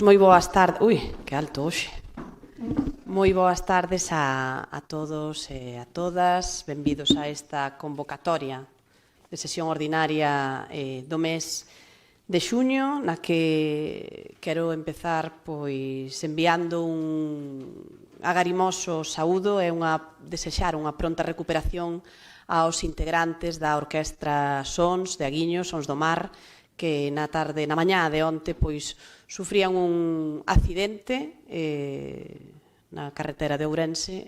Moi boas tardes. Ui, que alto hoxe. Moi boas tardes a todos e a todas. Benvidos a esta convocatoria de sesión ordinaria do mes de xuño, na que quero empezar enviando un agarimoso saúdo e desexar unha pronta recuperación aos integrantes da Orquestra Sons de Aguiño, Sons do Mar, que na mañá de onte sufrían un accidente na carretera de Ourense,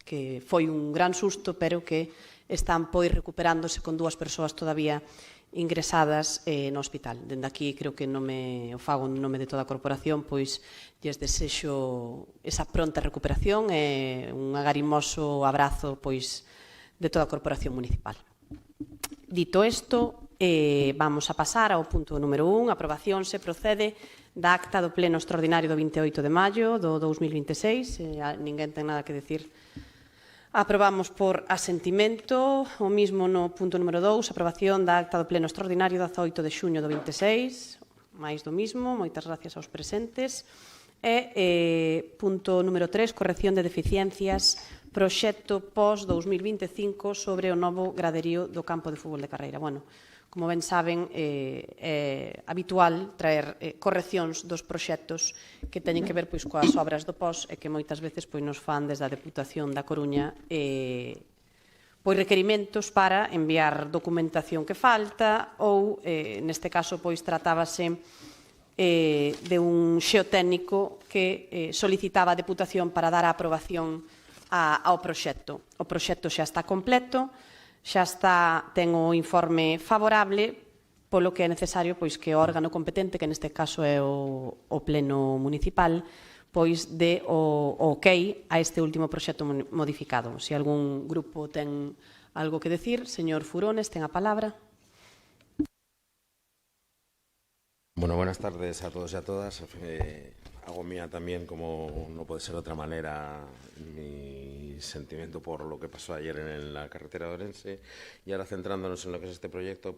que foi un gran susto, pero que están recuperándose con 2 persoas todavía ingresadas no hospital. Dende aquí, creo que o fago en nome de toda a corporación, lles desexo esa pronta recuperación e un agarimoso abrazo de toda a corporación municipal. Dito isto, vamos a pasar ao punto número 1, aprobación se procede da acta do pleno extraordinario do 28 de maio do 2026. Ninguén ten nada que decir. Aprobamos por asentimento. O mismo no punto número 2, aprobación da acta do pleno extraordinario do 18 de xuño do 26. Mais do mismo, moitas gracias aos presentes. E punto número 3, corrección de deficiencias, proxecto pós-2025 sobre o novo graderío do campo de fútbol de Carreira. Como ben saben, é habitual traer correccións dos proxectos que teñen que ver coas obras do POS e que moitas veces nos fan desde a Deputación da Coruña requerimentos para enviar documentación que falta ou, neste caso, tratábase de un xeotécnico que solicitaba a Deputación para dar a aprobación ao proxecto. O proxecto xa está completo, ten o informe favorable, polo que é necesario que o órgano competente, que neste caso é o Pleno Municipal, dé o ok a este último proxecto modificado. Se algún grupo ten algo que decir, señor Furones, ten a palabra. Bueno, buenas tardes a todos y a todas. Hago mía también, como no puede ser de otra manera, mi sentimiento por lo que pasó ayer en la carretera de Ourense. Y ahora centrándonos en lo que es este proyecto,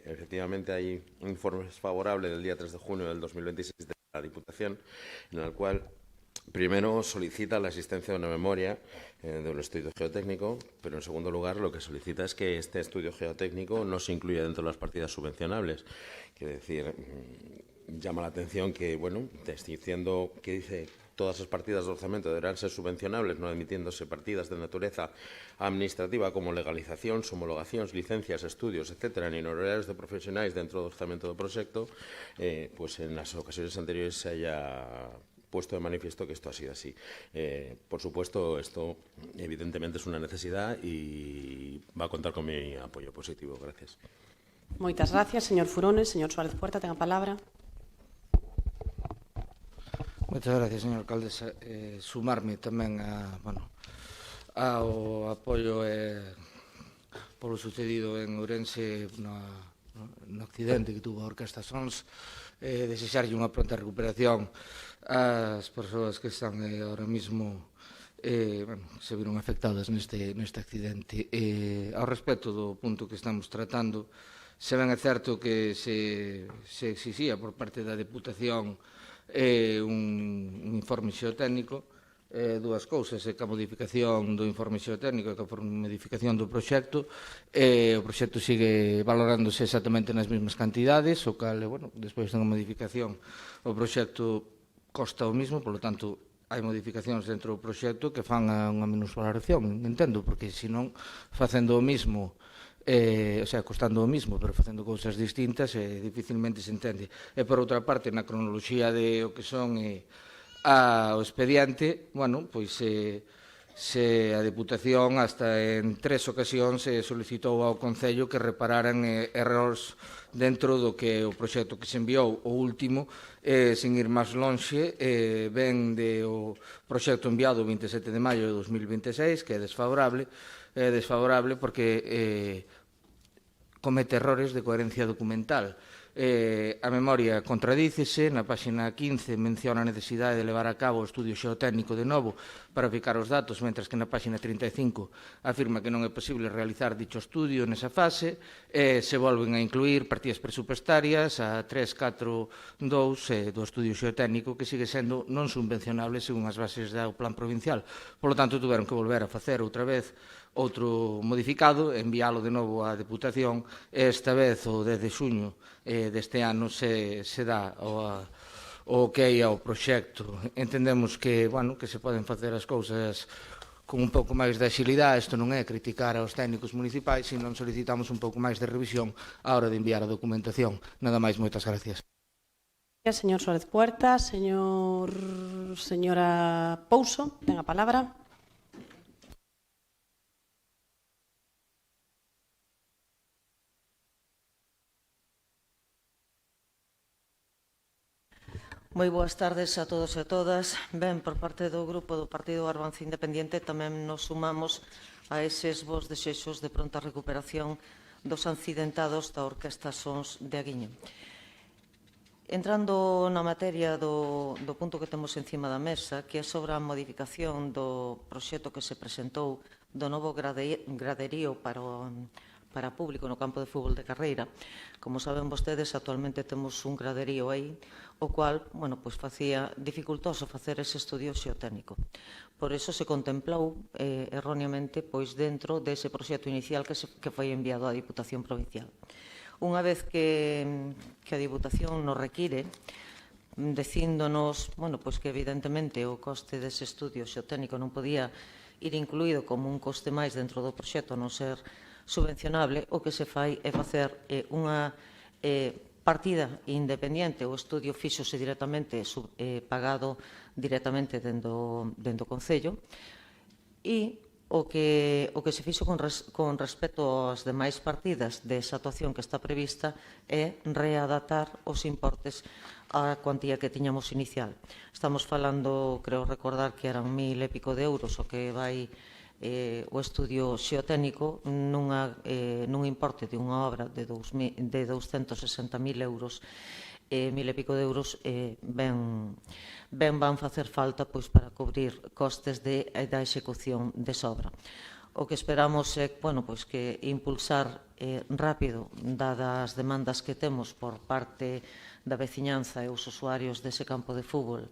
efectivamente hay informes favorables del día 3 de junio del 2026 de la Diputación, en el cual primero solicita la existencia de una memoria de un estudio geotécnico, pero en segundo lugar lo que solicita es que este estudio geotécnico no se incluya dentro de las partidas subvencionables. Quiere decir, llama la atención que, te estoy diciendo que dice todas las partidas de orçamento deberán ser subvencionables, no admitiéndose partidas de naturaleza administrativa como legalizacións, homologacións, licencias, estudios, etc., nin honorarios de profesionais dentro do orzamento do proxecto, en las ocasiones anteriores se haya puesto de manifiesto que esto ha sido así. Por supuesto, esto evidentemente es una necesidad y va a contar con mi apoyo positivo. Gracias. Moitas gracias, señor Furones. Señor Suárez Puerta, ten a palabra. Moitas gracias, señor alcaldesa. Sumarme tamén ao apoio polo sucedido en Ourense no accidente que tuvo a Orquestra Sons, desexarlle unha pronta recuperación ás persoas que están ahora mismo se viron afectadas neste accidente. Ao respecto do punto que estamos tratando, se ben é certo que se exixía por parte da Deputación un informe xeotécnico, dúas cousas, que a modificación do informe xeotécnico e que a modificación do proxecto. O proxecto sigue valorándose exactamente nas mesmas cantidades, o cal, despois da modificación, o proxecto costa o mismo, polo tanto, hai modificacións dentro do proxecto que fan unha minusvaloración, entendo, porque senón, facendo o mismo, costando o mismo, pero facendo cousas distintas, dificilmente se entende. E, por outra parte, na cronoloxía de o que son o expediente, se a Deputación hasta en 3 ocasións solicitou ao Concello que repararan errores dentro do que o proxecto que se enviou, o último, sen ir máis lonxe, ven do proxecto enviado o 27 de maio de 2026, que é desfavorable porque comete errores de coherencia documental. A memoria contradícese, na páxina 15 menciona a necesidade de levar a cabo o estudio xeotécnico de novo para ficar os datos, mentres que na páxina 35 afirma que non é posible realizar dicho estudio nesa fase, e se volven a incluir partidas presupuestarias a 342 do estudio xeotécnico, que sigue sendo non subvencionable según as bases do plan provincial. Por lo tanto, tuveron que volver a facer outra vez outro modificado, enviálo de novo á Deputación, e esta vez, o 10 de xuño deste ano, se dá o ok ao proxecto. Entendemos que, que se poden facer as cousas con un pouco máis de axilidade. Isto non é criticar aos técnicos municipais, sino solicitamos un pouco máis de revisión á hora de enviar a documentación. Nada máis, moitas gracias. Señor Suárez Puerta, señora Pouso, ten a palabra. Moi boas tardes a todos e a todas. Ben, por parte do grupo do Partido Avance Independiente tamén nos sumamos a eses vos desexos de pronta recuperación dos accidentados da Orquestra Sons de Aguiño. Entrando na materia do punto que temos encima da mesa, que é sobre a modificación do proxecto que se presentou do novo graderío para público no campo de fútbol de Carreira. Como saben vostedes, actualmente temos un graderío aí, o cual, facía dificultoso facer ese estudio xeotécnico. Por eso se contemplou erróneamente dentro dese proxecto inicial que foi enviado á Diputación Provincial. Unha vez que a Diputación nos require, dicíndonos que evidentemente o coste dese estudio xeotécnico non podía ir incluído como un coste máis dentro do proxecto, non ser subvencionable, o que se fai é facer unha partida independiente. O estudio fíxose directamente pagado directamente dentro do Concello, e o que se fixo con respecto ás demais partidas desa actuación que está prevista é readaptar os importes á cuantía que tiñamos inicial. Estamos falando, creo recordar que eran 1.000 e pico de euros o que vai o estudio xeotécnico nun importe de unha obra de 260.000 euros. 1.000 e pico de euros ben van facer falta para cubrir costes da execución desa obra. O que esperamos é que impulsar rápido, dadas as demandas que temos por parte da veciñanza e os usuarios dese campo de fútbol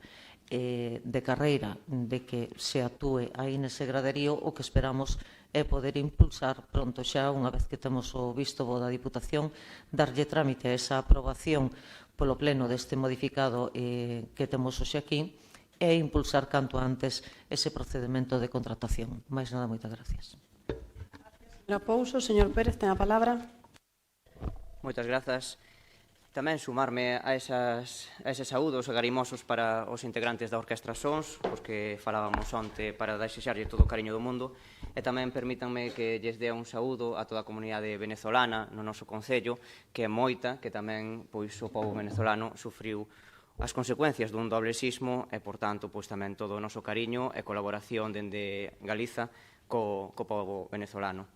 de Carreira, de que se actúe aí nese graderío. O que esperamos é poder impulsar pronto xa, unha vez que temos o visto bo da Diputación, darlle trámite a esa aprobación polo pleno deste modificado que temos hoxe aquí, e impulsar canto antes ese procedimento de contratación. Mais nada, moitas gracias. Señora Pouso, señor Pérez, ten a palabra. Moitas grazas. Tamén sumarme a eses saúdos agarimosos para os integrantes da Orquestra Sons, os que falábamos onte, para desexarlle todo o cariño do mundo, e tamén permítanme que lles dea un saúdo a toda a comunidade venezolana no noso Concello, que é moita, que tamén o povo venezolano sufriu as consecuencias dun doble sismo, e, por tanto, tamén todo o noso cariño e colaboración dende Galiza co povo venezolano.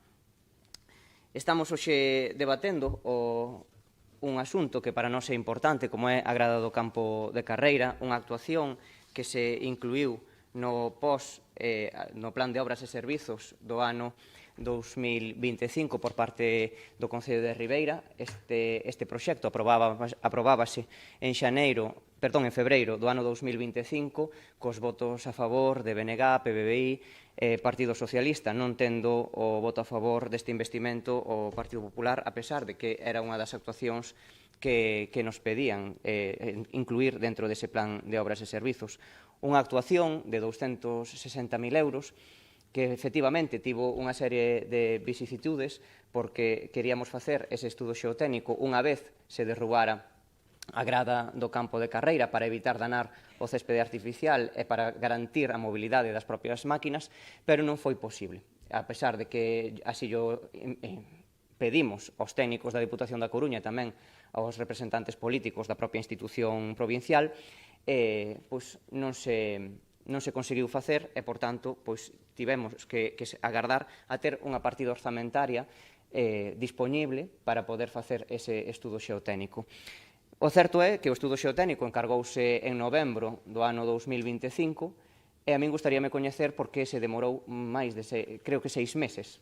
Estamos hoxe debatendo un asunto que para nós é importante, como é a grada do campo de Carreira, unha actuación que se incluíu no plan de obras e servizos do ano 2025 por parte do Concello de Ribeira. Este proxecto aprobábase en febreiro do ano 2025 cos votos a favor de BNG, PBBI e Partido Socialista, non tendo o voto a favor deste investimento o Partido Popular, a pesar de que era unha das actuacións que nos pedían incluir dentro dese plan de obras e servizos. Unha actuación de 260.000 euros que efectivamente tivo unha serie de vicisitudes, porque queríamos facer ese estudo xeotécnico unha vez se derrubara a grada do campo de Carreira para evitar danar o céspede artificial e para garantir a mobilidade das propias máquinas, pero non foi posible. A pesar de que así pedimos aos técnicos da Diputación da Coruña e tamén aos representantes políticos da propia institución provincial, non se conseguiu facer e, por tanto, tivemos que agardar a ter unha partida orzamentaria dispoñible para poder facer ese estudo xeotécnico. O certo é que o estudo xeotécnico encargouse en novembro do ano 2025 e a min gustaríame coñecer por que se demorou máis de, creo que 6 meses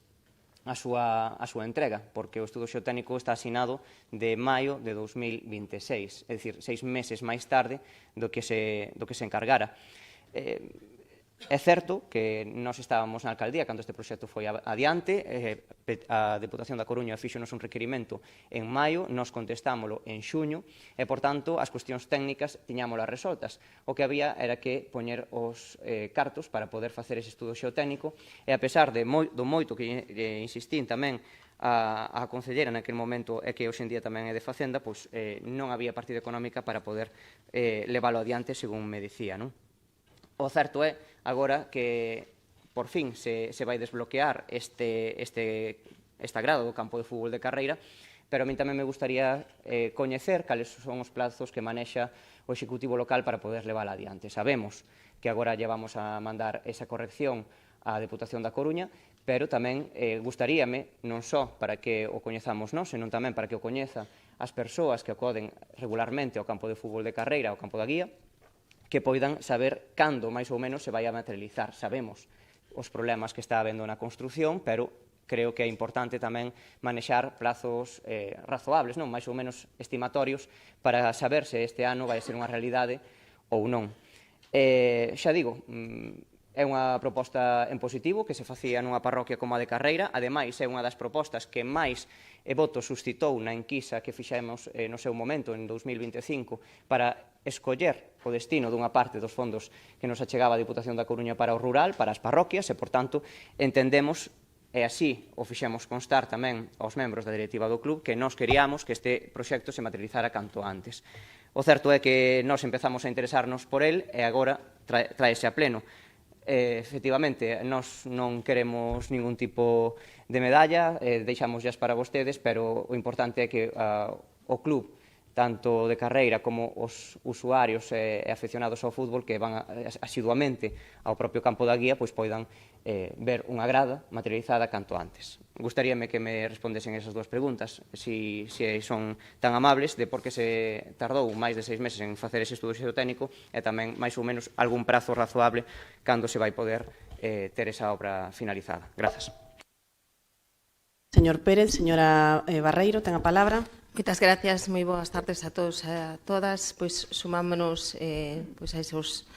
a súa entrega, porque o estudo xeotécnico está asinado de maio de 2026, é dicir, 6 meses máis tarde do que se encargara. É certo que nós estábamos na alcaldía cando este proxecto foi adiante, a Deputación da Coruña fíxonos un requerimento en maio, nós contestámolo en xuño e, por tanto, as cuestións técnicas tiñámolas resoltas. O que había era que poñer os cartos para poder facer ese estudo xeotécnico e, a pesar do moito que insistín tamén a concellera naquele momento e que hoxe en día tamén é de Facenda, pois non había partida económica para poder leválo adiante según me dicía, non? O certo é, agora, que por fin se vai desbloquear esta grada do campo de fútbol de carreira, pero a mí tamén me gustaría coñecer cales son os plazos que manexa o Executivo local para poder levála adiante. Sabemos que agora lle vamos a mandar esa corrección á Deputación da Coruña, pero tamén gustaríame, non só para que o coñezamos nós, senón tamén para que o coñeza as persoas que acoden regularmente ao campo de fútbol de carreira, ao campo da Guía, que poidan saber cando, máis ou menos, se vai a materializar. Sabemos os problemas que está habendo na construción, pero creo que é importante tamén manexar plazos razoables, non máis ou menos estimatorios, para saber se este ano vai ser unha realidade ou non. Xa digo, é unha proposta en positivo que se facía nunha parroquia como a de Carreira, ademais é unha das propostas que máis votos suscitou na enquisa que fixemos no seu momento, en 2025, para escoller o destino dunha parte dos fondos que nos achegaba a Deputación da Coruña para o rural, para as parroquias, e, por tanto, entendemos, e así o fixemos constar tamén aos membros da directiva do club, que nós queríamos que este proxecto se materializara canto antes. O certo é que nós empezamos a interesarnos por el e agora traese a pleno. Efectivamente, nós non queremos ningún tipo de medalla, deixámosllas para vostedes, pero o importante é que o club, tanto de carreira como os usuarios e aficionados ao fútbol que van asiduamente ao propio campo da Guía, pois poidan ver unha grada materializada canto antes. Gustaríame que me respondesen esas dúas preguntas, se son tan amables de por que se tardou máis de 6 meses en facer ese estudo xeotécnico e tamén, máis ou menos, algún prazo razoable cando se vai poder ter esa obra finalizada. Grazas. Señor Pérez, señora Barreiro, ten a palabra. Moitas gracias, moi boas tardes a todos e a todas. Pois sumámonos a esos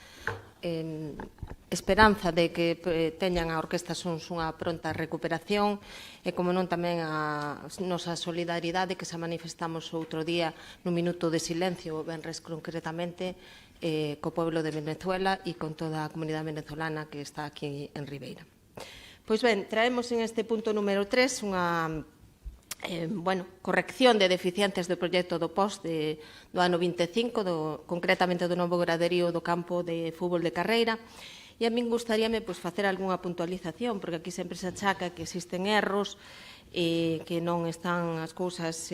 esperanza de que teñan a Orquestra Sons unha pronta recuperación e, como non, tamén a nosa solidaridade que se manifestamos outro día no minuto de silencio, venres concretamente, co pueblo de Venezuela e con toda a comunidade venezolana que está aquí en Ribeira. Pois ben, traemos en este punto número 3 unha corrección de deficiencias do proxecto do POS do ano 25, concretamente do novo graderío do campo de fútbol de carreira. E a min gustaríame facer algunha puntualización, porque aquí sempre se achaca que existen erros, que non están as cousas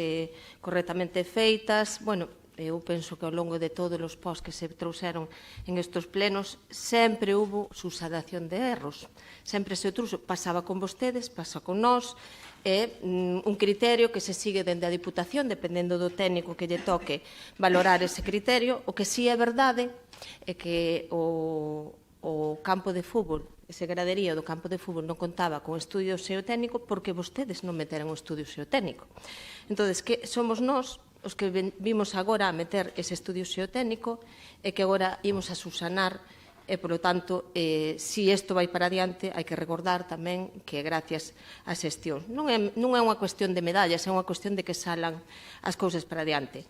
correctamente feitas. Bueno, eu penso que ao longo de todos os POS que se trouxeron en estes plenos sempre hubo subsanación de erros. Sempre se trouxo, pasaba con vostedes, pasa con nós, é un criterio que se sigue dende a Diputación, dependendo do técnico que lle toque valorar ese criterio. O que sí é verdade é que o campo de fútbol, ese graderío do campo de fútbol non contaba con estudio xeotécnico porque vostedes non meteran o estudio xeotécnico. Entón, que somos nós os que vimos agora a meter ese estudio xeotécnico e que agora imos a subsanar. E, polo tanto, se isto vai para adiante, hai que recordar tamén que gracias á xestión. Non é unha cuestión de medallas, é unha cuestión de que salan as cousas para adiante.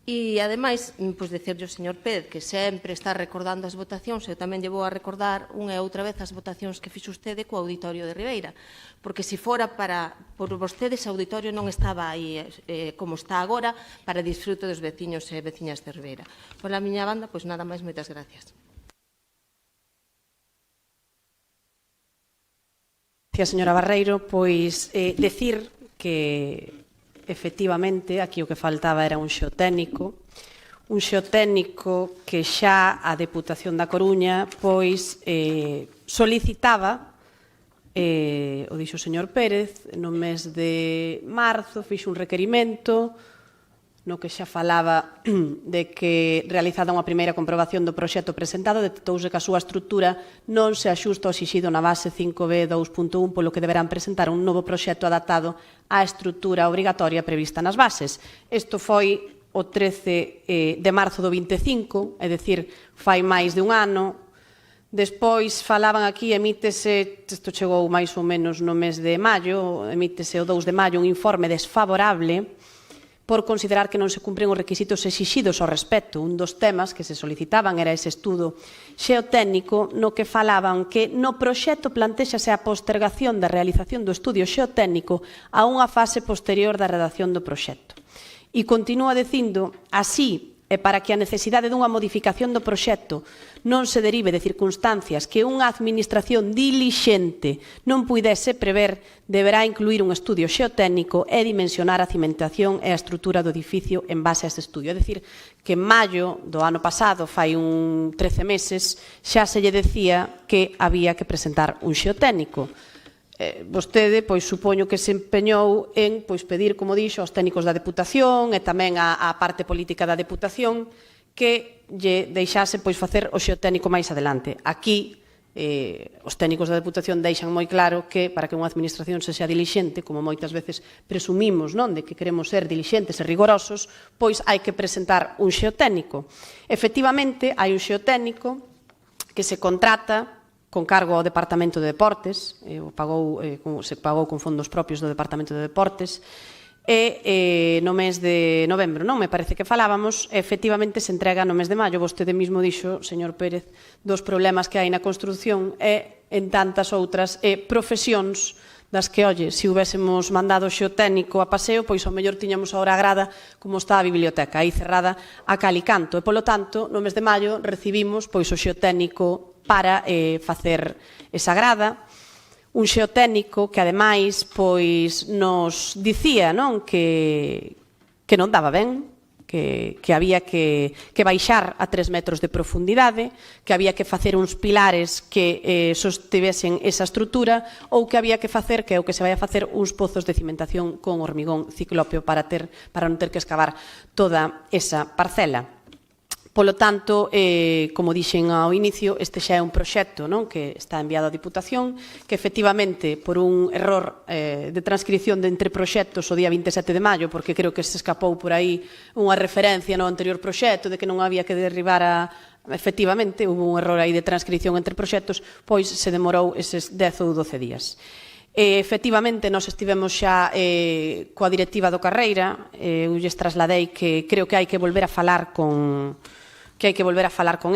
E, ademais, dicirlle ao señor Pérez que sempre está recordando as votacións, eu tamén lle vou a recordar unha e outra vez as votacións que fixo vostede co Auditorio de Ribeira, porque se fora por vostedes, o auditorio non estaba aí como está agora para disfrute dos veciños e veciñas de Ribeira. Pola miña banda, nada máis, moitas gracias. Gracias, señora Barreiro. Pois decir que efectivamente aquí o que faltaba era un xeotécnico que xa a Deputación da Coruña solicitaba o dixo o señor Pérez, no mes de marzo fixo un requerimento no que xa falaba de que, realizada unha primeira comprobación do proxecto presentado, detectouse que a súa estrutura non se axusta ao exixido na base 5B 2.1, polo que deberán presentar un novo proxecto adaptado á estrutura obrigatoria prevista nas bases. Isto foi o 13 de marzo do 25, é dicir, fai máis de un ano. Despois falaban aquí, emítese, isto chegou máis ou menos no mes de maio, emítese o 2 de maio un informe desfavorable por considerar que non se cumpren os requisitos exixidos ao respecto. Un dos temas que se solicitaban era ese estudo xeotécnico no que falaban que no proxecto plantexase a postergación da realización do estudio xeotécnico a unha fase posterior da redacción do proxecto. E continúa dicindo, así, e para que a necesidade dunha modificación do proxecto non se derive de circunstancias que unha administración dilixente non puidese prever, deberá incluir un estudio xeotécnico e dimensionar a cimentación e a estrutura do edificio en base a este estudio. É dicir, que en maio do ano pasado, fai 13 meses, xa se lle decía que había que presentar un xeotécnico. Vostede, pois, supoño que se empeñou en pedir, como dixo, aos técnicos da Deputación e tamén á parte política da Deputación que lle deixase facer o xeotécnico máis adelante. Aquí, os técnicos da Deputación deixan moi claro que para que unha administración sexa dilixente, como moitas veces presumimos, non, de que queremos ser dilixentes e rigorosos, pois hai que presentar un xeotécnico. Efectivamente, hai un xeotécnico que se contrata con cargo ao Departamento de Deportes, se pagou con fondos propios do Departamento de Deportes, e no mes de novembro, non me parece que falábamos, efectivamente se entrega no mes de maio. Vostede mismo dixo, señor Pérez, dos problemas que hai na construción e en tantas outras profesións das que, olle, se houbésemos mandado xeotécnico a paseo, pois ao mellor tiñamos ahora a grada como está a biblioteca, aí cerrada a cal e canto. E, polo tanto, no mes de maio recibimos o xeotécnico para facer esa grada, un xeotécnico que ademais nos dicía, non, que non daba ben, que había que baixar a 3 metros de profundidade, que había que facer uns pilares que sostivesen esa estrutura, ou que había que facer, que é o que se vai a facer, uns pozos de cimentación con hormigón ciclópeo para non ter que excavar toda esa parcela. Polo tanto, como dixen ao inicio, este xa é un proxecto que está enviado á Diputación, que efectivamente, por un error de transcripción de entre proxectos o día 27 de maio, porque creo que se escapou por aí unha referencia no anterior proxecto de que non había que derribar efectivamente, hubo un error aí de transcripción entre proxectos, pois se demorou eses 10 ou 12 días. Efectivamente, nós estivemos xa coa directiva do Carreira, eu lles trasladei que creo que hai que volver a falar con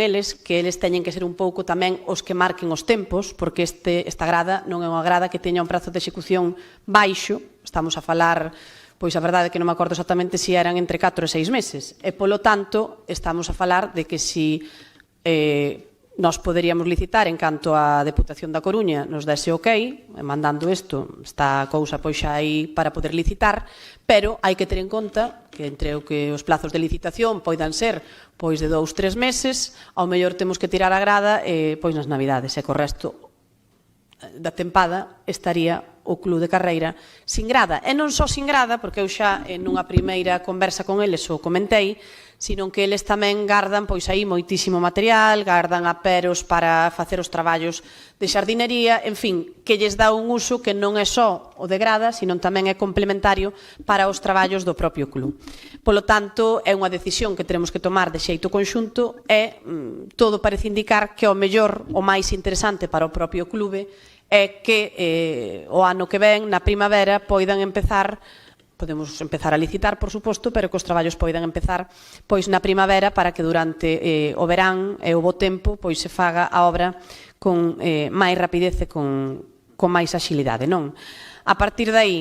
eles, que eles teñen que ser un pouco tamén os que marquen os tempos, porque esta grada non é unha grada que teña un prazo de execución baixo, estamos a falar, pois a verdade é que non me acordo exactamente se eran entre 4 e 6 meses, e polo tanto estamos a falar de que se nós poderíamos licitar en canto a Deputación da Coruña nos dese ok, mandando isto, está a cousa pois xa aí para poder licitar, pero hai que ter en conta que entre o que os plazos de licitación poidan ser pois de 2-3 meses, ao mellor temos que tirar a grada pois nas Navidades, e co resto da tempada estaría o Club de Carreira sin grada. E non só sin grada, porque eu xa nunha primeira conversa con eles o comentei, sino que eles tamén gardan pois aí moitísimo material, gardan aperos para facer os traballos de xardinería, en fin, que lles dá un uso que non é só o de grada, sino tamén é complementario para os traballos do propio club. Polo tanto, é unha decisión que teremos que tomar de xeito conxunto e todo parece indicar que ao mellor o máis interesante para o propio clube é que o ano que ven, na primavera, poidan empezar. Podemos empezar a licitar, por suposto, pero que os traballos poidan empezar pois na primavera para que durante o verán e o bo tempo pois se faga a obra con máis rapidez e con máis axilidade, non? A partir de aí,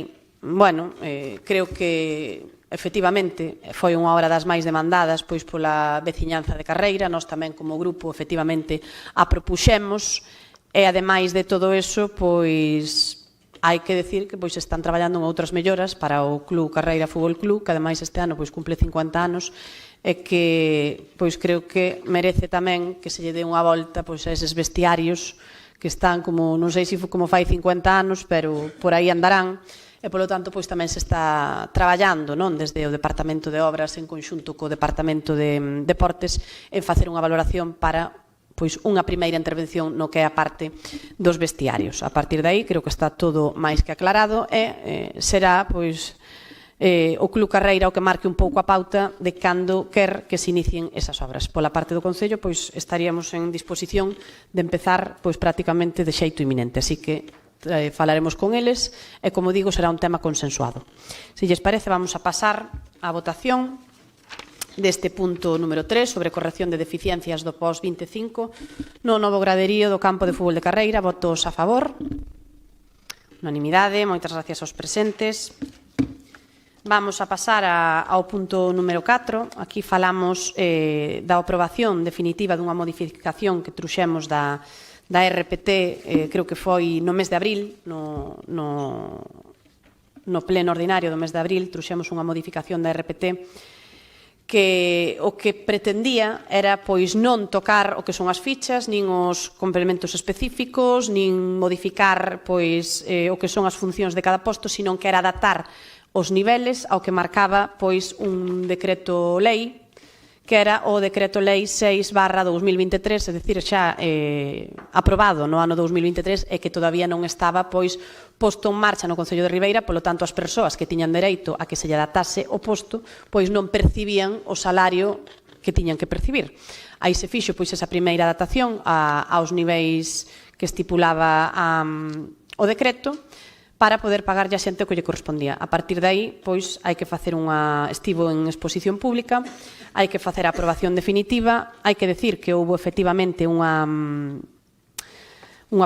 bueno, creo que efectivamente foi unha obra das máis demandadas pois pola veciñanza de Carreira, nós tamén como grupo efectivamente a propuxemos e ademais de todo eso, pois hai que decir que pois están traballando en outras melloras para o Club Carreira Fútbol Club, que ademais este ano pois cumple 50 anos e que pois creo que merece tamén que se lle dé unha volta pois a eses vestiarios que están como, non sei se como fai 50 anos, pero por aí andarán, e polo tanto pois tamén se está traballando, non, desde o Departamento de Obras en conxunto co Departamento de Deportes en facer unha valoración para pois unha primeira intervención no que é a parte dos vestiarios. A partir de aí creo que está todo máis que aclarado e será pois o Club Carreira o que marque un pouco a pauta de cando quer que se inicien esas obras. Pola parte do Concello pois estaríamos en disposición de empezar pois prácticamente de xeito inminente, así que falaremos con eles e, como digo, será un tema consensuado. Se lles parece, vamos a pasar á votación deste punto número 3 sobre corrección de deficiencias do POS 25 no novo graderío do campo de fútbol de Carreira. Votos a favor. Unanimidade. Moitas gracias aos presentes. Vamos a pasar ao punto número 4. Aquí falamos da aprobación definitiva dunha modificación que truxemos da RPT, creo que foi no mes de abril, no pleno ordinario do mes de abril, truxemos unha modificación da RPT que o que pretendía era pois non tocar o que son as fichas, nin os complementos específicos, nin modificar pois o que son as funcións de cada posto, sino que era adaptar os niveles ao que marcaba pois un decreto lei, que era o decreto lei 6/2023, é dicir, xa aprobado no ano 2023 e que todavía non estaba pois posto en marcha no Concello de Ribeira, polo tanto as persoas que tiñan dereito a que se lle adaptase o posto pois non percibían o salario que tiñan que percibir. Aí se fixo pois esa primeira adaptación aos niveis que estipulaba o decreto, para poder pagar a xente o que lle correspondía. A partir de aí, pois, hai que facer estivo en exposición pública, hai que facer a aprobación definitiva, hai que decir que houve efectivamente unha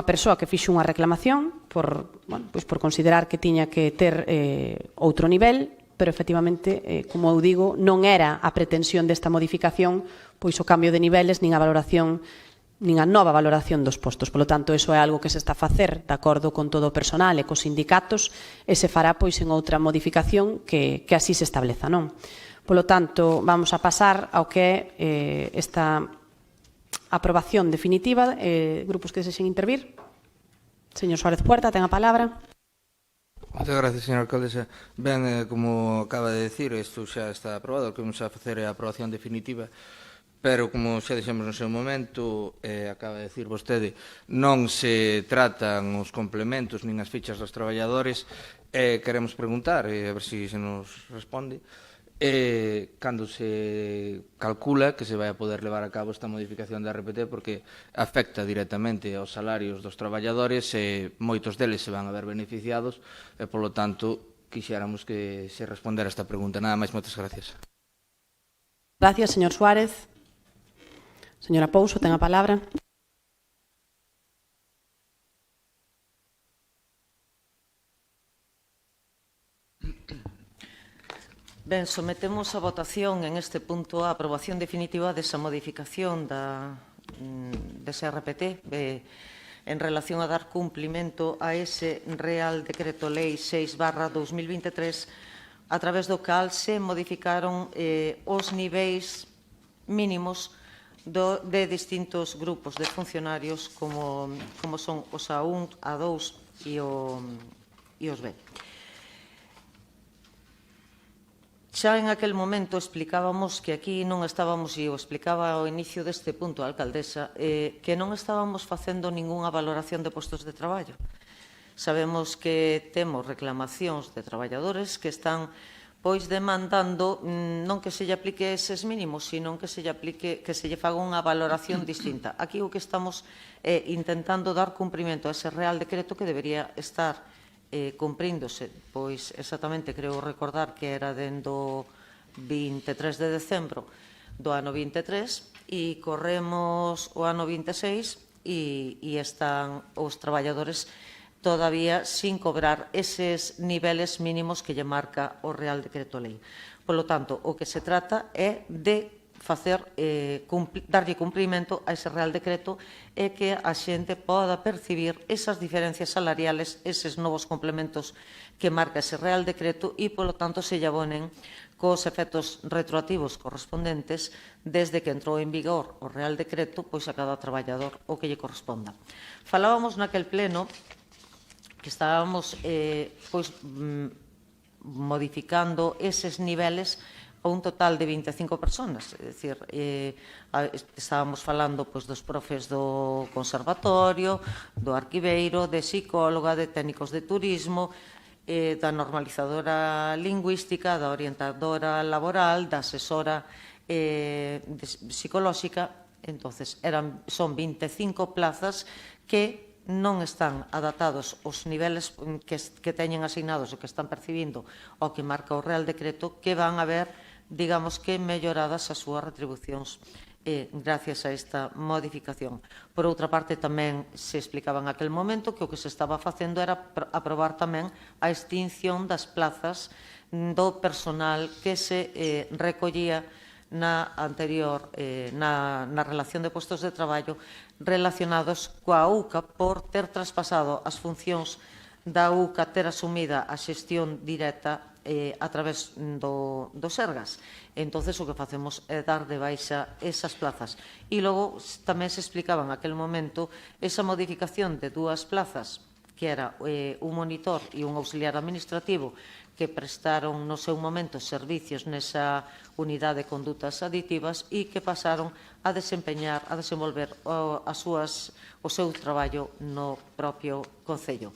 persoa que fixo unha reclamación por considerar que tiña que ter outro nivel, pero efectivamente, como eu digo, non era a pretensión desta modificación pois o cambio de niveles nin a valoración nin a nova valoración dos postos. Polo tanto, iso é algo que se está a facer de acordo con todo o personal e cos sindicatos e se fará pois en outra modificación que así se estableza, non? Polo tanto, vamos a pasar ao que é esta aprobación definitiva. Grupos que desexen intervir. Señor Suárez Puerta, ten a palabra. Moitas gracias, señora alcaldesa. Ben, como acaba de decir, isto xa está aprobado, o que vamos a facer é a aprobación definitiva. Pero, como xa dixemos no seu momento, acaba de dicir vostede, non se tratan os complementos nin as fichas dos traballadores. Queremos preguntar, a ver se nos responde, cando se calcula que se vai a poder levar a cabo esta modificación da RPT, porque afecta directamente aos salarios dos traballadores e moitos deles se van a ver beneficiados e, polo tanto, quixéramos que se respondera esta pregunta. Nada máis, moitas gracias. Gracias, señor Suárez. Señora Pouso, ten a palabra. Ben, sometemos a votación en este punto a aprobación definitiva desa modificación desa RPT en relación a dar cumplimento a ese Real Decreto Lei 6/2023 a través do cal se modificaron os niveis mínimos de distintos grupos de funcionarios como son os A1, A2 e os B. Xa en aquel momento explicábamos que aquí non estábamos, e o explicaba ao inicio deste punto a alcaldesa, que non estábamos facendo ningunha valoración de postos de traballo. Sabemos que temos reclamacións de traballadores que están pois demandando non que se lle aplique eses mínimos, sino que se lle aplique, que se lle faga unha valoración distinta. Aquí o que estamos intentando dar cumprimento a ese Real Decreto que debería estar cumpríndose, pois exactamente creo recordar que era dendo 23 de decembro do ano 23 e corremos o ano 26 e están os traballadores todavía sin cobrar eses niveles mínimos que lle marca o Real Decreto Lei. Por lo tanto, o que se trata é de darlle cumprimento a ese Real Decreto e que a xente poda percibir esas diferencias salariales, eses novos complementos que marca ese Real Decreto e, polo tanto, se lle abonen cos efectos retroactivos correspondentes desde que entrou en vigor o Real Decreto, pois a cada traballador o que lle corresponda. Falábamos naquel pleno que estábamos modificando eses niveles a un total de 25 personas, é dicir, estábamos falando dos profes do conservatorio, do arquiveiro, de psicóloga, de técnicos de turismo, da normalizadora lingüística, da orientadora laboral, da asesora psicolóxica. Entonces, son 25 plazas que non están adaptados aos niveles que teñen asignados e que están percibindo ao que marca o Real Decreto, que van a ver, digamos que, melloradas as súas retribucións gracias a esta modificación. Por outra parte, tamén se explicaba en aquel momento que o que se estaba facendo era aprobar tamén a extinción das plazas do personal que se recollía na anterior, na relación de postos de traballo relacionados coa UCA por ter traspasado as funcións da UCA, ter asumida a xestión directa a través do Sergas. Entón, o que facemos é dar de baixa esas plazas. E logo tamén se explicaba en aquel momento esa modificación de 2 plazas, que era un monitor e un auxiliar administrativo, que prestaron no seu momento servicios nesa unidade de condutas aditivas e que pasaron a desempeñar, a desenvolver o seu traballo no propio Concello.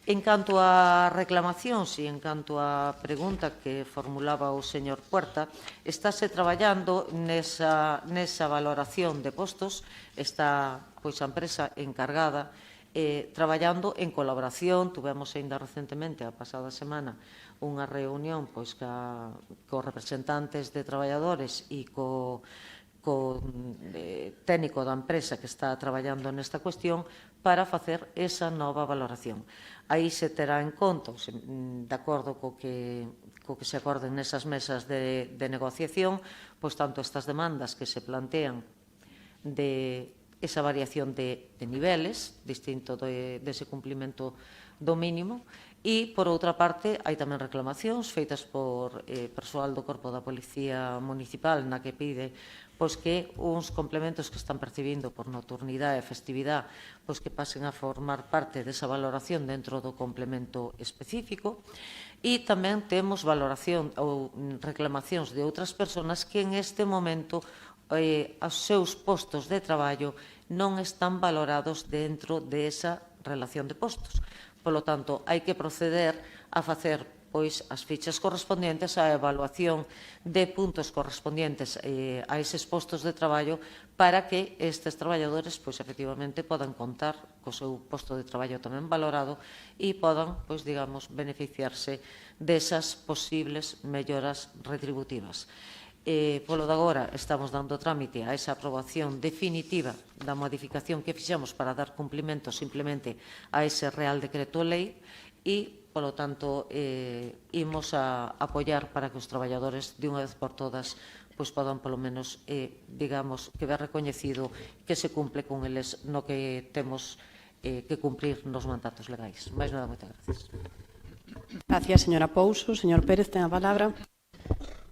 En canto a reclamacións e en canto a pregunta que formulaba o señor Puerta, estáse traballando nesa valoración de postos, está a empresa encargada traballando en colaboración. Tuvemos ainda recentemente, a pasada semana, unha reunión cos representantes de traballadores e co técnico da empresa que está traballando nesta cuestión para facer esa nova valoración. Aí se terá en conta, de acordo co que se acorden nesas mesas de negociación, tanto estas demandas que se plantean de esa variación de niveles, distinto dese cumplimento do mínimo, e, por outra parte, hai tamén reclamacións feitas por persoal do Corpo da Policía Municipal na que pide que uns complementos que están percibindo por nocturnidade e festividade que pasen a formar parte desa valoración dentro do complemento específico. E tamén temos valoración ou reclamacións de outras persoas que en este momento os seus postos de traballo non están valorados dentro desa relación de postos. Por lo tanto, hai que proceder a facer as fichas correspondientes á evaluación de puntos correspondientes a eses postos de traballo para que estes traballadores, efectivamente, podan contar co seu posto de traballo tamén valorado e podan, digamos, beneficiarse desas posibles melloras retributivas. Polo de agora, estamos dando trámite a esa aprobación definitiva da modificación que fixemos para dar cumplimento simplemente a ese Real Decreto Lei e, polo tanto, imos a apoiar para que os traballadores, de unha vez por todas, podan, polo menos, digamos, que ver recoñecido que se cumple con eles no que temos que cumprir nos mandatos legais. Mais nada, moitas gracias. Gracias, señora Pouso. Señor Pérez, ten a palabra.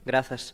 Grazas.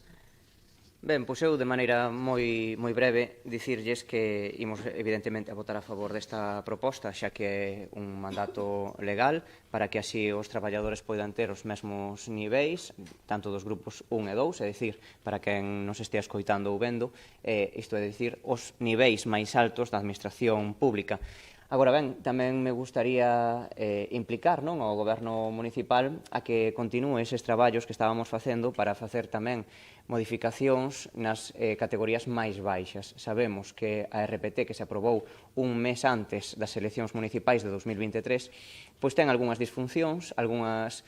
Ben, pois eu, de maneira moi breve, dicirlles que imos, evidentemente, a votar a favor desta proposta, xa que é un mandato legal, para que así os traballadores poidan ter os mesmos niveis, tanto dos grupos 1 e 2, é dicir, para quen nos estea escoitando ou vendo, isto é dicir, os niveis máis altos da administración pública. Agora ben, tamén me gustaría implicar ao Goberno municipal a que continúe eses traballos que estábamos facendo para facer tamén modificacións nas categorías máis baixas. Sabemos que a RPT, que se aprobou un mes antes das eleccións municipais de 2023, pois ten algunhas disfuncións, algunhas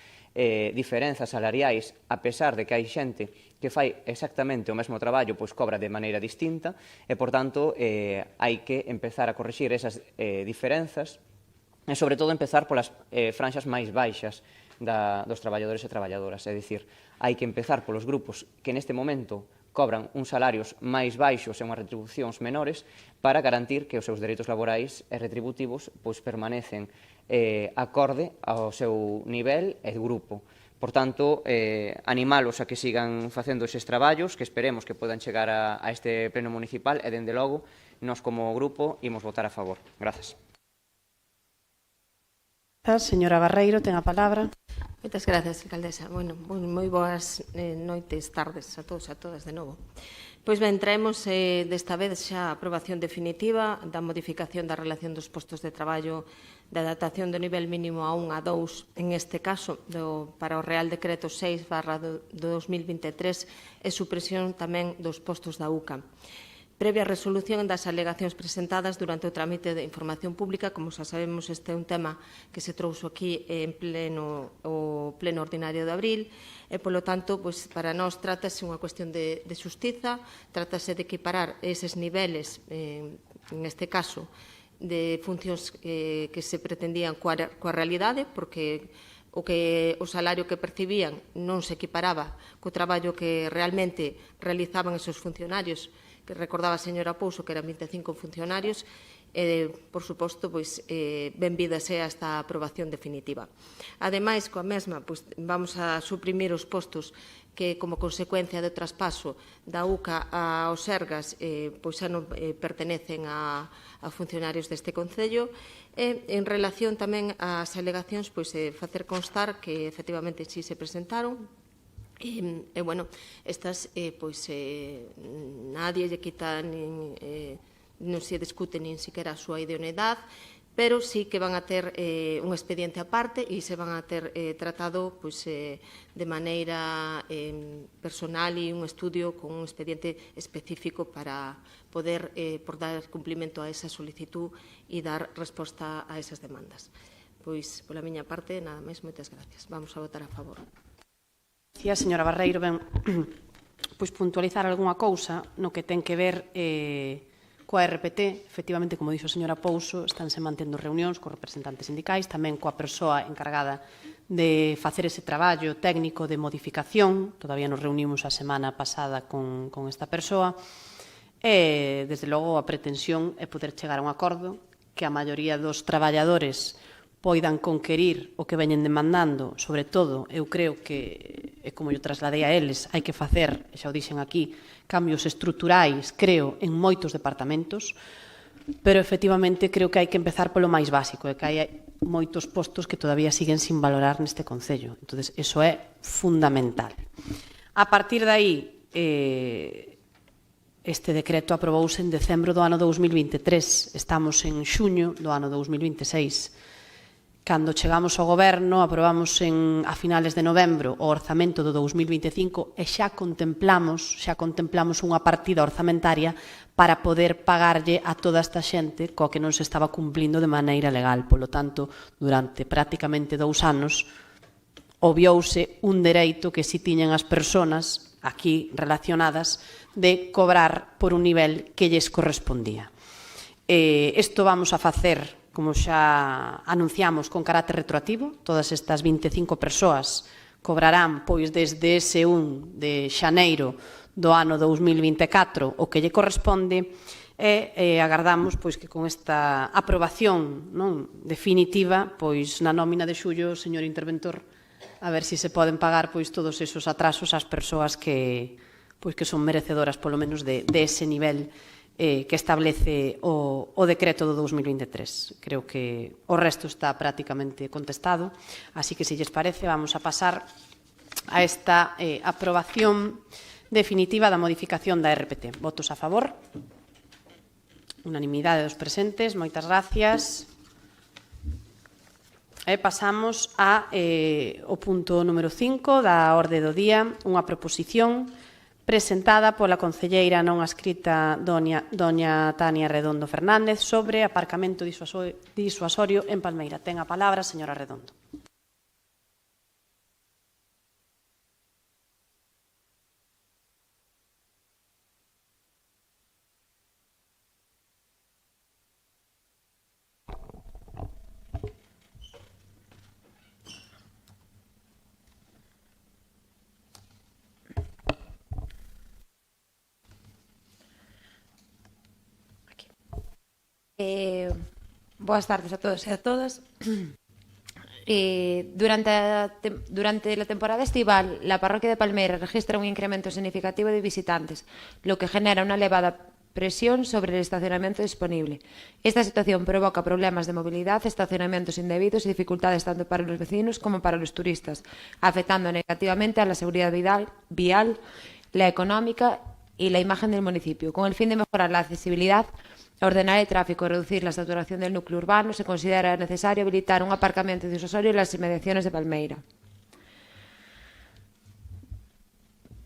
diferenzas salariais, a pesar de que hai xente que fai exactamente o mesmo traballo, pois cobra de maneira distinta, e, por tanto, hai que empezar a corrixir esas diferenzas e, sobre todo, empezar polas franxas máis baixas dos traballadores e traballadoras. É dicir, hai que empezar polos grupos que neste momento cobran uns salarios máis baixos e unhas retribucións menores para garantir que os seus dereitos laborais e retributivos permanecen acorde ao seu nivel e grupo. Por tanto, animalos a que sigan facendo eses traballos, que esperemos que podan chegar a este pleno municipal e, dende logo, nós como grupo imos votar a favor. Grazas. Señora Barreiro, ten a palabra. Moitas gracias, alcaldesa. Bueno, moi boas noites, tardes a todos e a todas de novo. Pois ben, traemos desta vez xa a aprobación definitiva da modificación da relación dos postos de traballo da adaptación do nivel mínimo a 1 a 2, en este caso, para o Real Decreto 6/2023 e supresión tamén dos postos da UCA. Previa resolución das alegacións presentadas durante o trámite de información pública, como xa sabemos, este é un tema que se trouxo aquí en o pleno ordinario de abril, e, polo tanto, para nós trátase unha cuestión de xustiza, trátase de equiparar eses niveles, en este caso, de funcións que se pretendían coa realidade, porque o salario que percibían non se equiparaba co traballo que realmente realizaban esos funcionarios, que recordaba a señora Pouso que eran 25 funcionarios, por suposto, benvida sea esta aprobación definitiva. Ademais, coa mesma, vamos a suprimir os postos que, como consecuencia do traspaso da UCA aos Sergas, xa non pertenecen a funcionarios deste Concello. E, en relación tamén ás alegacións, facer constar que, efectivamente, si se presentaron, e, bueno, estas, nadie lle quita, non se discute nin siquiera a súa idoneidade, pero sí que van a ter un expediente aparte e se van a ter tratado de maneira personal e un estudio con un expediente específico para poder dar cumplimento a esa solicitud e dar resposta a esas demandas. Pois, pola miña parte, nada máis, moitas gracias. Vamos a votar a favor. Gracias, señora Barreiro. Ben, puntualizar algunha cousa no que ten que ver coa RPT. Efectivamente, como dixo a señora Pouso, estánse mantendo reunións cos representantes sindicais, tamén coa persoa encargada de facer ese traballo técnico de modificación. Todavía nos reunimos a semana pasada con esta persoa. E, desde logo, a pretensión é poder chegar a un acordo que a maioría dos traballadores poidan conquerir o que veñen demandando. Sobre todo, eu creo que, e como eu trasladei a eles, hai que facer, xa o dixen aquí, cambios estruturais, creo, en moitos departamentos, pero efectivamente creo que hai que empezar polo máis básico, e que hai moitos postos que todavía siguen sin valorar neste Concello. Entón, iso é fundamental. A partir de aí, este decreto aprobouse en decembro do ano 2023, estamos en xuño do ano 2026. Cando chegamos ao Goberno, aprobamos a finales de novembro o orzamento do 2025 e xa contemplamos unha partida orzamentaria para poder pagarlle a toda esta xente coa que non se estaba cumplindo de maneira legal. Polo tanto, durante prácticamente 2 anos, obviouse un dereito que si tiñan as persoas aquí relacionadas de cobrar por un nivel que lles correspondía. Isto vamos a facer, como xa anunciamos, con carácter retroactivo. Todas estas 25 persoas cobrarán desde ese 1 de xaneiro do ano 2024 o que lle corresponde, e agardamos que con esta aprobación definitiva, na nómina de xullo, señor interventor, a ver se poden pagar todos esos atrasos ás persoas que son merecedoras, polo menos, de ese nivel que establece o decreto do 2023. Creo que o resto está prácticamente contestado, así que, se lles parece, vamos a pasar a esta aprobación definitiva da modificación da RPT. Votos a favor. Unanimidade dos presentes. Moitas gracias. Pasamos ao punto número 5 da orde do día, unha proposición presentada pola concelleira non adscrita doña Tania Redondo Fernández sobre aparcamento disuasorio en Palmeira. Ten a palabra, señora Redondo. Boas tardes a todos e a todas. Durante la temporada estival, la parroquia de Palmeira registra un incremento significativo de visitantes, lo que genera una elevada presión sobre el estacionamiento disponible. Esta situación provoca problemas de movilidad, estacionamientos indebidos y dificultades tanto para los vecinos como para los turistas, afectando negativamente a la seguridad vial, la económica y la imagen del municipio. Con el fin de mejorar la accesibilidad, ordenar el tráfico y reducir la saturación del núcleo urbano, se considera necesario habilitar un aparcamiento disuasorio en las inmediaciones de Palmeira.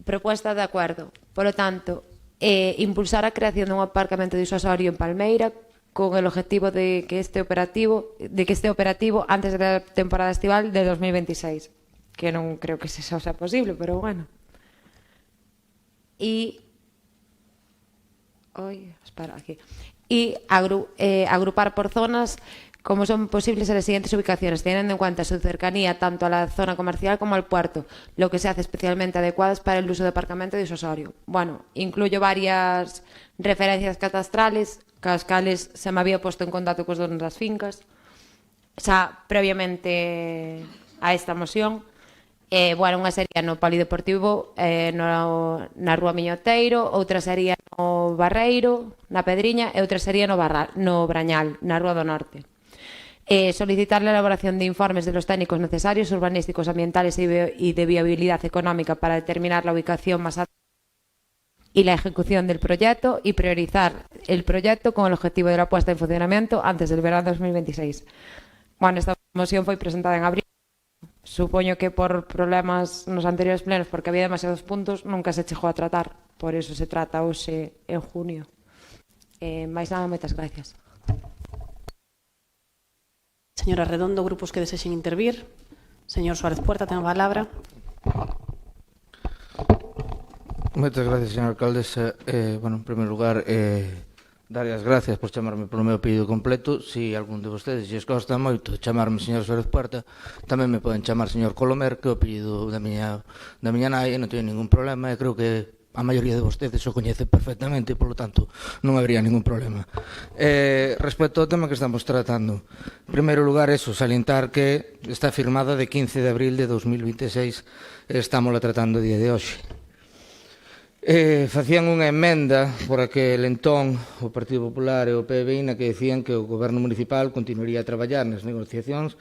Propuesta de acuerdo. Por lo tanto, impulsar a creación de un aparcamento disuasorio en Palmeira con el objetivo de que esté operativo antes de la temporada estival de 2026, que non creo que eso sea posible, pero bueno. Y agrupar por zonas como son posibles en las siguientes ubicaciones, teniendo en cuenta su cercanía tanto a la zona comercial como al puerto, lo que se hace especialmente adecuadas para el uso de aparcamiento disuasorio. Bueno, incluyo varias referencias catastrales, cas cales se me había puesto en contacto cos donos das fincas, xa previamente a esta moción. Bueno, unha sería no Polideportivo na Rúa Miñoteiro, outra sería no Barreiro, na Pedriña, e outra sería no Brañal, na Rúa do Norte. Solicitar la elaboración de informes de los técnicos necesarios, urbanísticos, ambientales y de viabilidad económica para determinar la ubicación más adecuada y la ejecución del proyecto, y priorizar el proyecto con el objetivo de la puesta en funcionamiento antes del verano 2026. Bueno, esta moción foi presentada en abril. Supoño que por problemas nos anteriores plenos, porque había demasiados puntos, nunca se chegou a tratar. Por eso se trata hoxe en junio. Mais nada, moitas gracias. Señora Redondo, grupos que desexen intervir. Señor Suárez Puerta, ten a palabra. Moitas gracias, señora alcaldesa. En primeiro lugar, darlle as gracias por chamarme polo meu apelido completo. Si algún de vostedes lles costa moito chamarme señor Suárez Puerta, tamén me poden chamar señor Colomer, que é o apelido da miña nai, e non teño ningún problema, e creo que a maioría de vostedes o coñece perfectamente, polo tanto non habría ningún problema. Respecto ao tema que estamos tratando, en primeiro lugar, salientar que está firmada de 15 de abril de 2026, estamos tratando o día de hoxe. Facían unha emenda por aquel entón o Partido Popular e o PBI na que decían que o Goberno Municipal continuaría a traballar nas negociacións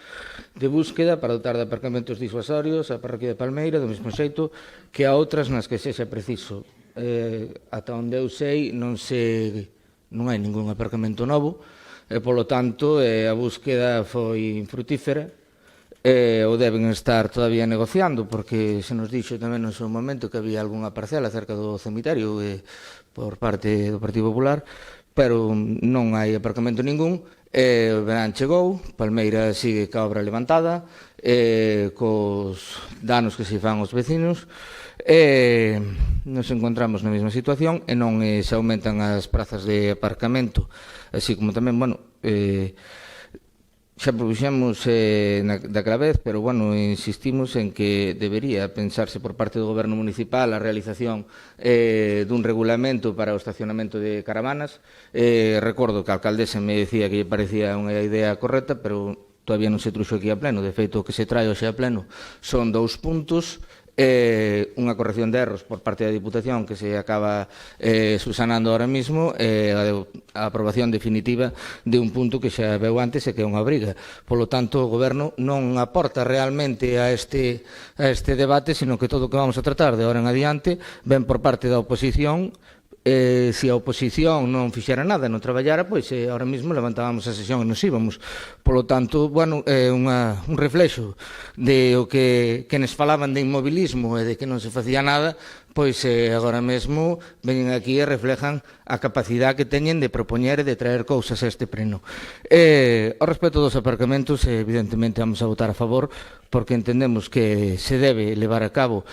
de búsqueda para dotar de aparcamentos disuasorios a parroquia de Palmeira do mesmo xeito que a outras nas que sexa preciso. Ata onde eu sei non hai ningún aparcamento novo e, polo tanto, a búsqueda foi infrutífera. O deben estar todavía negociando, porque se nos dixo tamén no seu momento que había algunha parcela cerca do cemiterio por parte do Partido Popular, pero non hai aparcamento ningún. O verán chegou, Palmeira sigue ca obra levantada, cos danos que se fan aos vecinos, nos encontramos na mesma situación e non se aumentan as prazas de aparcamento, así como tamén, xa propuxemos daquela vez, pero, insistimos en que debería pensarse por parte do Goberno Municipal a realización dun regulamento para o estacionamento de caravanas. Recordo que a alcaldesa me decía que lle parecía unha idea correcta, pero todavía non se truxo aquí a pleno. De feito, o que se trae hoxe a pleno son 2 puntos, unha corrección de erros por parte da Diputación que se acaba subsanando ahora mismo, a aprobación definitiva de un punto que xa veu antes e que é unha obriga. Polo tanto, o Goberno non aporta realmente a este debate, sino que todo o que vamos a tratar de ahora en adiante ven por parte da oposición. Se a oposición non fixera nada, non traballara, pois ahora mesmo levantábamos a sesión e nos íbamos. Polo tanto, é un reflexo de o que nos falaban de inmobilismo e de que non se facía nada, pois agora mesmo veñen aquí e reflejan a capacidade que teñen de propoñer e de traer cousas a este pleno. Ao respecto dos aparcamentos, evidentemente vamos a votar a favor, porque entendemos que se debe levar a cabo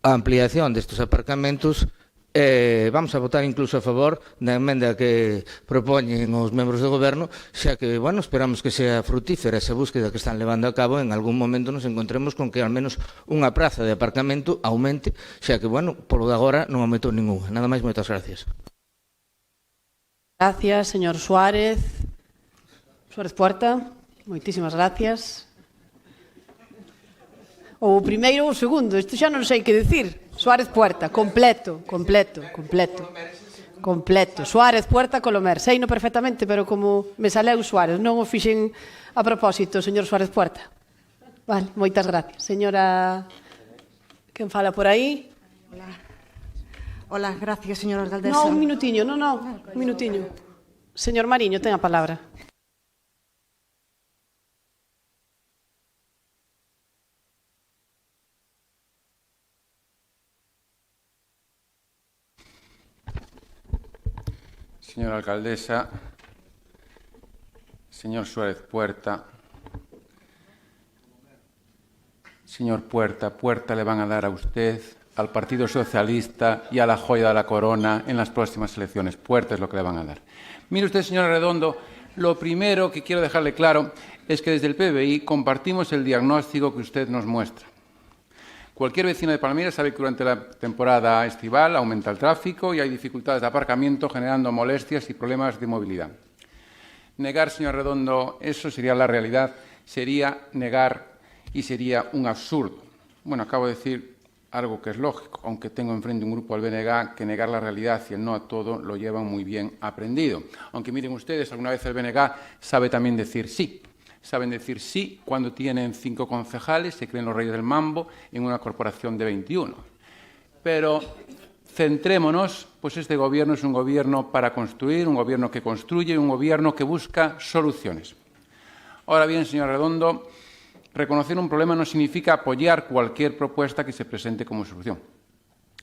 a ampliación destes aparcamentos. Vamos a votar incluso a favor da emenda que propoñen os membros do Goberno, xa que, esperamos que sea frutífera esa búsqueda que están levando a cabo, en algún momento nos encontremos con que al menos unha praza de aparcamento aumente, xa que, polo de agora non aumentou ninguna. Nada máis, moitas gracias. Gracias, señor Suárez. Suárez Puerta, moitísimas gracias. Ou o primeiro ou o segundo, isto xa non sei que dicir. Suárez Puerta, completo. Suárez Puerta Colomer. Seino perfectamente, pero como me saleu Suárez, non o fixen a propósito, señor Suárez Puerta. Vale, moitas gracias. Señora, quen fala por aí? Hola, gracias, señora alcaldesa. No, un minutiño, un minutiño. Señor Mariño, ten a palabra. Señora alcaldesa, señor Suárez Puerta, señor Puerta le van a dar a usted, al Partido Socialista y a la joya de la corona en las próximas elecciones. Puerta es lo que le van a dar. Mire usted, señor Redondo, lo primero que quiero dejarle claro es que desde el PBI compartimos el diagnóstico que usted nos muestra. Cualquier vecino de Palmira sabe que durante la temporada estival aumenta el tráfico y hay dificultades de aparcamiento generando molestias y problemas de movilidad. Negar, señor Redondo, eso sería la realidad, sería negar y sería un absurdo. Bueno, acabo de decir algo que es lógico, aunque tengo enfrente un grupo del BNG que negar la realidad y el no a todo lo llevan muy bien aprendido. Aunque miren ustedes, alguna vez el BNG sabe también decir sí. Saben decir sí cuando tienen 5 concejales, se creen los reyes del mambo en una corporación de 21. Pero centrémonos, pues este gobierno es un gobierno para construir, un gobierno que construye, un gobierno que busca soluciones. Ahora bien, señor Redondo, reconocer un problema no significa apoyar cualquier propuesta que se presente como solución.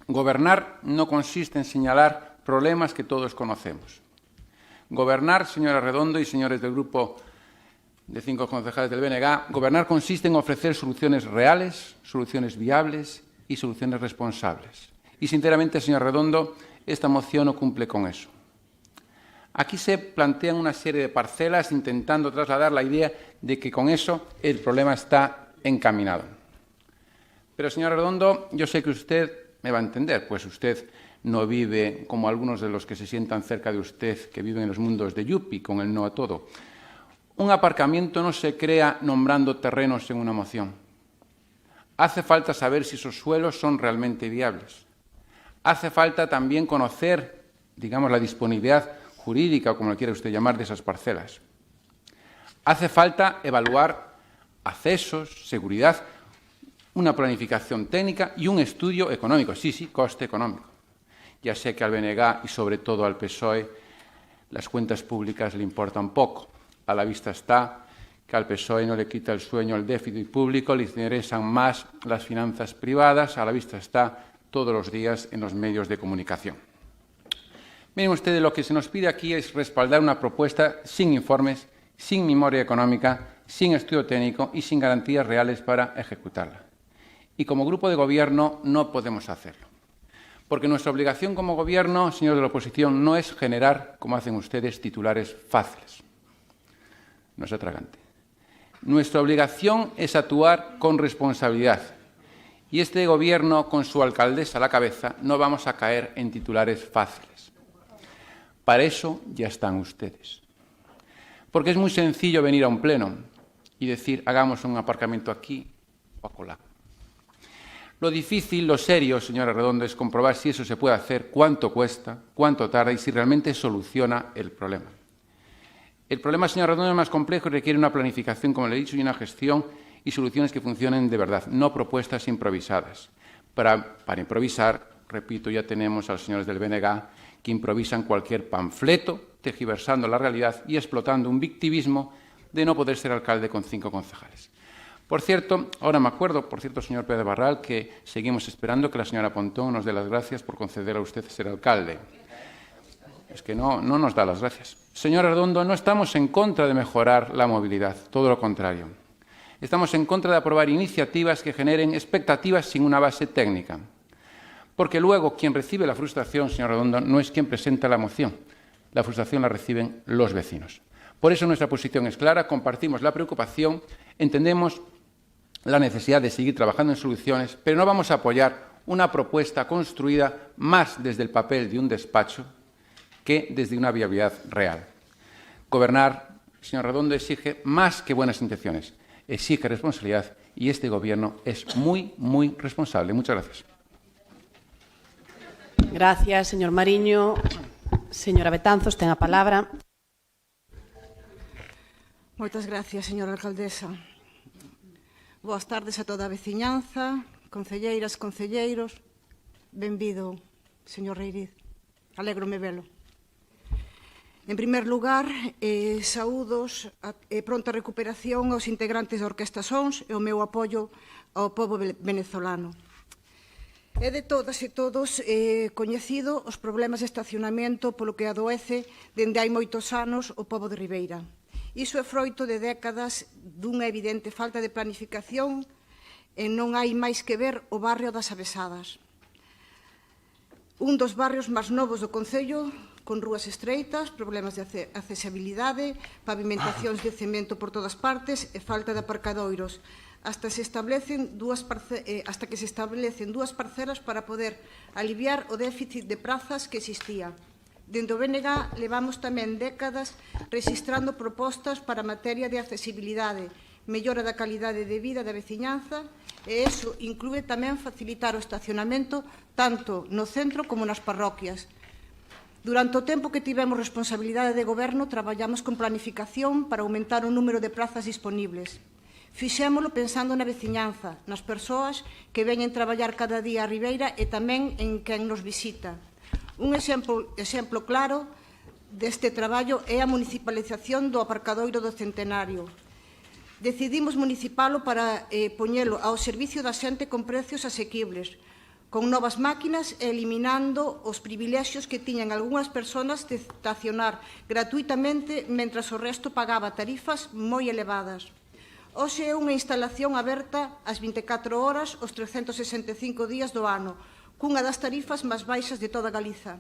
Gobernar no consiste en señalar problemas que todos conocemos. Gobernar, señora Redondo y señores del grupo de 5 concejales del BNG, gobernar consiste en ofrecer soluciones reales, soluciones viables y soluciones responsables. Y, sinceramente, señor Redondo, esta moción no cumple con eso. Aquí se plantean una serie de parcelas intentando trasladar la idea de que con eso el problema está encaminado. Pero, señor Redondo, yo sé que usted me va a entender, pues usted no vive como algunos de los que se sientan cerca de usted, que viven en los mundos de Yupi, con el no a todo. Un aparcamiento no se crea nombrando terrenos en una moción. Hace falta saber si esos suelos son realmente viables. Hace falta también conocer, digamos, la disponibilidad jurídica, o como lo quiera usted llamar, de esas parcelas. Hace falta evaluar accesos, seguridad, una planificación técnica y un estudio económico. Sí, coste económico. Ya sé que al BNG y sobre todo al PSOE las cuentas públicas le importan poco. A la vista está que al PSOE no le quita el sueño al déficit público, le interesan más las finanzas privadas. A la vista está todos los días en los medios de comunicación. Miren ustedes, lo que se nos pide aquí es respaldar una propuesta sin informes, sin memoria económica, sin estudio técnico y sin garantías reales para ejecutarla. Y como grupo de gobierno no podemos hacerlo. Porque nuestra obligación como gobierno, señor de la oposición, no es generar, como hacen ustedes, titulares fáciles. No es atragante. Nuestra obligación es actuar con responsabilidad. Y este gobierno, con su alcaldesa a la cabeza, no vamos a caer en titulares fáciles. Para eso ya están ustedes. Porque es muy sencillo venir a un pleno y decir, hagamos un aparcamiento aquí o acolá. Lo difícil, lo serio, señora Redondo, es comprobar si eso se puede hacer, cuánto cuesta, cuánto tarda y si realmente soluciona el problema. El problema, señora Redondo, es más complejo y requiere una planificación, como le he dicho, y una gestión y soluciones que funcionen de verdad, no propuestas improvisadas. Para improvisar, repito, ya tenemos a los señores del BNG que improvisan cualquier panfleto, tergiversando la realidad y explotando un victimismo de no poder ser alcalde con 5 concejales. Por cierto, ahora me acuerdo, señor Pérez Barral, que seguimos esperando que la señora Pontón nos dé las gracias por conceder a usted ser alcalde. Es que no nos da las gracias. Señor Redondo, no estamos en contra de mejorar la movilidad, todo lo contrario. Estamos en contra de aprobar iniciativas que generen expectativas sin una base técnica. Porque luego quien recibe la frustración, señor Redondo, no es quien presenta la moción. La frustración la reciben los vecinos. Por eso nuestra posición es clara, compartimos la preocupación, entendemos la necesidad de seguir trabajando en soluciones, pero no vamos a apoyar una propuesta construida más desde el papel de un despacho que desde una viabilidad real. Gobernar, señor Redondo, exige más que buenas intenciones. exige responsabilidad y este Gobierno es muy, muy responsable. Muchas gracias. Gracias, señor Mariño. Señora Betanzos, ten a palabra. Moitas gracias, señora alcaldesa. Boas tardes a toda a veciñanza, concelleiras, concelleiros. Benvido, señor Reiriz. Alégrome velo. En primer lugar, saúdos e pronta recuperación aos integrantes da Orquestra Sons e o meu apoio ao pobo venezolano. É de todas e todos coñecido os problemas de estacionamento polo que adoece dende hai moitos anos o pobo de Ribeira. Iso é froito de décadas dunha evidente falta de planificación e non hai máis que ver o barrio das Avesadas. Un dos barrios máis novos do Concello, con rúas estreitas, problemas de accesibilidade, pavimentacións de cemento por todas partes e falta de aparcadoiros, hasta que se establecen dúas parcelas para poder aliviar o déficit de prazas que existía. Dende o BNG levamos tamén décadas rexistrando propostas para a materia de accesibilidade, mellora da calidade de vida da veciñanza e iso inclúe tamén facilitar o estacionamento tanto no centro como nas parroquias. Durante o tempo que tivemos responsabilidade de goberno, traballamos con planificación para aumentar o número de prazas disponibles. Fixémolo pensando na veciñanza, nas persoas que veñen traballar cada día a Ribeira e tamén en quen nos visita. Un exemplo claro deste traballo é a municipalización do aparcadoiro do Centenario. Decidimos municipalo para poñelo ao servicio da xente con precios asequibles, con novas máquinas e eliminando os privilexios que tiñan algunhas persoas de estacionar gratuitamente mentras o resto pagaba tarifas moi elevadas. Hoxe é unha instalación aberta ás 24 horas os 365 días do ano, cunha das tarifas máis baixas de toda Galiza.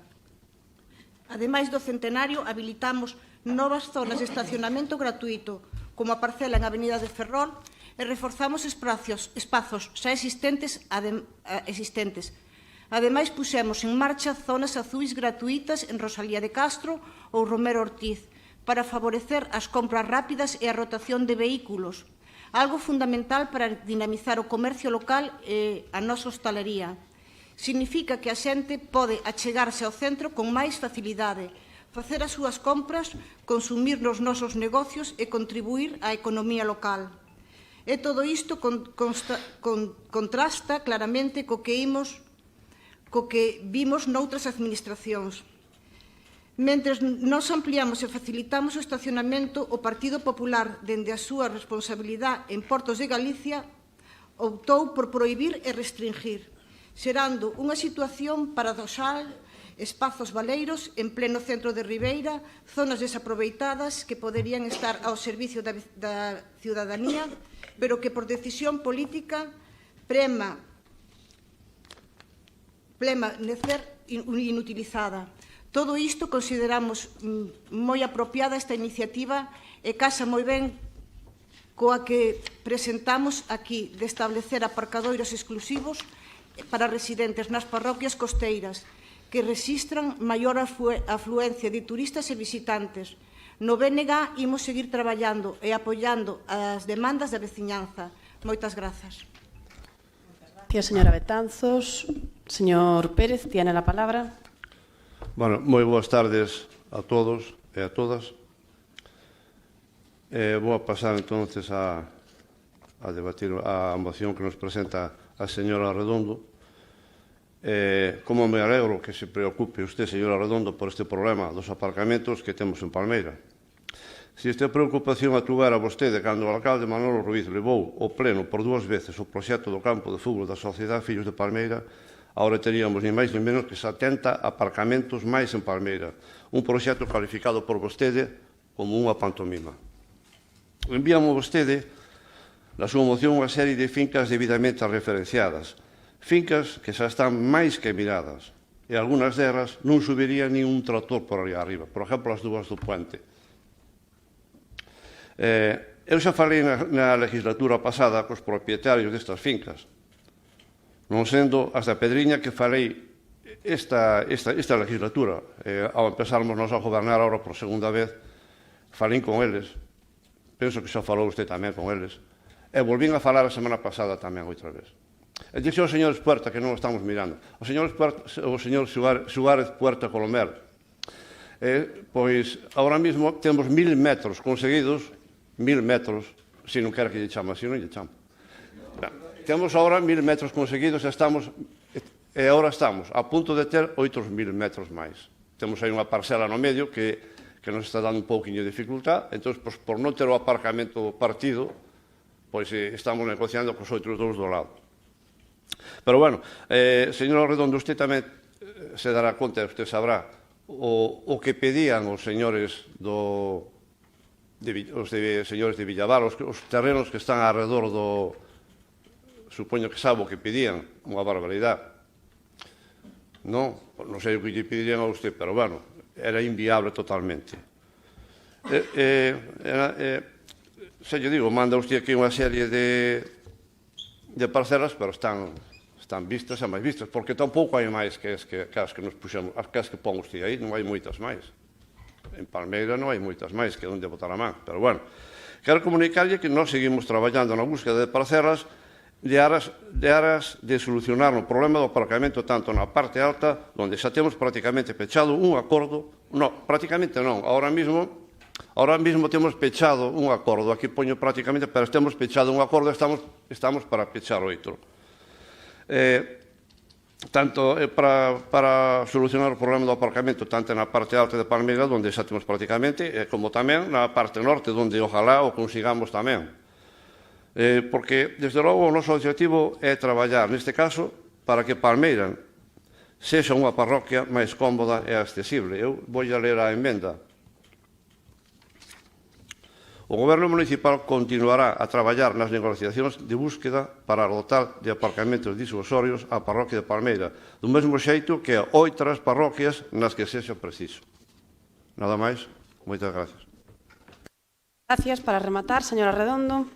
Ademais do Centenario, habilitamos novas zonas de estacionamento gratuito, como a parcela en Avenida de Ferrol, e reforzamos espazos xa existentes. Ademais, puxemos en marcha zonas azuis gratuitas en Rosalía de Castro ou Romero Ortiz para favorecer as compras rápidas e a rotación de vehículos, algo fundamental para dinamizar o comercio local e a nosa hostalería. Significa que a xente pode achegarse ao centro con máis facilidade, facer as súas compras, consumir nos nosos negocios e contribuir á economía local. E todo isto contrasta claramente co que vimos noutras administracións. Mentres nos ampliamos e facilitamos o estacionamento, o Partido Popular, dende a súa responsabilidade en Portos de Galicia, optou por prohibir e restringir, xerando unha situación paradoxal, espazos baleiros en pleno centro de Ribeira, zonas desaproveitadas que poderían estar ao servicio da ciudadanía, pero que por decisión política prema necer inutilizada. Todo isto consideramos moi apropiada esta iniciativa e casa moi ben coa que presentamos aquí de establecer aparcadoiros exclusivos para residentes nas parroquias costeiras que rexistran maior afluencia de turistas e visitantes. No BNG imos seguir traballando e apoiando as demandas da veciñanza. Moitas grazas. Gracias, señora Betanzos. Señor Pérez, tiene a palabra. Bueno, moi boas tardes a todos e a todas. Vou a pasar entonces a debatir a moción que nos presenta a señora Redondo. Como me alegro que se preocupe usted, señora Redondo, por este problema dos aparcamentos que temos en Palmeira. Se esta preocupación atugara vostede cando o alcalde Manolo Ruiz levou ao pleno por 2 veces o proxecto do campo de fútbol da Sociedade Fillos de Palmeira, agora teríamos ni máis ni menos que 70 aparcamentos máis en Palmeira, un proxecto calificado por vostede como unha pantomima. Enviamos vostede na súa moción unha serie de fincas debidamente referenciadas, fincas que xa están máis que miradas, e algunhas delas non subiría nin un tractor por ali arriba, por exemplo, as dúas do Puente. Eu xa falei na legislatura pasada cos propietarios destas fincas, non sendo as da Pedriña que falei esta legislatura. Ao empezarmos nós a gobernar agora por segunda vez, falei con eles, penso que xa falou usted tamén con eles, E volvín a falar a semana pasada tamén outra vez. E dixo ao señor Puerta, que non o estamos mirando, o señor Suárez Puerta Colomer, pois, agora mesmo temos 1000 metros conseguidos, 1000 metros, se non quer que lle chamo así, non lle chamo. Temos agora 1000 metros conseguidos e agora estamos a punto de ter 8.000 metros máis. Temos aí unha parcela no medio que nos está dando un pouquinho de dificultad, entón, por non ter o aparcamento partido, pois estamos negociando cos outros dous do lado. Pero, bueno, señor Redondo, usted tamén se dará conta, usted sabrá, o que pedían os señores señores de Villavar, os terrenos que están alrededor do... Supoño que sabe o que pedían, unha barbaridade. Non sei o que lle pedirían a usted, pero, bueno, era inviable totalmente. Se lle digo, manda usted aquí unha serie de parcelas, pero están vistas e máis vistas, porque tampouco hai máis que as que nos puxemos, as que pon usted aí, non hai moitas máis. En Palmeira non hai moitas máis que onde botar a man, pero, bueno, quero comunicarlle que nós seguimos traballando na búsqueda de parcelas de aras de solucionar o problema do aparcamento tanto na parte alta, onde xa temos prácticamente pechado un acordo, prácticamente non, ahora mismo temos pechado un acordo, aquí poño prácticamente, pero temos pechado un acordo, estamos para pechar outro. Tanto para solucionar o problema do aparcamento, tanto na parte alta de Palmeira, onde xa temos prácticamente, como tamén na parte norte, onde ojalá o consigamos tamén. Porque, desde logo, o noso objetivo é traballar, neste caso, para que Palmeira sexa unha parroquia máis cómoda e accesible. Eu vou a ler a emenda. O Goberno Municipal continuará a traballar nas negociacións de búsqueda para dotar de aparcamentos disuasorios a parroquia de Palmeira, do mesmo xeito que a outras parroquias nas que sexa preciso. Nada máis, moitas gracias. Gracias. Para rematar, señora Redondo.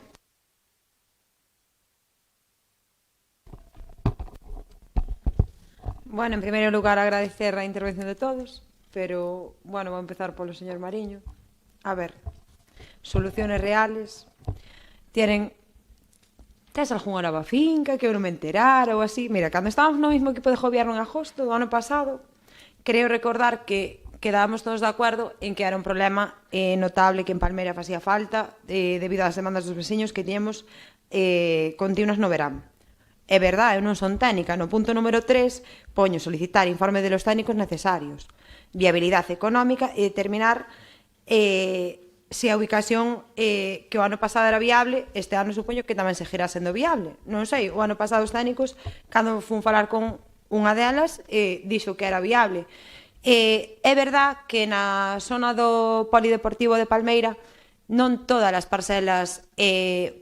Bueno, en primeiro lugar, agradecer a intervención de todos, pero, bueno, vou empezar polo señor Mariño. A ver, soluciones reales. Tes algunha nova finca que eu non me enterara ou así? Mira, cando estábamos no mismo equipo de gobierno en agosto do ano pasado, creo recordar que quedábamos todos de acordo en que era un problema notable que en Palmeira facía falta debido ás demandas dos veciños que tiñamos continuas no verán. É verdade, eu non son técnica. No punto número 3, poño solicitar informe de los técnicos necesarios, viabilidade económica e determinar se a ubicación que o ano pasado era viable, este ano supoño que tamén seguirá sendo viable. Non sei, o ano pasado os técnicos, cando fun falar con unha delas, dixo que era viable. É verdade que na zona do polideportivo de Palmeira non todas as parcelas,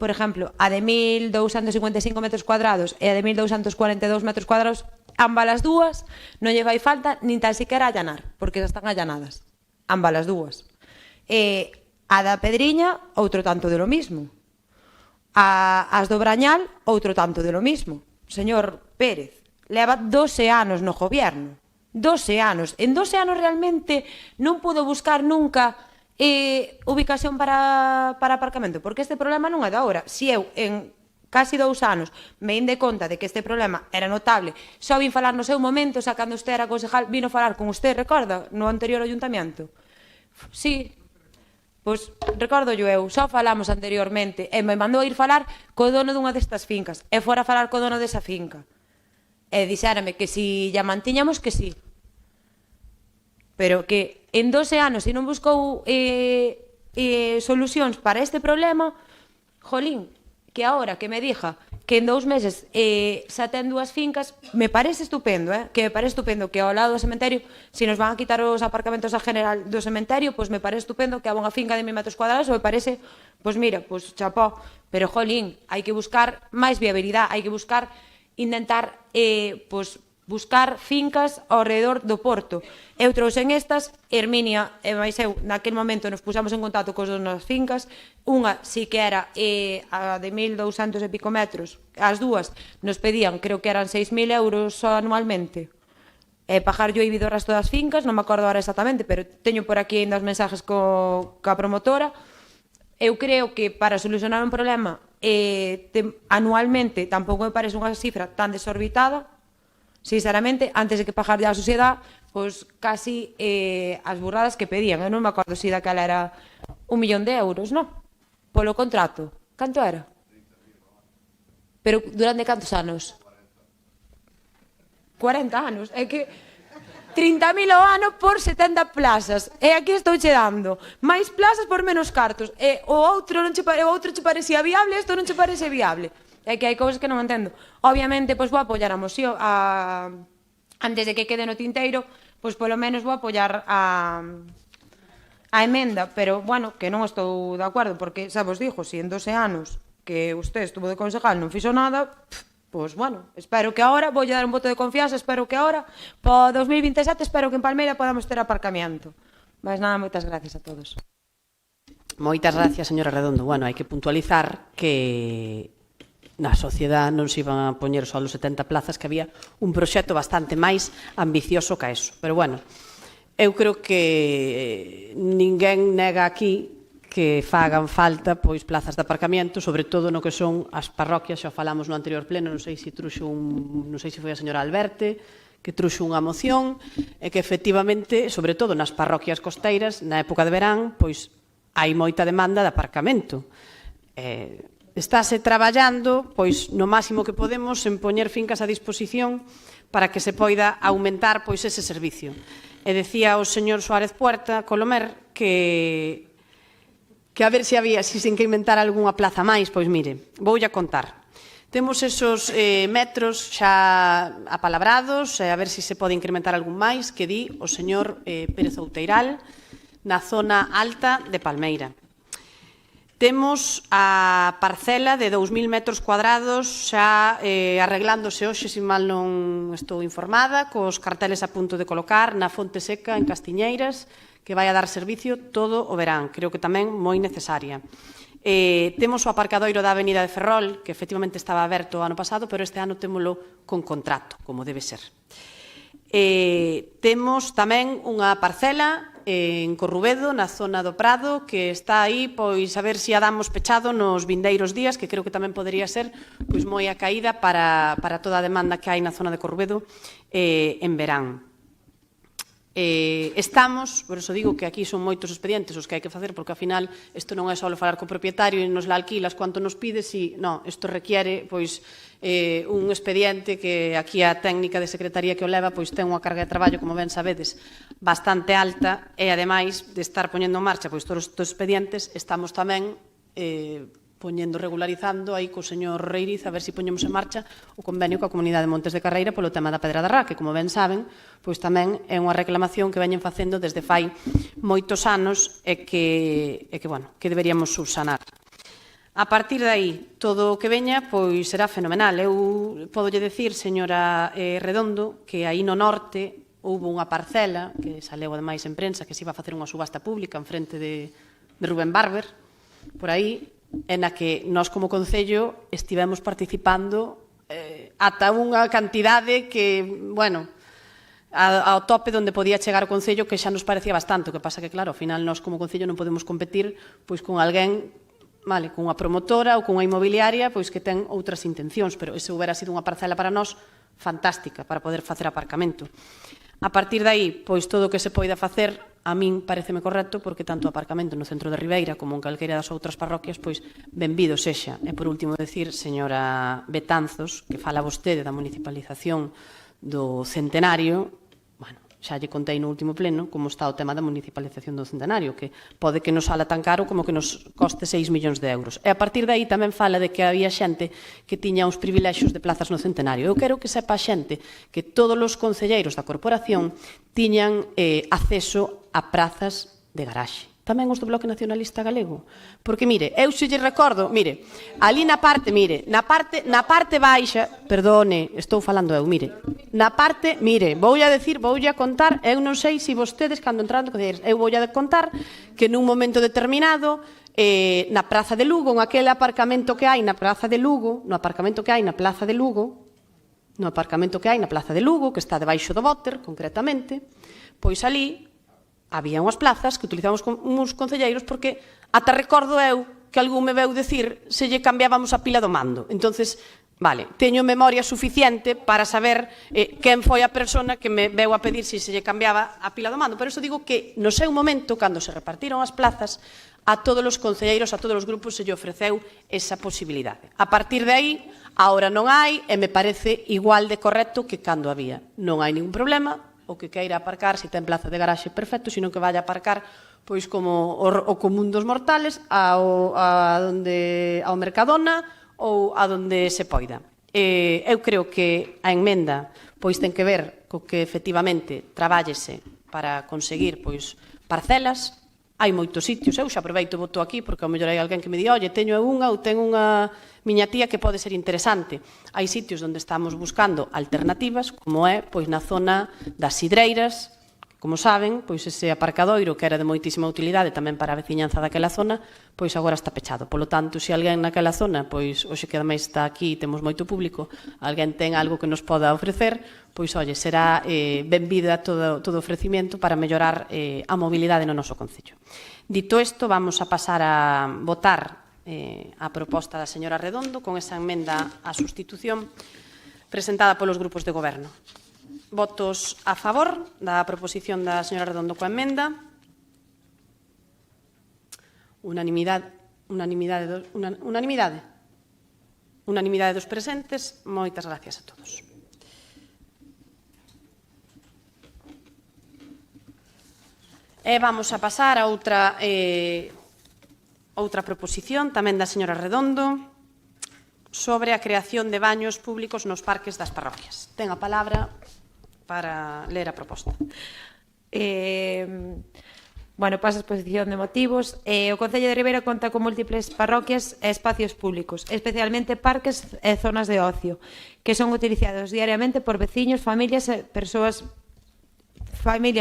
por exemplo, a de 1.255 metros cuadrados e a de 1.242 metros cuadrados, ambas as dúas, non lle fai falta nin tan siquiera allanar, porque xa están allanadas, ambas as dúas. A da Pedriña, outro tanto de lo mismo. As do Brañal, outro tanto de lo mismo. Señor Pérez, leva 12 anos no gobierno. 12 anos. En 12 anos realmente non pudo buscar nunca ubicación para aparcamento, porque este problema non é de agora. Si eu, en casi 2 anos, me inde conta de que este problema era notable, só vin falar no seu momento, xa cando usted era concejal, vino falar con usted, recorda, no anterior ayuntamiento? Sí, pois recordo eu, só falamos anteriormente, e me mandou ir falar co dono dunha destas fincas, e fora falar co dono desa finca. E dixérame que si ya mantiñamos que sí. Pero que en 12 anos, se non buscou solucións para este problema, jolín, que agora que me diga que en 2 meses xa ten 2 fincas, me parece estupendo, que me parece estupendo que ao lado do cementerio, se nos van a quitar os aparcamentos a general do cementerio, pois me parece estupendo que haga unha finca de 1000 metros cuadrados, ou me parece, pois mira, pois chapó, pero jolín, hai que buscar máis viabilidade, hai que buscar, intentar, pois, buscar fincas ao redor do porto. Eu trouxen estas, Herminia e máis eu, naquele momento nos puxamos en contacto cos donos das fincas, unha si que era a de 1.200 e pico metros, as dúas nos pedían, creo que eran 6.000 euros anualmente, pagar yo ibido o resto das fincas, non me acordo ahora exactamente, pero teño por aquí ainda os mensajes coa promotora. Eu creo que para solucionar un problema anualmente tampouco me parece unha cifra tan desorbitada, sinceramente, antes de que pagar a sociedade, pois casi as burradas que pedían. Eu non me acordo se daquela era 1 millón de euros, non? Polo contrato. Canto era? Pero durante cantos anos? 40 anos. É que 30.000 ao ano por 70 plazas. E aquí estou che dando máis plazas por menos cartos. E o outro che parecía viable, isto non che parece viable. É que hai cousas que non entendo. Obviamente, pois vou apoiar a moción, antes de que quede no tinteiro, pois polo menos vou apoiar a emenda, pero, bueno, que non estou de acordo, porque, xa vos dixo, se en 12 anos que usted estuvo de concejal non fixo nada, pois, bueno, espero que agora, voulle dar un voto de confianza, espero que agora, para 2027, espero que en Palmeira podamos ter aparcamiento. Mas nada, moitas gracias a todos. Moitas gracias, señora Redondo. Bueno, hai que puntualizar que na sociedade non se iban a poñer só os 70 plazas, que había un proxecto bastante máis ambicioso que eso. Pero, bueno, eu creo que ninguén nega aquí que fagan falta pois plazas de aparcamiento, sobre todo no que son as parroquias. Xa falamos no anterior pleno, non sei se foi a señora Alberte que truxo unha moción, e que efectivamente, sobre todo nas parroquias costeiras, na época de verán, pois hai moita demanda de aparcamento. Estáse traballando pois no máximo que podemos en poñer fincas a disposición para que se poida aumentar pois ese servicio. E decía o señor Suárez Puerta, Colomer, que a ver se había, se que inventar algunha plaza máis. Pois mire, voulle a contar. Temos esos metros xa apalabrados, a ver se se pode incrementar algún máis, que di o señor Pérez Outeiral, na zona alta de Palmeira. Temos a parcela de 2.000 metros cuadrados xa arreglándose hoxe, se mal non estou informada, cos carteles a punto de colocar na Fonte Seca, en Castiñeiras, que vai a dar servicio todo o verán. Creo que tamén moi necesaria. Temos o aparcadoiro da Avenida de Ferrol, que efectivamente estaba aberto o ano pasado, pero este ano témolo con contrato, como debe ser. Temos tamén unha parcela en Corrubedo, na zona do Prado, que está aí, pois a ver se a damos pechado nos vindeiros días, que creo que tamén podería ser pois moi a caída para toda a demanda que hai na zona de Corrubedo en verán. Estamos, por eso digo que aquí son moitos expedientes os que hai que facer, porque ao final isto non é só falar co propietario e nos la alquilas cuanto nos pides, e non, isto requiere pois un expediente que aquí a técnica de secretaría que o leva pois ten unha carga de traballo, como ben sabedes, bastante alta, e ademais de estar poñendo en marcha pois todos estes expedientes, estamos tamén regularizando aí co señor Reiriz a ver se poñemos en marcha o convenio coa Comunidade de Montes de Carreira polo tema da Pedra da Rá, que, como ben saben, pois tamén é unha reclamación que veñen facendo desde fai moitos anos e que deberíamos subsanar. A partir de aí, todo o que veña pois será fenomenal. Eu podolle decir, señora Redondo, que aí no norte houve unha parcela que saleu ademais en prensa, que se iba a facer unha subasta pública en frente de Rubén Barber, por aí, en a que nós como Concello estivemos participando ata unha cantidade que, bueno, ao tope onde podía chegar o Concello, que xa nos parecía bastante. O que pasa que, claro, ao final nós como Concello non podemos competir pois con alguén, vale, con unha promotora ou con unha inmobiliaria pois que ten outras intencións, pero ese hubiera sido unha parcela para nós fantástica para poder facer aparcamento. A partir de aí, pois todo o que se poida facer a min pareceme correcto, porque tanto o aparcamento no centro de Ribeira como en calquera das outras parroquias, pois benvido sexa. E por último decir, señora Betanzos, que fala vostede da municipalización do centenario, bueno, xa lle contei no último pleno como está o tema da municipalización do centenario, que pode que nos sala tan caro como que nos coste 6 millóns de euros. E a partir de aí tamén fala de que había xente que tiña uns privilexios de plazas no centenario. Eu quero que sepa a xente que todos os concelleiros da corporación tiñan acceso a prazas de garaxe. Tamén os do Bloque Nacionalista Galego. Porque, mire, eu se lle recordo, mire, ali na parte baixa, perdone, estou falando eu, mire, na parte, mire, voulle a contar, eu non sei se vostedes, cando entraron, eu voulle a contar que nun momento determinado, na Praza de Lugo, en aquel aparcamento que hai na Praza de Lugo, no aparcamento que hai na Plaza de Lugo, que está debaixo do Bóter, concretamente, pois ali había unhas plazas que utilizamos uns concelleiros porque ata recordo eu que algún me veu decir se lle cambiábamos a pila do mando. Entonces, vale, teño memoria suficiente para saber quen foi a persona que me veu a pedir se lle cambiaba a pila do mando. Pero iso digo que no seu momento, cando se repartiron as plazas, a todos os concelleiros, a todos os grupos se lle ofreceu esa posibilidade. A partir de aí, agora non hai, e me parece igual de correcto que cando había. Non hai ningún problema, o que queira aparcar, se ten plaza de garaxe, perfecto, sino que vaya a aparcar pois como o común dos mortales ao Mercadona ou a donde se poida. Eu creo que a enmenda pois ten que ver co que efectivamente trabállese para conseguir pois parcelas. Hai moitos sitios, eu xa aproveito e voto aquí porque ao mellor hai alguén que me di, oye, teño unha ou ten unha miña tía que pode ser interesante. Hai sitios onde estamos buscando alternativas, como é pois na zona das Sidreiras, como saben, pois ese aparcadoiro que era de moitísima utilidade tamén para a veciñanza daquela zona, pois agora está pechado. Polo tanto, se alguén naquela zona, pois hoxe que ademais está aquí e temos moito público, alguén ten algo que nos poda ofrecer, pois, oye, será benvida todo ofrecimiento para mellorar a mobilidade no noso concello. Dito isto, vamos a pasar a votar a proposta da señora Redondo con esa enmenda á sustitución presentada polos grupos de goberno. Votos a favor da proposición da señora Redondo coa emenda. Unanimidade dos presentes. Moitas gracias a todos. E vamos a pasar a outra proposición tamén da señora Redondo sobre a creación de baños públicos nos parques das parroquias. Ten a palabra para ler a proposta. Paso a exposición de motivos. O Concello de Ribeira conta con múltiples parroquias e espacios públicos, especialmente parques e zonas de ocio, que son utilizados diariamente por veciños, familias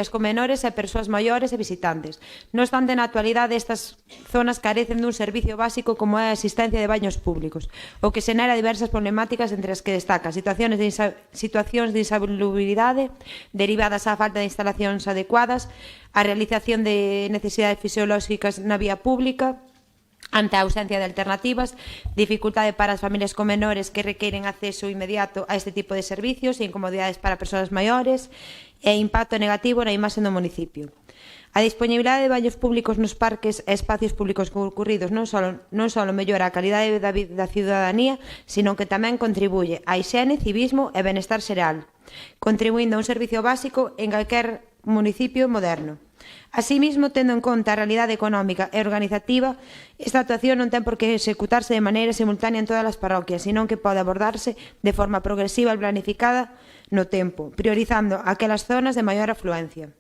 con menores e persoas maiores e visitantes. Non obstante, na actualidade, estas zonas carecen dun servicio básico como é a existencia de baños públicos, o que xenera diversas problemáticas entre as que destaca situacións de insalubridade derivadas á falta de instalacións adecuadas, a realización de necesidades fisiolóxicas na vía pública, ante a ausencia de alternativas, dificultade para as familias con menores que requeren acceso inmediato a este tipo de servicios e incomodidades para persoas maiores, e impacto negativo na imaxe do municipio. A disponibilidade de baños públicos nos parques e espacios públicos concurridos non só mellora a calidade da vida da ciudadanía, sino que tamén contribuye á hixiene, civismo e benestar xeral, contribuindo a un servicio básico en calquer municipio moderno. Asimismo, tendo en conta a realidade económica e organizativa, esta actuación non ten por que executarse de maneira simultánea en todas as parroquias, senón que pode abordarse de forma progresiva e planificada no tempo, priorizando aquelas zonas de maior afluencia.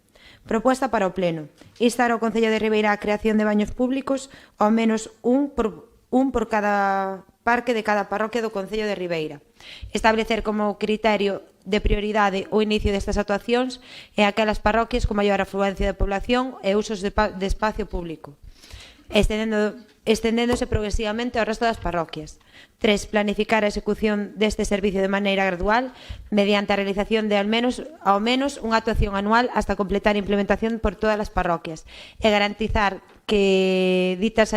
Proposta para o Pleno. Instar ao Concello de Ribeira a creación de baños públicos, ao menos un por cada parque de cada parroquia do Concello de Ribeira. Establecer como criterio de prioridade o inicio destas actuacións e aquelas parroquias con maior afluencia de población e usos de espacio público, estendéndose progresivamente ao resto das parroquias. 3. Planificar a execución deste servicio de maneira gradual mediante a realización de ao menos unha actuación anual hasta completar a implementación por todas as parroquias e garantizar que ditas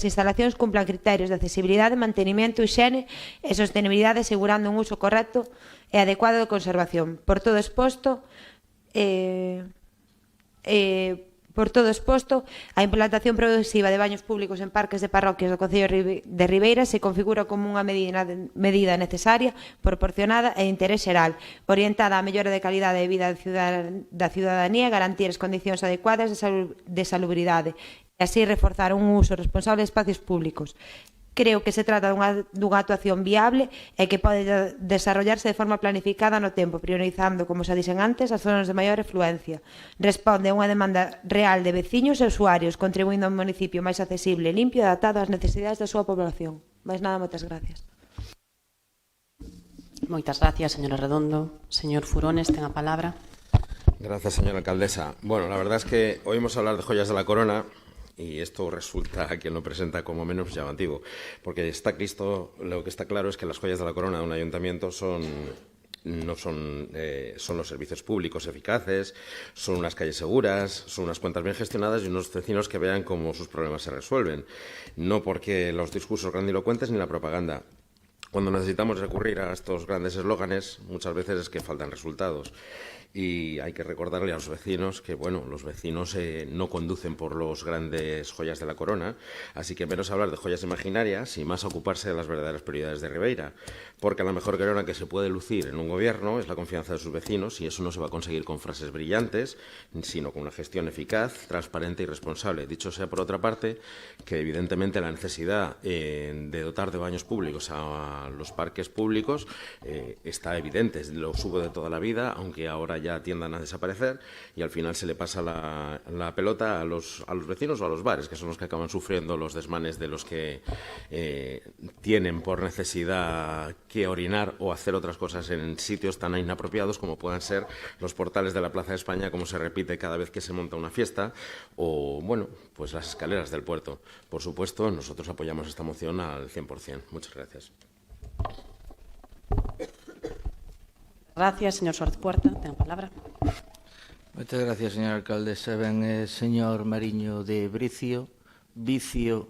instalacións cumplan criterios de accesibilidade, mantenimiento, higiene e sostenibilidade, asegurando un uso correcto e adecuado de conservación. Por todo exposto, a implantación progresiva de baños públicos en parques de parroquias do Concello de Ribeira se configura como unha medida necesaria, proporcionada e de interés xeral, orientada á mellora de calidade de vida da ciudadanía e garantir as condicións adecuadas de salubridade e así reforzar un uso responsable de espacios públicos. Creo que se trata dunha actuación viable e que pode desarrollarse de forma planificada no tempo, priorizando, como xa dixen antes, as zonas de maior afluencia. Responde a unha demanda real de veciños e usuarios, contribuindo a un municipio máis accesible, limpio e adaptado ás necesidades da súa población. Mais nada, moitas gracias. Moitas gracias, señora Redondo. Señor Furones, ten a palabra. Gracias, señora alcaldesa. Bueno, la verdad es que oímos hablar de joyas de la corona y esto resulta a quien lo presenta como menos llamativo, porque lo que está claro es que las joyas de la corona de un ayuntamiento son no son los servicios públicos eficaces, son unas calles seguras, son unas cuentas bien gestionadas y unos vecinos que vean cómo sus problemas se resuelven. No porque los discursos grandilocuentes ni la propaganda. Cuando necesitamos recurrir a estos grandes eslóganes, muchas veces es que faltan resultados. Y hay que recordarle a los vecinos que, bueno, los vecinos no conducen por los grandes joyas de la corona, así que menos hablar de joyas imaginarias y más ocuparse de las verdaderas prioridades de Ribeira, porque la mejor corona que se puede lucir en un gobierno es la confianza de sus vecinos y eso no se va a conseguir con frases brillantes, sino con una gestión eficaz, transparente y responsable. Dicho sea, por otra parte, que evidentemente la necesidad de dotar de baños públicos a los parques públicos está evidente, lo subo de toda la vida, aunque ahora ya tiendan a desaparecer y al final se le pasa la pelota a los vecinos o a los bares, que son los que acaban sufriendo los desmanes de los que tienen por necesidad que orinar o hacer otras cosas en sitios tan inapropiados como puedan ser los portales de la Plaza de España, como se repite cada vez que se monta una fiesta, o, bueno, pues las escaleras del puerto. Por supuesto, nosotros apoyamos esta moción al 100%. Muchas gracias. Gracias, señor Suárez Puerta. Ten a palabra. Moitas gracias, señora alcaldesa. Ben, señor Mariño de Bricio, vicio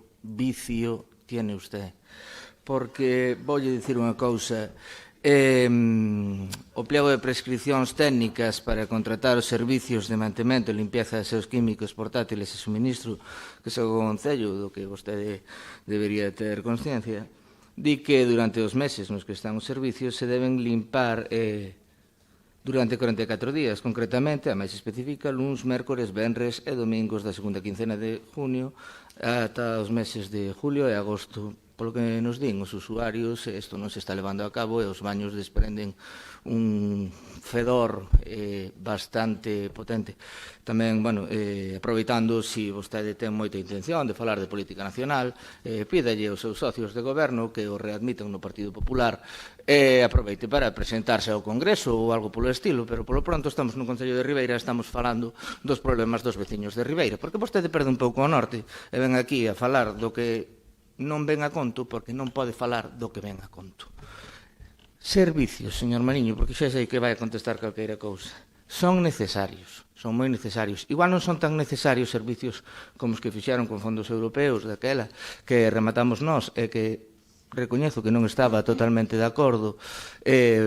tiene usted. Porque, voulle dicir unha cousa, o pliego de prescripcións técnicas para contratar os servicios de mantemento e limpieza de seus químicos portátiles e suministro que se o Concello, do que vostede debería ter consciencia, di que durante os meses nos que están os servicios se deben limpar durante 44 días, concretamente, a máis especifica, luns, mércores, venres e domingos da segunda quincena de junio ata os meses de julio e agosto. Polo que nos din os usuarios, isto non se está levando a cabo e os baños desprenden un fedor bastante potente. Tamén, bueno, aproveitando, se vostede ten moita intención de falar de política nacional, pídalle aos seus socios de goberno que o readmitan no Partido Popular e aproveite para presentarse ao Congreso ou algo polo estilo, pero polo pronto estamos no Concello de Ribeira, estamos falando dos problemas dos veciños de Ribeira, porque vostede perde un pouco o norte e ven aquí a falar do que non ven a conto porque non pode falar do que ven a conto. Servicios, señor Mariño, porque xa sei que vai a contestar calqueira cousa. Son necesarios, son moi necesarios. Igual non son tan necesarios servicios como os que fixeron con fondos europeos daquela que rematamos nós e que recoñezo que non estaba totalmente de acordo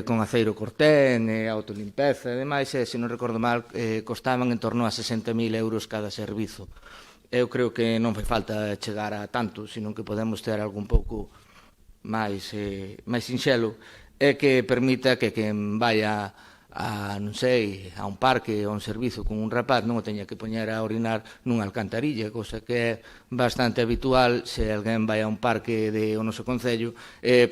con aceiro cortén, autolimpeza e demais, e se non recordo mal, costaban en torno a 60.000 euros cada servizo. Eu creo que non fai falta chegar a tanto, sino que podemos ter algo un pouco máis sinxelo e que permita que quen vaya a, non sei, a un parque ou a un servizo con un rapaz non o teña que poñer a orinar nunha alcantarilla, cosa que é bastante habitual se alguén vai a un parque do noso Concello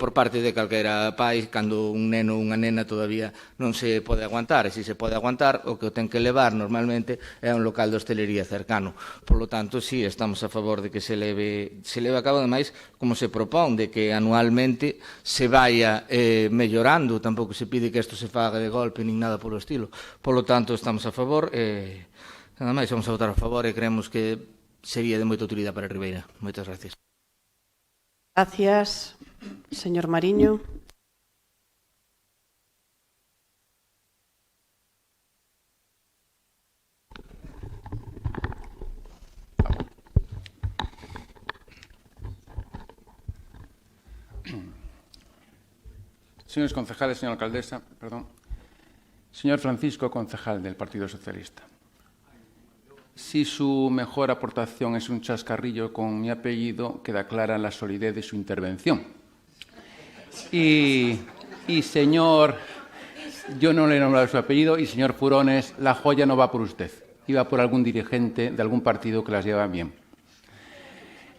por parte de calquera pai cando un neno ou unha nena todavía non se pode aguantar, e se se pode aguantar o que o ten que levar normalmente é un local de hostelería cercano. Por lo tanto, sí, estamos a favor de que se leve a cabo, ademais, como se propón, de que anualmente se vaya mellorando, tampouco se pide que isto se faga de golpe nin nada polo estilo. Por lo tanto, estamos a favor nada máis, vamos a votar a favor e creemos que sería de moita utilidade para Ribeira. Moitas gracias. Gracias, señor Mariño. Señores concejales, señora alcaldesa, perdón. Señor Francisco, concejal del Partido Socialista. Si su mejor aportación es un chascarrillo con mi apellido, queda clara la solidez de su intervención. Y señor, yo no le he nombrado su apellido, y señor Furones, la joya no va por usted, iba por algún dirigente de algún partido que las lleva bien.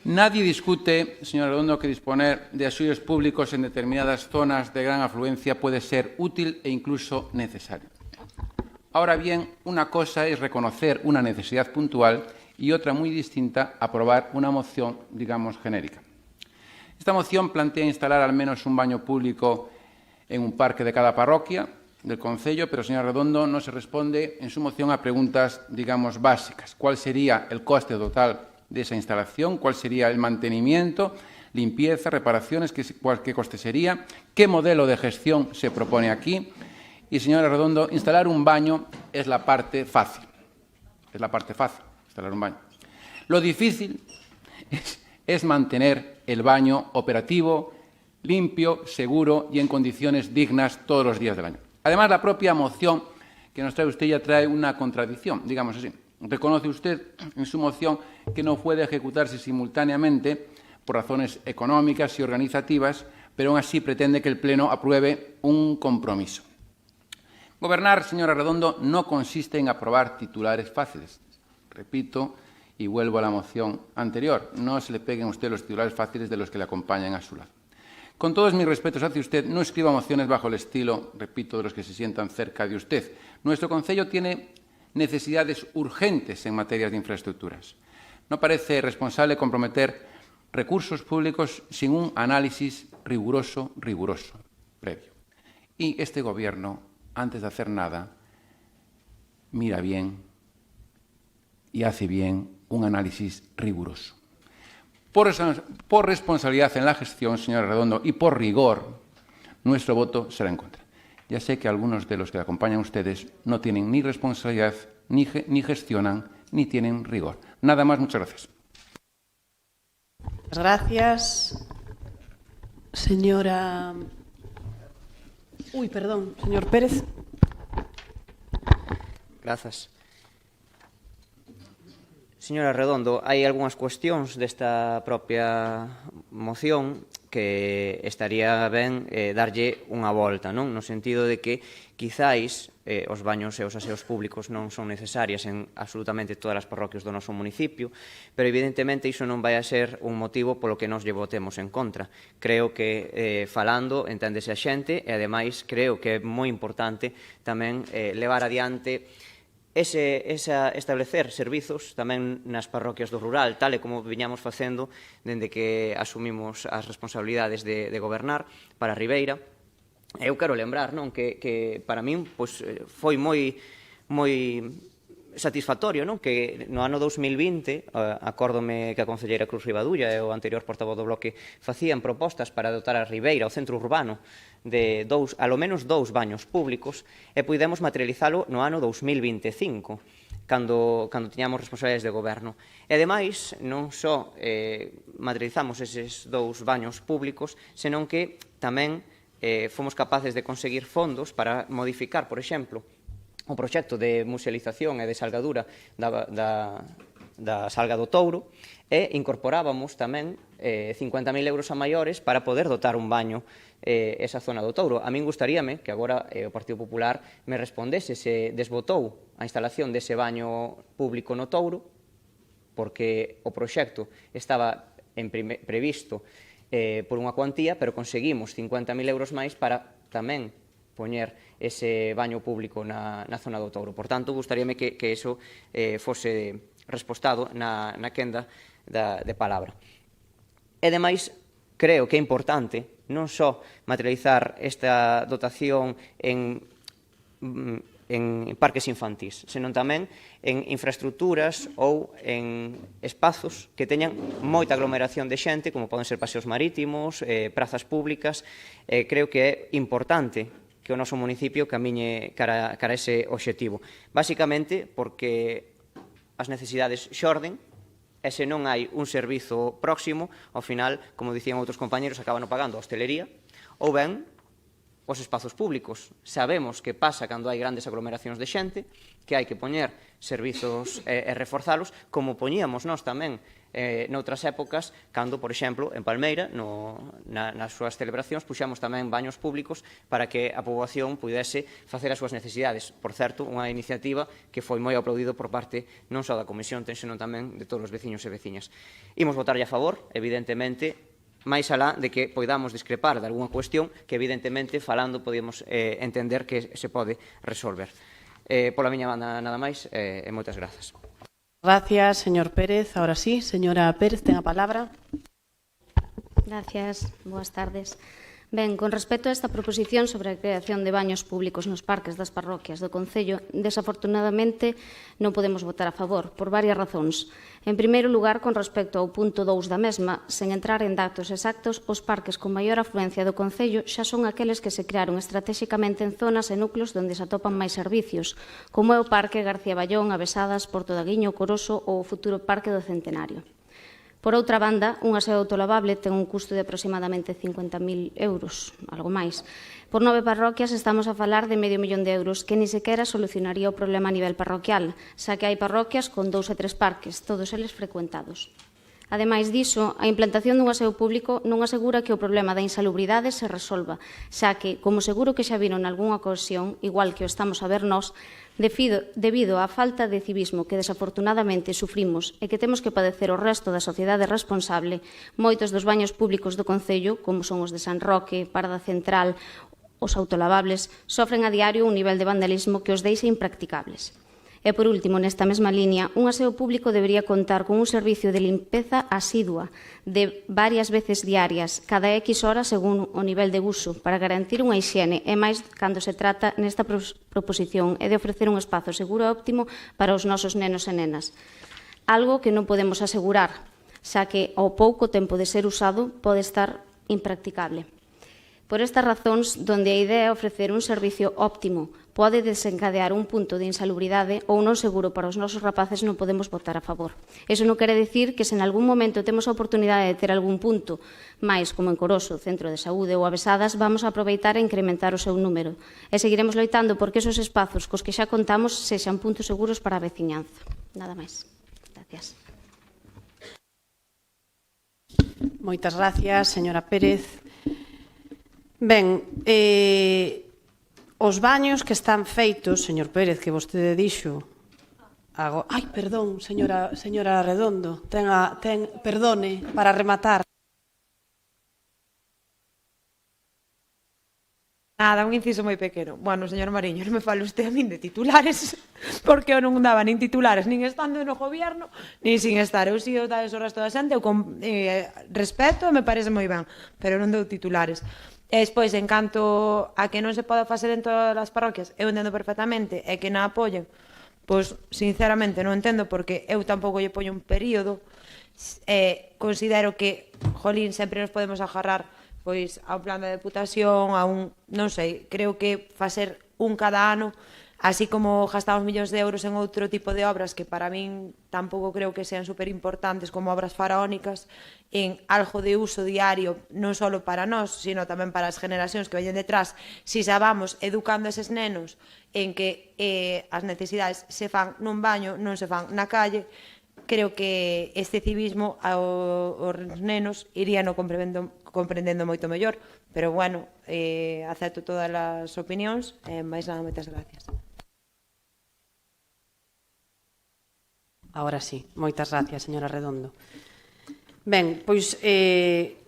Nadie discute, señor Redondo, que disponer de asuyos públicos en determinadas zonas de gran afluencia puede ser útil e incluso necesario. Ahora bien, una cosa es reconocer una necesidad puntual y otra muy distinta, aprobar una moción, digamos, genérica. Esta moción plantea instalar al menos un baño público en un parque de cada parroquia del Concello, pero, señor Redondo, no se responde en su moción a preguntas, digamos, básicas. ¿Cuál sería el coste total de esa instalación? ¿Cuál sería el mantenimiento, limpieza, reparaciones? ¿Qué coste sería? ¿Qué modelo de gestión se propone aquí? Y, señora Redondo, instalar un baño es la parte fácil. Es la parte fácil, instalar un baño. Lo difícil es mantener el baño operativo, limpio, seguro y en condiciones dignas todos los días del año. Además, la propia moción que nos trae usted ya trae una contradicción, digamos así. Reconoce usted en su moción que no puede ejecutarse simultáneamente por razones económicas y organizativas, pero aún así pretende que el Pleno apruebe un compromiso. Gobernar, señora Redondo, no consiste en aprobar titulares fáciles. Repito y vuelvo a la moción anterior. No se le peguen a usted los titulares fáciles de los que le acompañan a su lado. Con todos mis respetos hacia usted, no escriba mociones bajo el estilo, repito, de los que se sientan cerca de usted. Nuestro concello tiene necesidades urgentes en materia de infraestructuras. No parece responsable comprometer recursos públicos sin un análisis riguroso previo. Y este Gobierno, antes de hacer nada, mira bien y hace bien un análisis riguroso. Por responsabilidad en la gestión, señora Redondo, y por rigor, nuestro voto será en contra. Ya sé que algunos de los que acompañan a ustedes no tienen ni responsabilidad, ni gestionan, ni tienen rigor. Nada más, muchas gracias. Gracias. Señora... señor Pérez. Grazas. Señora Redondo, hai algunhas cuestións desta propia moción que estaría ben darlle unha volta, non? No sentido de que quizáis os baños e os aseos públicos non son necesarias en absolutamente todas as parroquias do noso municipio, pero evidentemente iso non vai a ser un motivo polo que nos lle votemos en contra. Creo que falando enténdese a xente e ademais creo que é moi importante tamén levar adiante establecer servizos tamén nas parroquias do rural, tal e como viñamos facendo dende que asumimos as responsabilidades de gobernar para a Ribeira. Eu quero lembrar que para min foi moi satisfactorio que no ano 2020, acórdome que a concelleira Cruz Ribadulla e o anterior portavoz do Bloque facían propostas para dotar a Ribeira, o centro urbano, de alo menos 2 baños públicos e puidemos materializalo no ano 2025, cando tiñamos responsabilidades de goberno. E, ademais, non só materializamos eses 2 baños públicos, senón que tamén fomos capaces de conseguir fondos para modificar, por exemplo, o proxecto de musealización e de salgadura da Salga do Touro e incorporábamos tamén 50.000 euros a maiores para poder dotar un baño esa zona do Touro. A min gustaríame que agora o Partido Popular me respondese se desbotou a instalación dese baño público no Touro porque o proxecto estaba previsto por unha cuantía, pero conseguimos 50.000 euros máis para tamén poñer ese baño público na zona do Touro. Por tanto, gustaríame que iso fose respostado na quenda de palabra. E, ademais, creo que é importante non só materializar esta dotación en parques infantís, senón tamén en infraestructuras ou en espazos que teñan moita aglomeración de xente, como poden ser paseos marítimos, prazas públicas. Creo que é importante que o noso municipio camiñe cara a ese obxectivo. Básicamente porque as necesidades xorden e se non hai un servizo próximo, ao final, como dicían outros compañeros, acaban pagando a hostelería ou ben os espazos públicos. Sabemos que pasa cando hai grandes aglomeracións de xente, que hai que poñer servizos e reforzalos, como poñíamos nós tamén noutras épocas, cando, por exemplo, en Palmeira, nas súas celebracións, puxamos tamén baños públicos para que a poboación pudese facer as súas necesidades. Por certo, unha iniciativa que foi moi aplaudido por parte non só da Comisión, senón tamén de todos os veciños e veciñas. Imos votarlle a favor, evidentemente, máis alá de que poidamos discrepar de algunha cuestión que, evidentemente, falando, podemos entender que se pode resolver. Pola miña banda, nada máis, e moitas grazas. Gracias, señor Pérez. Ahora sí, señora Pérez, ten a palabra. Gracias, boas tardes. Ben, con respecto a esta proposición sobre a creación de baños públicos nos parques das parroquias do Concello, desafortunadamente non podemos votar a favor, por varias razóns. En primeiro lugar, con respecto ao punto 2 da mesma, sen entrar en datos exactos, os parques con maior afluencia do Concello xa son aqueles que se crearon estratégicamente en zonas e núcleos onde se atopan máis servicios, como é o Parque García Ballón, Avesadas, Porto da Guiño, Coroso ou o futuro Parque do Centenario. Por outra banda, un aseo autolavable ten un custo de aproximadamente 50.000 euros, algo máis. Por 9 parroquias estamos a falar de €500.000 que ni sequera solucionaría o problema a nivel parroquial, xa que hai parroquias con 2 e 3 parques, todos eles frecuentados. Ademais diso, a implantación dun aseo público non asegura que o problema da insalubridade se resolva, xa que, como seguro que xa viron nalgúnha ocasión, igual que o estamos a ver nós, debido á falta de civismo que desafortunadamente sufrimos e que temos que padecer o resto da sociedade responsable, moitos dos baños públicos do Concello, como son os de San Roque, Parada Central, os autolavables, sofren a diario un nivel de vandalismo que os deixa impracticables. E, por último, nesta mesma liña, un aseo público debería contar con un servicio de limpeza asidua de varias veces diarias, cada X horas según o nivel de uso, para garantir unha hixiene, e máis cando se trata nesta proposición é de ofrecer un espazo seguro e óptimo para os nosos nenos e nenas. Algo que non podemos asegurar, xa que ao pouco tempo de ser usado pode estar impracticable. Por estas razóns, donde a idea é ofrecer un servicio óptimo, pode desencadear un punto de insalubridade ou non seguro para os nosos rapaces, non podemos votar a favor. Iso non quere dicir que se en algún momento temos a oportunidade de ter algún punto máis, como en Coroso, Centro de Saúde ou Avesadas, vamos a aproveitar e incrementar o seu número. E seguiremos loitando porque esos espazos cos que xa contamos sexan puntos seguros para a veciñanza. Nada máis. Gracias. Moitas gracias, señora Pérez. Ben, os baños que están feitos, señor Pérez, que vostede dixo... Ai, perdón, señora Redondo, perdone, para rematar. Nada, un inciso moi pequeno. Bueno, señor Mariño, non me fale usted a min de titulares, porque eu non daba nin titulares, nin estando no goberno, nin sin estar. Eu si o dades o resto da xente, eu con respeto e me parece moi ben, pero non dou titulares. E despois, en canto a que non se poda facer en todas as parroquias, eu entendo perfectamente, e que non apoyen, pois, sinceramente, non entendo, porque eu tampouco lle poño un período, considero que, jolín, sempre nos podemos agarrar pois a un plan de deputación, a un, non sei, creo que facer un cada ano, así como gastamos millóns de euros en outro tipo de obras que para min tampouco creo que sean superimportantes como obras faraónicas, en algo de uso diario, non só para nós, sino tamén para as generacións que veñen detrás, si xa vamos educando a eses nenos en que as necesidades se fan nun baño, non se fan na calle, creo que este civismo aos nenos irían comprendendo moito mellor, pero bueno, acepto todas as opinións, máis nada, moitas gracias. Ahora sí, moitas gracias, señora Redondo. Ben, pois,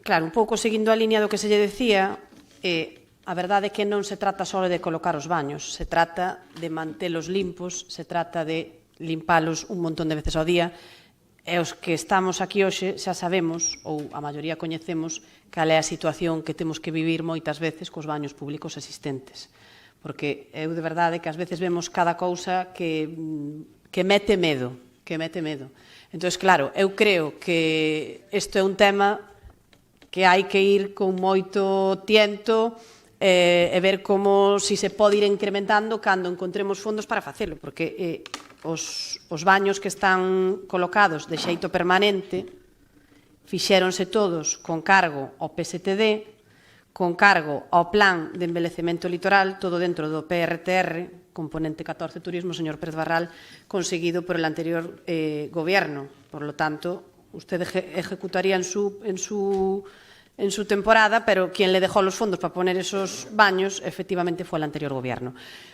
claro, un pouco seguindo a línea do que se lle decía, a verdade é que non se trata só de colocar os baños, se trata de mantelos limpos, se trata de limpalos un montón de veces ao día, e os que estamos aquí hoxe xa sabemos, ou a maioría coñecemos, cal é a situación que temos que vivir moitas veces cos baños públicos existentes. Porque eu de verdade que ás veces vemos cada cousa que mete medo, Entón, claro, eu creo que isto é un tema que hai que ir con moito tiento e ver como si se pode ir incrementando cando encontremos fondos para facelo, porque os baños que están colocados de xeito permanente fixéronse todos con cargo ao PSTD, con cargo ao Plan de Embelecemento Litoral, todo dentro do PRTR, componente 14 Turismo, señor Pérez Barral, conseguido por el anterior gobierno. Por lo tanto, usted ejecutaría en su temporada, pero quien le dejó los fondos para poner esos baños, efectivamente, fue el anterior gobierno.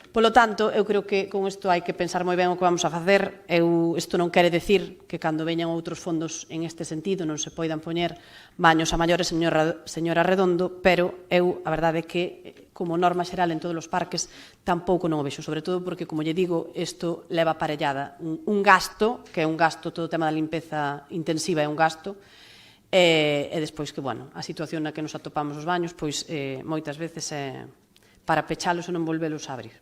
Por lo tanto, eu creo que con isto hai que pensar moi ben o que vamos a facer. Isto non quere decir que cando veñan outros fondos en este sentido non se poidan poñer baños a maiores, señora Redondo, pero a verdade é que, como norma xeral en todos os parques, tampouco non o vexo, sobre todo porque, como lle digo, isto leva aparellada un gasto, que é un gasto, todo o tema da limpeza intensiva é un gasto, e despois que, bueno, a situación na que nos atopamos os baños, pois moitas veces para pechalos e non volvelos a abrir.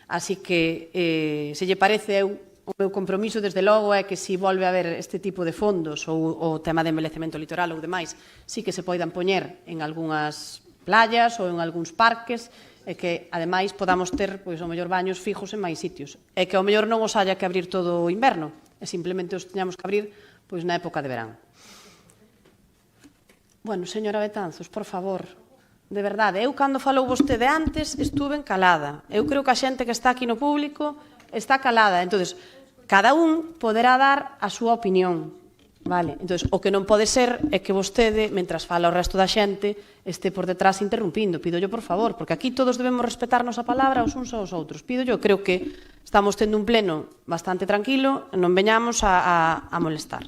Así que, se lle parece, o meu compromiso, desde logo, é que se volve a haber este tipo de fondos ou o tema de envelecemento litoral ou demais, sí que se poidan poñer en algunhas playas ou en algúns parques, e que, ademais, podamos ter, pois, o mellor baños fijos en máis sitios. E que, ao mellor, non os haya que abrir todo o inverno, e simplemente os teñamos que abrir, pois, na época de verán. Bueno, señora Betanzos, por favor, de verdade, eu cando falou vostede antes estuve calada. Eu creo que a xente que está aquí no público está calada. Entonces, cada un poderá dar a súa opinión. Vale? Entonces, o que non pode ser é que vostede, mentras fala o resto da xente, este por detrás interrumpindo. Pido yo, por favor, porque aquí todos debemos respetarnos a palabra os uns aos outros. Pido yo, creo que estamos tendo un pleno bastante tranquilo, non veñamos a molestar.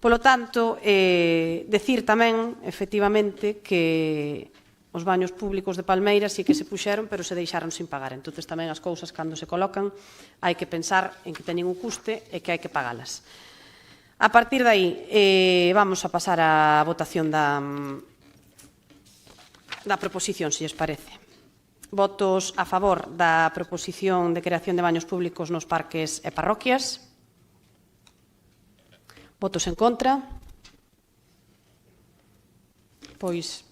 Polo tanto, decir tamén, efectivamente, que os baños públicos de Palmeiras sí que se puxeron, pero se deixaron sin pagar. Entón, tamén as cousas, cando se colocan, hai que pensar en que teñen un custe e que hai que pagalas. A partir de aí, vamos a pasar á votación da proposición, se lles parece. Votos a favor da proposición de creación de baños públicos nos parques e parroquias. Votos en contra. Pois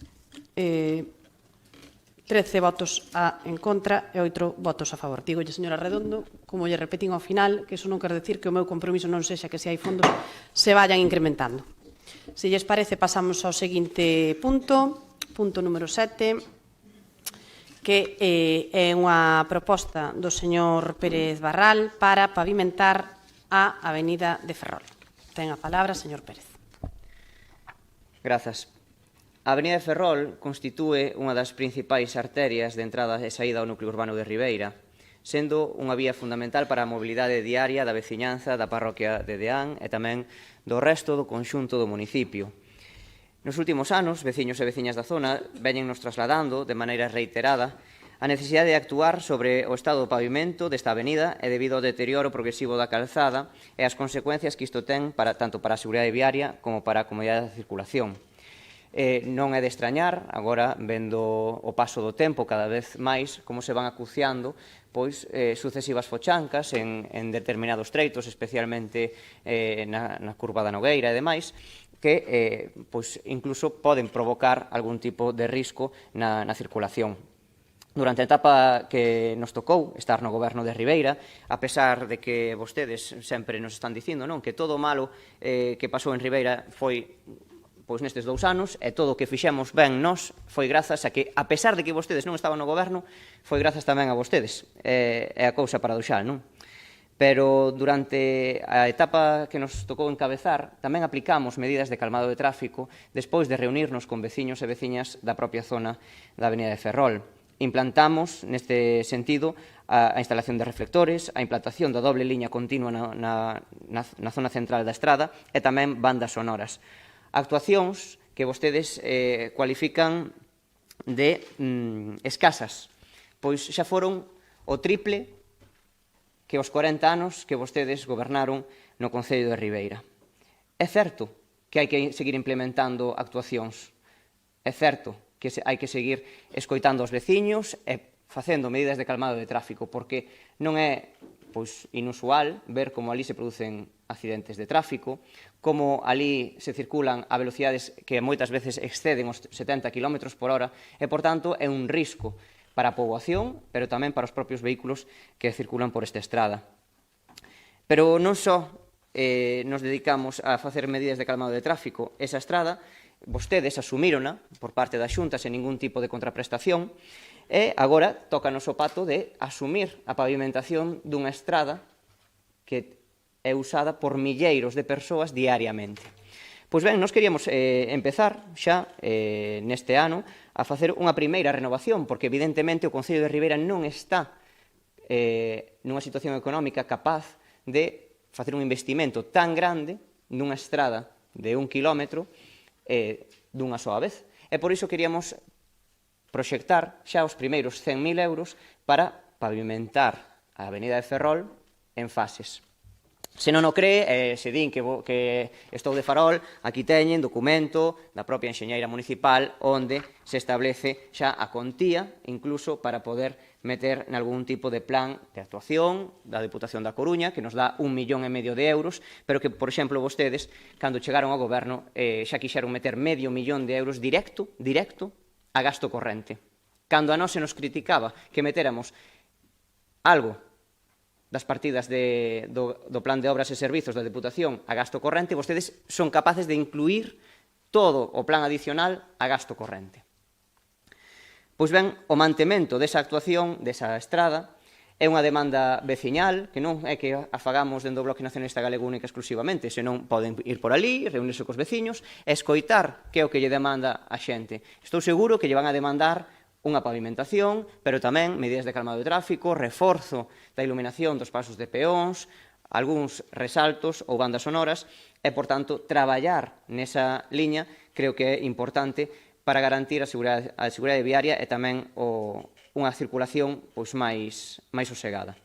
13 votos en contra e 8 votos a favor. Dígolle, señora Redondo, como lle repetín ao final, que iso non quer decir que o meu compromiso non sexa que se hai fondos se vayan incrementando. Se lles parece, pasamos ao seguinte punto, punto número 7, que é unha proposta do señor Pérez Barral para pavimentar a avenida de Ferrol. Ten a palabra, señor Pérez. Grazas. A avenida de Ferrol constitúe unha das principais arterias de entrada e saída ao núcleo urbano de Ribeira, sendo unha vía fundamental para a mobilidade diaria da veciñanza da parroquia de Deán e tamén do resto do conxunto do municipio. Nos últimos anos, veciños e veciñas da zona veñennos trasladando de maneira reiterada a necesidade de actuar sobre o estado do pavimento desta avenida e debido ao deterioro progresivo da calzada e as consecuencias que isto ten tanto para a seguridade viaria como para a comodidade da circulación. Non é de extrañar, agora, vendo o paso do tempo cada vez máis, como se van acuciando pois sucesivas fochancas en determinados treitos, especialmente na curva da Nogueira e demais, que pois incluso poden provocar algún tipo de risco na circulación. Durante a etapa que nos tocou estar no goberno de Ribeira, a pesar de que vostedes sempre nos están dicindo que todo o malo que pasou en Ribeira foi pois nestes 2 anos, e todo o que fixemos ben nós foi grazas a que, a pesar de que vostedes non estaban no goberno, foi grazas tamén a vostedes. É a cousa paradoxal, non? Pero durante a etapa que nos tocou encabezar, tamén aplicamos medidas de calmado de tráfico despois de reunirnos con veciños e veciñas da propia zona da avenida de Ferrol. Implantamos, neste sentido, a instalación de reflectores, a implantación da doble liña continua na zona central da estrada e tamén bandas sonoras. Actuacións que vostedes cualifican de escasas, pois xa foron o triple que os 40 anos que vostedes gobernaron no Concello de Ribeira. É certo que hai que seguir implementando actuacións, é certo que hai que seguir escoitando os veciños e facendo medidas de calmado de tráfico, porque non é inusual ver como ali se producen accidentes de tráfico, como ali se circulan a velocidades que moitas veces exceden os 70 km por hora e, por tanto, é un risco para a poboación, pero tamén para os propios vehículos que circulan por esta estrada. Pero non só nos dedicamos a facer medidas de calmado de tráfico. Esa estrada, vostedes asumírona por parte da Xunta sen ningún tipo de contraprestación, e agora tócanos o pato de asumir a pavimentación dunha estrada que é usada por milleiros de persoas diariamente. Pois ben, nós queríamos empezar xa neste ano a facer unha primeira renovación, porque evidentemente o Concello de Ribeira non está nunha situación económica capaz de facer un investimento tan grande nunha estrada de 1 kilómetro dunha soa vez. E por iso queríamos proxectar xa os primeiros 100.000 euros para pavimentar a avenida de Ferrol en fases. Se non o cree, se din que estou de farol, aquí teñen documento da propia enxeñeira municipal onde se establece xa a contía, incluso para poder meter nalgún tipo de plan de actuación da Deputación da Coruña, que nos dá 1,5 millón de euros, pero que, por exemplo, vostedes, cando chegaron ao goberno, xa quixeron meter medio millón de euros directo a gasto corrente. Cando a nós se nos criticaba que metéramos algo das partidas do plan de obras e servizos da Deputación a gasto corrente, vostedes son capaces de incluir todo o plan adicional a gasto corrente. Pois ben, o mantemento desa actuación, desa estrada, é unha demanda veciñal, que non é que a fagamos dentro do Bloque Nacionalista Galego única exclusivamente, senón poden ir por ali, reunirse cos veciños, e escoitar que é o que lle demanda a xente. Estou seguro que lle van a demandar unha pavimentación, pero tamén medidas de calmado de tráfico, reforzo da iluminación dos pasos de peóns, algúns resaltos ou bandas sonoras, e, por tanto, traballar nesa liña creo que é importante para garantir a seguridade viaria e tamén unha circulación máis sosegada.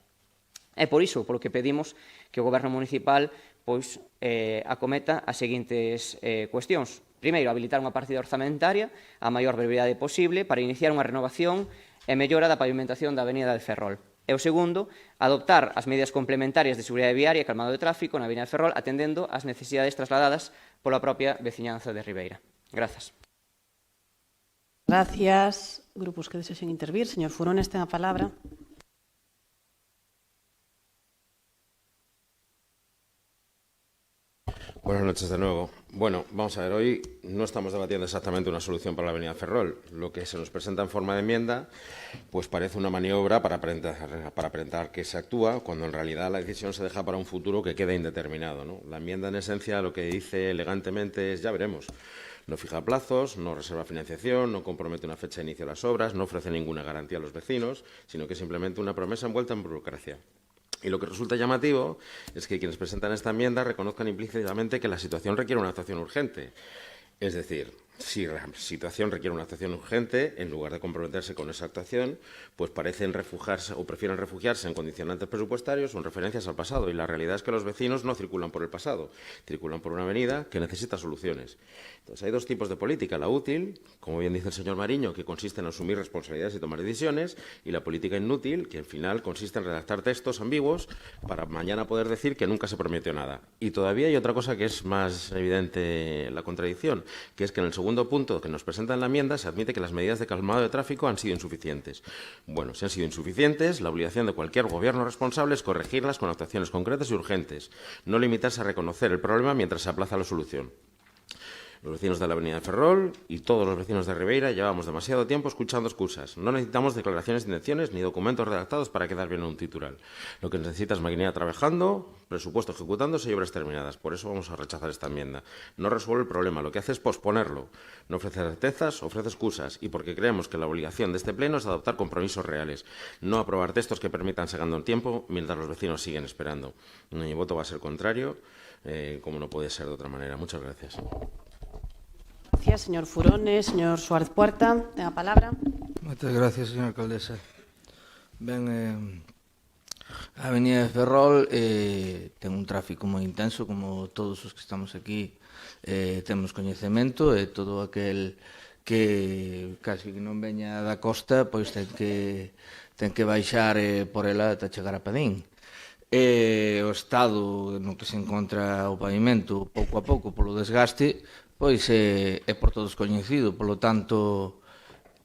É por iso polo que pedimos que o Goberno municipal acometa as seguintes cuestións. Primeiro, habilitar unha partida orzamentaria a maior brevidade posible para iniciar unha renovación e mellora da pavimentación da Avenida de Ferrol. E o segundo, adoptar as medidas complementarias de seguridade viaria e calmado de tráfico na Avenida de Ferrol atendendo as necesidades trasladadas pola propia veciñanza de Ribeira. Grazas. Gracias. Grupos que desexen intervir. Señor Furones, ten a palabra. Buenas noches de nuevo. Bueno, vamos a ver, hoy no estamos debatiendo exactamente una solución para la Avenida Ferrol. Lo que se nos presenta en forma de enmienda pues parece una maniobra para aparentar que se actúa, cuando en realidad la decisión se deja para un futuro que queda indeterminado, ¿no? La enmienda, en esencia, lo que dice elegantemente es ya veremos. No fija plazos, no reserva financiación, no compromete una fecha de inicio de las obras, no ofrece ninguna garantía a los vecinos, sino que es simplemente una promesa envuelta en burocracia. Y lo que resulta llamativo es que quienes presentan esta enmienda reconozcan implícitamente que la situación requiere una actuación urgente. Es decir, si la situación requiere una actuación urgente, en lugar de comprometerse con esa actuación, pues parecen refugiarse o prefieren refugiarse en condicionantes presupuestarios o en referencias al pasado. Y la realidad es que los vecinos no circulan por el pasado, circulan por una avenida que necesita soluciones. Entonces, hay dos tipos de política: la útil, como bien dice el señor Mariño, que consiste en asumir responsabilidades y tomar decisiones, y la política inútil, que al final consiste en redactar textos ambiguos para mañana poder decir que nunca se prometió nada. Y todavía hay otra cosa que es más evidente la contradicción, que es que en el segundo punto que nos presenta en la enmienda se admite que las medidas de calmado de tráfico han sido insuficientes. Bueno, si han sido insuficientes, la obligación de cualquier gobierno responsable es corregirlas con actuaciones concretas y urgentes, no limitarse a reconocer el problema mientras se aplaza la solución. Los vecinos de la Avenida de Ferrol y todos los vecinos de Ribeira llevamos demasiado tiempo escuchando excusas. No necesitamos declaraciones de intenciones ni documentos redactados para quedar bien en un titular. Lo que necesita es maquinaria trabajando, presupuesto ejecutándose y obras terminadas. Por eso vamos a rechazar esta enmienda. No resuelve el problema, lo que hace es posponerlo. No ofrece certezas, ofrece excusas. Y porque creemos que la obligación de este pleno es adoptar compromisos reales, no aprobar textos que permitan seguir el tiempo mientras los vecinos siguen esperando. Mi voto va a ser contrario, como no puede ser de otra manera. Muchas gracias. Gracias, señor Furones. Señor Suárez Puerta, ten a palabra. Moitas gracias, señora alcaldesa. Ben, a Avenida de Ferrol ten un tráfico moi intenso, como todos os que estamos aquí temos coñecemento, e todo aquel que casi que non veña da costa, pois ten que baixar por ela ata chegar a Padín. O estado no que se encontra o pavimento pouco a pouco polo desgaste, pois é por todos coñecido, polo tanto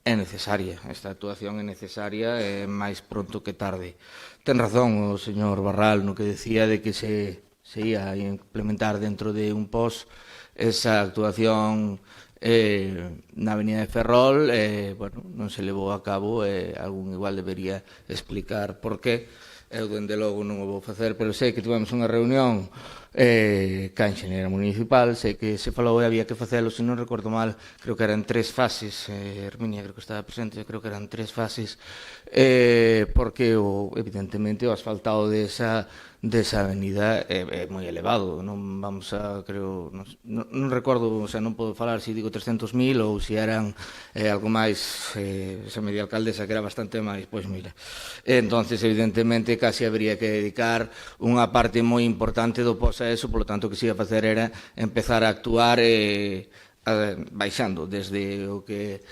é necesaria, esta actuación é necesaria máis pronto que tarde. Ten razón o señor Barral no que decía de que se ia implementar dentro de un pos esa actuación na Avenida de Ferrol, bueno, non se levou a cabo, algún igual debería explicar por qué. Eu, dende logo, non o vou facer, pero sei que tivemos unha reunión ca enxeñera municipal. Sei que se falou e había que facelo, se non recordo mal, creo que eran 3 fases, Herminia creo que estaba presente, creo que eran 3 fases, porque evidentemente o asfaltado desa avenida é moi elevado. Non vamos a, creo, non recordo, o sea, non podo falar se digo 300.000 ou se eran algo máis, esa media alcaldesa que era bastante máis, pois mira. Entonces, evidentemente, casi habría que dedicar unha parte moi importante do pos a eso, polo tanto, que se ia facer era empezar a actuar baixando desde o que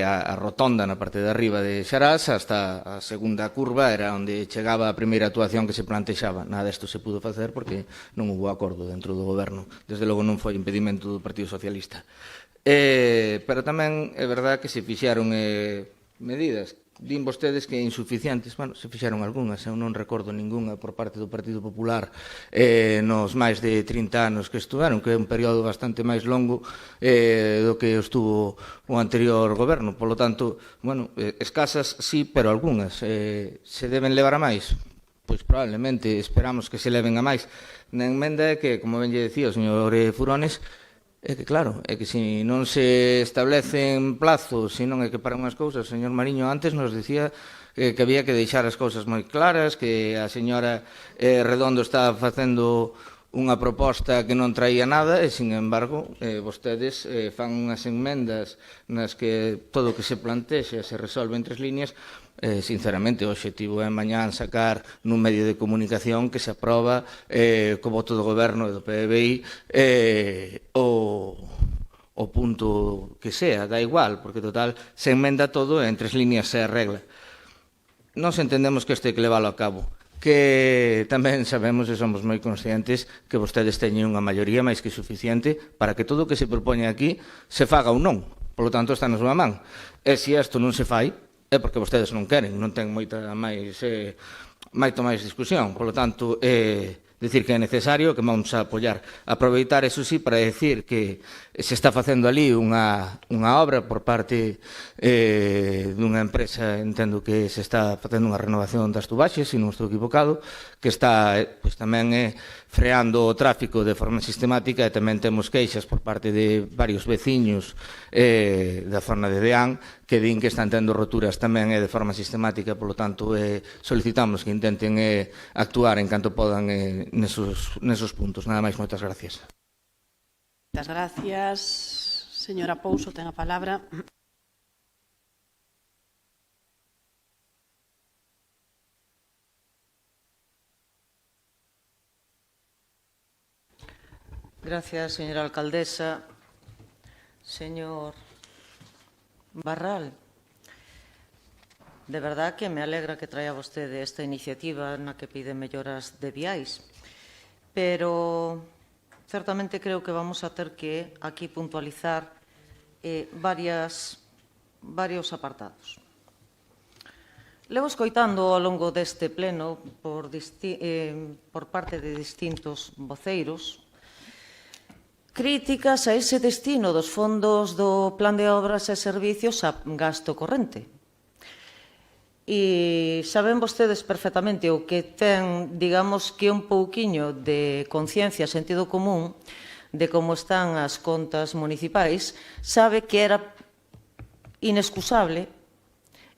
a rotonda na parte de arriba de Xarás hasta a segunda curva, era onde chegaba a primeira actuación que se plantexaba. Nada disto se pudo facer porque non hubo acordo dentro do goberno. Desde logo non foi impedimento do Partido Socialista. Pero tamén é verdad que se fixaron medidas. Din vostedes que insuficientes. Bueno, se fixaron algunhas, eu non recordo ninguna por parte do Partido Popular nos máis de 30 anos que estuveron, que é un período bastante máis longo do que estuvo o anterior goberno. Por lo tanto, bueno, escasas sí, pero algunhas. Se deben levar a máis? Pois probablemente esperamos que se leven a máis. Na emenda é que, como ben lle decía o señor Furones, é que claro, é que se non se establecen plazos, se non é que para unhas cousas, o señor Mariño antes nos dicía que había que deixar as cousas moi claras, que a señora Redondo estaba facendo unha proposta que non traía nada e, sin embargo, vostedes fan unhas enmendas nas que todo o que se plantexa se resolve en 3 líneas. Sinceramente, o obxectivo é mañán sacar nun medio de comunicación que se aproba co voto do goberno e do PBI o punto que sea, dá igual, porque total se enmenda todo e en 3 líneas se arregla. Nos entendemos que isto hai que leválo a cabo, que tamén sabemos e somos moi conscientes que vostedes teñen unha maioría máis que suficiente para que todo o que se propoña aquí se faga ou non. Por lo tanto, está na súa man. E se isto non se fai, é porque vostedes non queren, non ten moita máis discusión. Por lo tanto, decir que é necesario, que vamos a apoiar. Aproveitar, eso sí, para decir que se está facendo ali unha obra por parte dunha empresa, entendo que se está facendo unha renovación das tubaxes, se non estou equivocado, que está tamén freando o tráfico de forma sistemática, e tamén temos queixas por parte de varios veciños da zona de Deán que din que están tendo roturas tamén de forma sistemática. Por lo tanto, solicitamos que intenten actuar en canto podan nesos puntos. Nada máis, moitas gracias. Moitas gracias. Señora Pouso, ten a palabra. Gracias, señora alcaldesa. Señor Barral, de verdad que me alegra que traia vostede esta iniciativa na que pide melloras de viais, pero certamente creo que vamos a ter que aquí puntualizar varios apartados. Levo escoitando ao longo deste pleno por parte de distintos voceiros críticas a ese destino dos fondos do Plan de Obras e Servicios a gasto corrente. E saben vostedes perfectamente o que ten, digamos, que un pouquiño de conciencia, sentido común, de como están as contas municipais, sabe que era inexcusable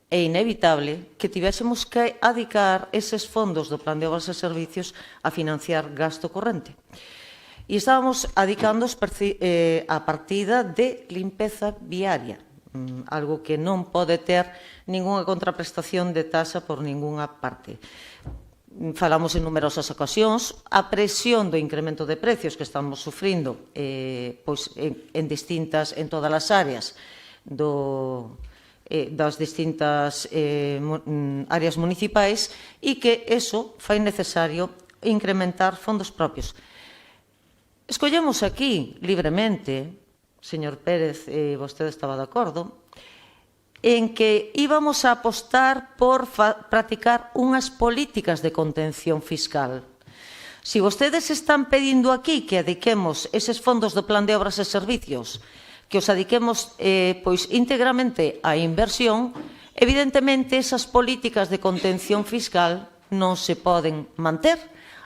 e inevitable que tivésemos que adicar eses fondos do Plan de Obras e Servicios a financiar gasto corrente. E estábamos adicando a partida de limpeza viaria, algo que non pode ter ningunha contraprestación de taxa por ningunha parte. Falamos en numerosas ocasións, a presión do incremento de precios que estamos sufrindo en todas as áreas das distintas áreas municipais, e que eso fai necesario incrementar fondos propios. Escollemos aquí, libremente, señor Pérez, vostede estaba de acordo, en que íbamos a apostar por practicar unhas políticas de contención fiscal. Si vostedes están pedindo aquí que adiquemos eses fondos do Plan de Obras e Servicios, que os adiquemos íntegramente á inversión, evidentemente esas políticas de contención fiscal non se poden manter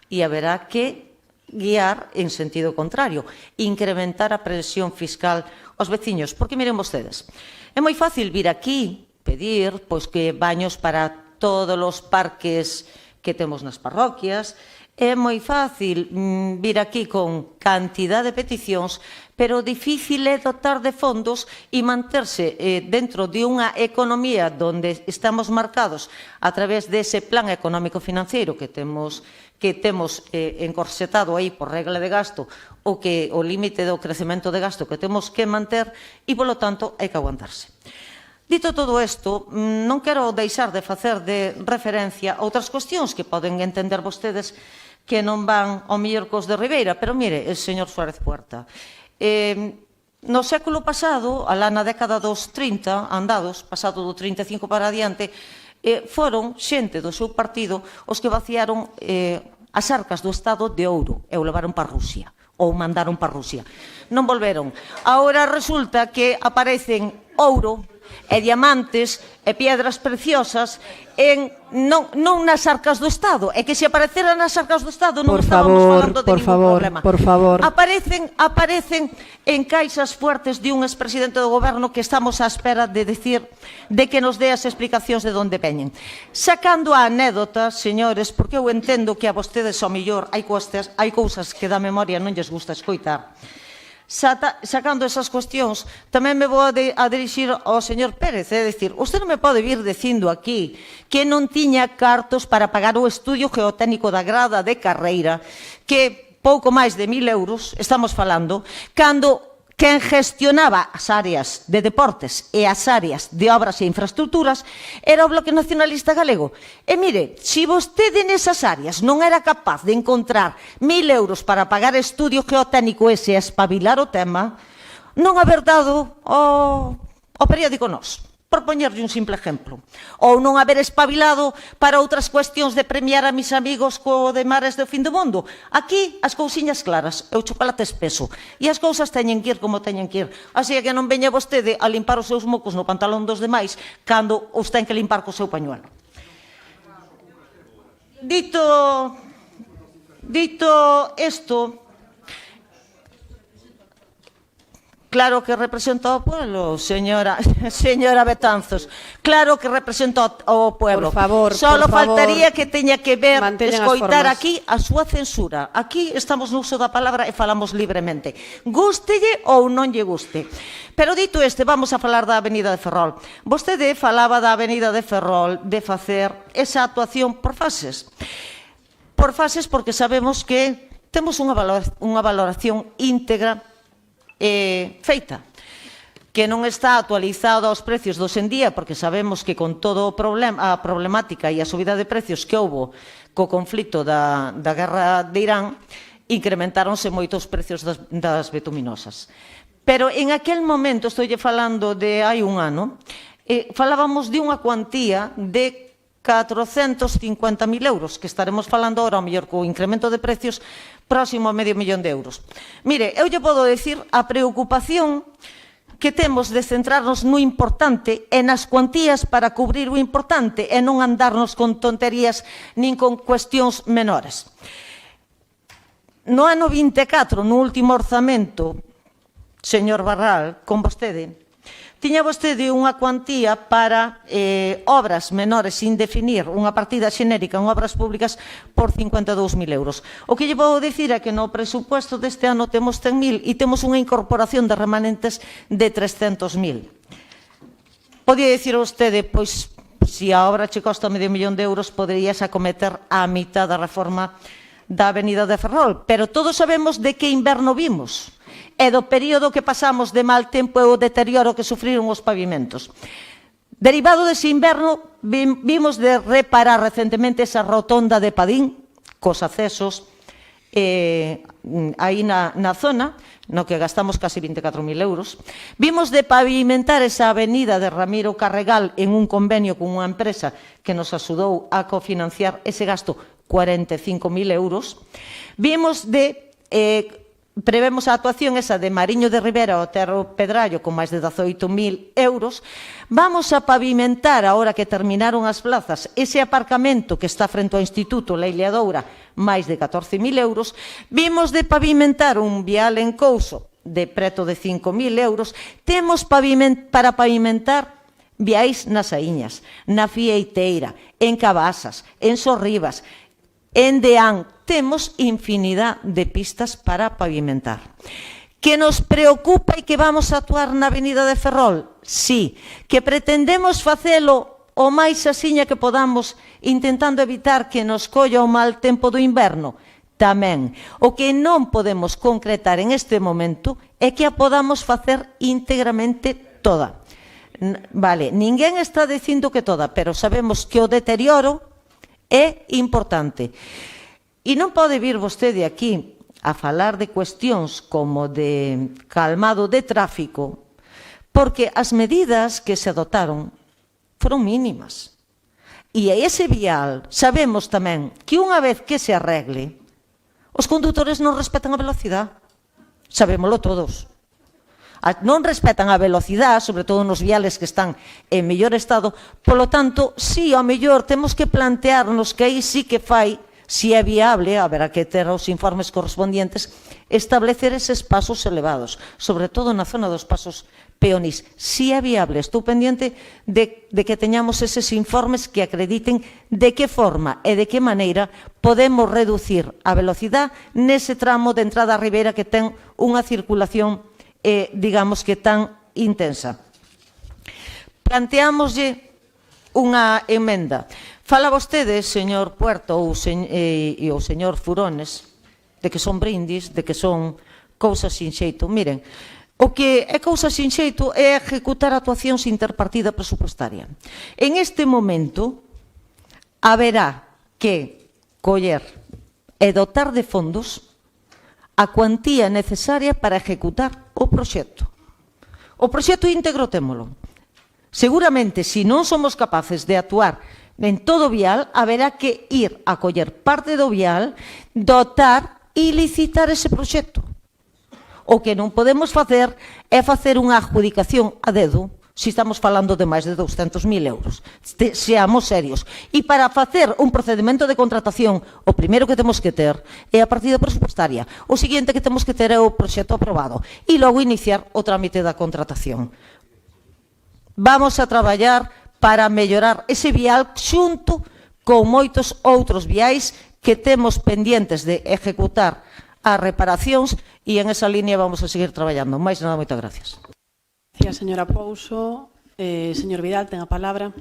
e haberá que guiar en sentido contrario, incrementar a presión fiscal aos veciños. Porque miren vostedes, é moi fácil vir aquí pedir que baños para todos os parques que temos nas parroquias, é moi fácil vir aquí con cantidad de peticións, pero difícil é dotar de fondos e manterse dentro de unha economía donde estamos marcados a través dese plan económico-financiero que temos encorsetado aí por regla de gasto o límite do crecemento de gasto que temos que manter e, polo tanto, hai que aguantarse. Dito todo isto, non quero deixar de facer de referencia a outras cuestións que poden entender vostedes que non van ao mellor cos de Ribeira, pero mire, señor Suárez Puerta, no século pasado, alá na década dos 30 andados, pasado do 35 para adiante, foron xente do seu partido os que vaciaron as arcas do Estado de ouro e o levaron para Rusia, ou mandaron para Rusia. Non volveron. Agora resulta que aparecen ouro e diamantes e piedras preciosas non nas arcas do Estado. É que se apareceran nas arcas do Estado non estábamos falando de ningún problema. Por favor. Aparecen en caixas fuertes de un expresidente do goberno que estamos á espera de que nos dé as explicacións de onde veñen. Sacando a anécdota, señores, porque eu entendo que a vostedes ao mellor hai cousas que da memoria non lles gusta escoitar. Sacando esas cuestións, tamén me vou a dirixir ao señor Pérez, é dicir, usted non me pode vir dicindo aquí que non tiña cartos para pagar o estudio geotécnico da grada de carreira, que pouco máis de 1.000 euros, estamos falando, cando quen gestionaba as áreas de deportes e as áreas de obras e infraestructuras era o Bloque Nacionalista Galego. E mire, se vostede nesas áreas non era capaz de encontrar 1.000 euros para pagar estudio geotécnico ese e espabilar o tema, non haber dado ao periódico Nós, por poñerlle un simple exemplo. Ou non haber espabilado para outras cuestións de premiar a mis amigos co de Mares do Fin do Mundo. Aquí, as cousiñas claras, é o chocolate espeso. E as cousas teñen que ir como teñen que ir. Así que non veña vostede a limpar os seus mocos no pantalón dos demais cando os ten que limpar co seu pañuelo. Dito isto, claro que representa ao pueblo, señora Betanzos. Claro que representa ao pueblo. Por favor, Solo faltaría que teña que ver, escoitar as formas. aquí a súa censura. Aquí estamos no uso da palabra e falamos libremente. Gústelle ou non lle guste. Pero dito vamos a falar da Avenida de Ferrol. Vostede falaba da Avenida de Ferrol de facer esa actuación por fases. Por fases porque sabemos que temos unha valoración íntegra feita, que non está actualizado aos precios dos en día, porque sabemos que con todo a problemática e a subida de precios que houbo co conflito da guerra de Irán, incrementáronse moito os precios das betuminosas. Pero en aquel momento, estou falando de hai un ano, falábamos de unha cuantía de 450.000 euros, que estaremos falando ahora, ao mellor, co incremento de precios, próximo a $500.000 de euros. Mire, eu lle podo decir a preocupación que temos de centrarnos no importante e nas cuantías para cubrir o importante e non andarnos con tonterías nin con cuestións menores. No ano 24, no último orzamento, señor Barral, con vostede, tiña vostede unha cuantía para obras menores sin definir, unha partida xenérica en obras públicas por 52.000 euros. O que lle vou dicir é que no presupuesto deste ano temos 100.000 e temos unha incorporación de remanentes de 300.000. Podía dicir a vostede, pois, se a obra che costa $500.000 de euros, poderías acometer a mitad da reforma da Avenida de Ferrol, pero todos sabemos de que inverno vimos e do período que pasamos de mal tempo e o deterioro que sufriron os pavimentos. Derivado dese inverno, vimos de reparar recentemente esa rotonda de Padín, cos accesos aí na zona, no que gastamos casi 24.000 euros. Vimos de pavimentar esa avenida de Ramiro Carregal en un convenio con unha empresa que nos axudou a cofinanciar ese gasto, 45.000 euros. Vimos de prevemos a actuación esa de Mariño de Ribera ao Terro Pedrallo con máis de 18.000 euros. Vamos a pavimentar, ahora que terminaron as plazas, ese aparcamento que está frente ao Instituto Leila Doura, máis de 14.000 euros. Vimos de pavimentar un vial en Couso de preto de 5.000 euros. Temos para pavimentar viais nas Aíñas, na Fieiteira, en Cabasas, en Sorribas, en Deán. Temos infinidad de pistas para pavimentar. Que nos preocupa e que vamos a actuar na Avenida de Ferrol? Sí. Que pretendemos facelo o máis asiña que podamos, intentando evitar que nos colla o mal tempo do inverno? Tamén. O que non podemos concretar en este momento é que a podamos facer íntegramente toda. Vale, ninguén está dicindo que toda, pero sabemos que o deterioro é importante. E non pode vir vostede aquí a falar de cuestións como de calmado de tráfico, porque as medidas que se adotaron foron mínimas. E a ese vial sabemos tamén que unha vez que se arregle, os condutores non respetan a velocidade. Sabémolo todos. Non respetan a velocidade, sobre todo nos viales que están en mellor estado. Polo tanto, sí, ao mellor temos que plantearnos que aí sí que fai, si é viable, haberá que ter os informes correspondientes, establecer eses pasos elevados, sobre todo na zona dos pasos peonís. Si é viable, estou pendiente de que teñamos eses informes que acrediten de que forma e de que maneira podemos reducir a velocidade nese tramo de entrada a Ribeira que ten unha circulación, digamos que tan intensa. Planteámoslle unha emenda. Fala vostede, señor Puerto e o señor Furones, de que son brindis, de que son cousas sin xeito. Miren, o que é cousa sin xeito é ejecutar actuacións interpartida presupuestaria. En este momento, haberá que coller e dotar de fondos a cuantía necesaria para ejecutar o proxecto. O proxecto íntegro témolo. Seguramente, se non somos capaces de actuar en todo o vial, haberá que ir a coller parte do vial, dotar e licitar ese proxecto. O que non podemos facer é facer unha adjudicación a dedo, se estamos falando de máis de 200.000 euros. Seamos serios. E para facer un procedimento de contratación, o primeiro que temos que ter é a partida presupuestaria. O seguinte que temos que ter é o proxecto aprobado. E logo iniciar o trámite da contratación. Vamos a traballar para mellorar ese vial xunto con moitos outros viais que temos pendientes de ejecutar as reparacións e en esa línea vamos a seguir traballando. Mais nada, moitas gracias. Gracias, señora Pouso. Señor Vidal, ten a palabra.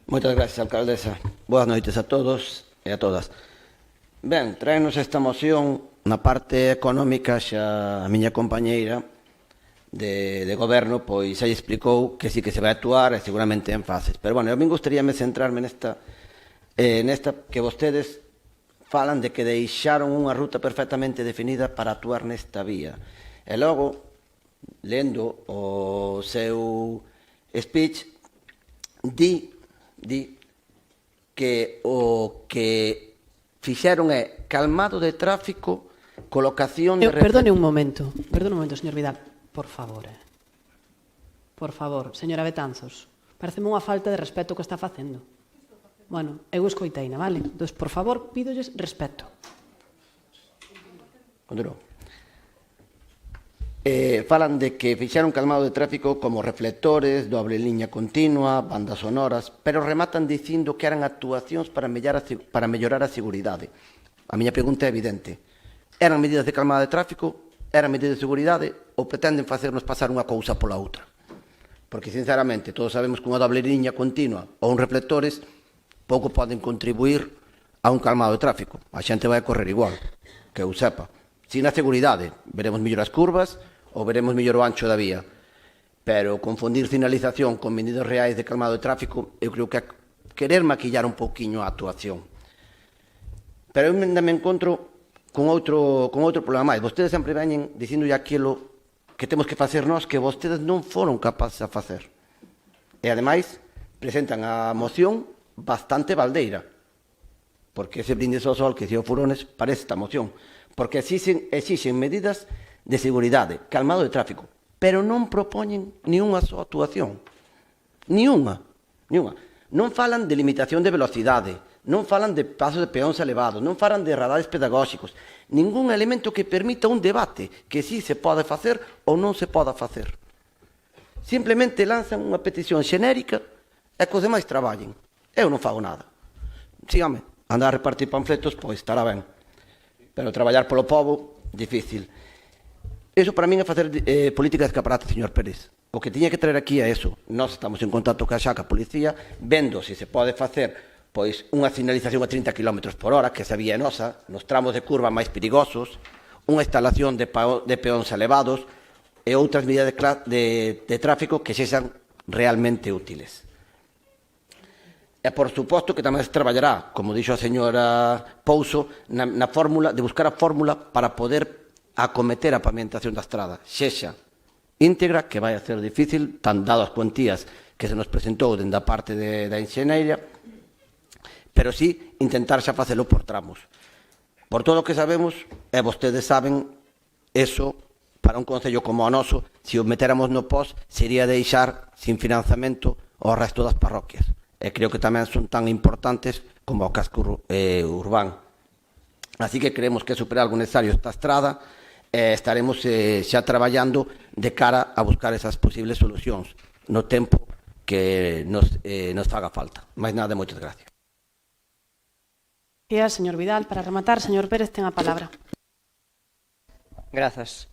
Moitas gracias, alcaldesa. Boas noites a todos e a todas. Ben, traenos esta moción na parte económica xa a miña compañeira de goberno pois xa explicou que sí que se vai actuar e seguramente en fases. Pero, bueno, a mí gustaríame centrarme nesta que vostedes falan de que deixaron unha ruta perfectamente definida para actuar nesta vía. E logo, lendo o seu speech, di que o que fixeron é calmado de tráfico, colocación de... Perdone un momento, señor Vidal, por favor. Por favor, señora Betanzos, pareceme unha falta de respeto que está facendo. Bueno, eu escoiteina, vale? Entón, por favor, pídolles respeto. Continuo. Falan de que fixeron calmado de tráfico como reflectores, doble liña continua, bandas sonoras, pero rematan dicindo que eran actuacións para mellorar a seguridade. A miña pregunta é evidente. Eran medidas de calmado de tráfico, eran medidas de seguridade ou pretenden facernos pasar unha cousa pola outra? Porque, sinceramente, todos sabemos que unha doble liña continua ou uns reflectores pouco poden contribuir a un calmado de tráfico. A xente vai a correr igual, que eu sepa. Si na seguridade veremos mellor as curvas ou veremos mellor o ancho da vía, pero confundir sinalización con medidas reais de calmado de tráfico eu creo que é querer maquillar un pouquiño a actuación. Pero eu me encontro con outro problema máis. Vostedes sempre veñen dicindo aquilo que temos que facer nós que vostedes non foron capaces a facer. E ademais presentan a moción bastante baldeira, porque ese brindis ao sol que dicía o Furones parece esta moción, porque exixen medidas de seguridade, calmado de tráfico, pero non propoñen ni unha só actuación. Ni unha. Non falan de limitación de velocidade, non falan de pasos de peóns elevados, non falan de radares pedagóxicos, ningún elemento que permita un debate que si se pode facer ou non se pode facer. Simplemente lanzan unha petición xenérica e que os demais traballen. Eu non fago nada. Sígame, andar a repartir panfletos, pois estará ben. Pero traballar polo povo, difícil. Iso para min é facer política de escaparate, señor Pérez. O que tiña que traer aquí é eso. Nós estamos en contacto ca xa, ca policía, vendo se se pode facer pois unha sinalización a 30 km por hora, que esa vía é nosa, nos tramos de curva máis perigosos, unha instalación de peóns elevados e outras medidas de tráfico que sexan realmente útiles. E, por suposto, que tamén se traballará, como dixo a señora Pouso, na fórmula, de buscar a fórmula para poder acometer a pavimentación da estrada, sexa íntegra, que vai a ser difícil, tan dado as cuantías que se nos presentou dende a parte da enxeneira, pero sí intentar xa facelo por tramos. Por todo o que sabemos, e vostedes saben, eso, para un concello como o noso, se o metéramos no POS, sería deixar sin financiamento o resto das parroquias. E creo que tamén son tan importantes como o casco urbán. Así que creemos que é super algo necesario esta estrada, estaremos xa traballando de cara a buscar esas posibles solucións no tempo que nos faga falta. Mais nada, moitas gracias. Gracias, señor Vidal. Para rematar, señor Pérez, ten a palabra. Grazas.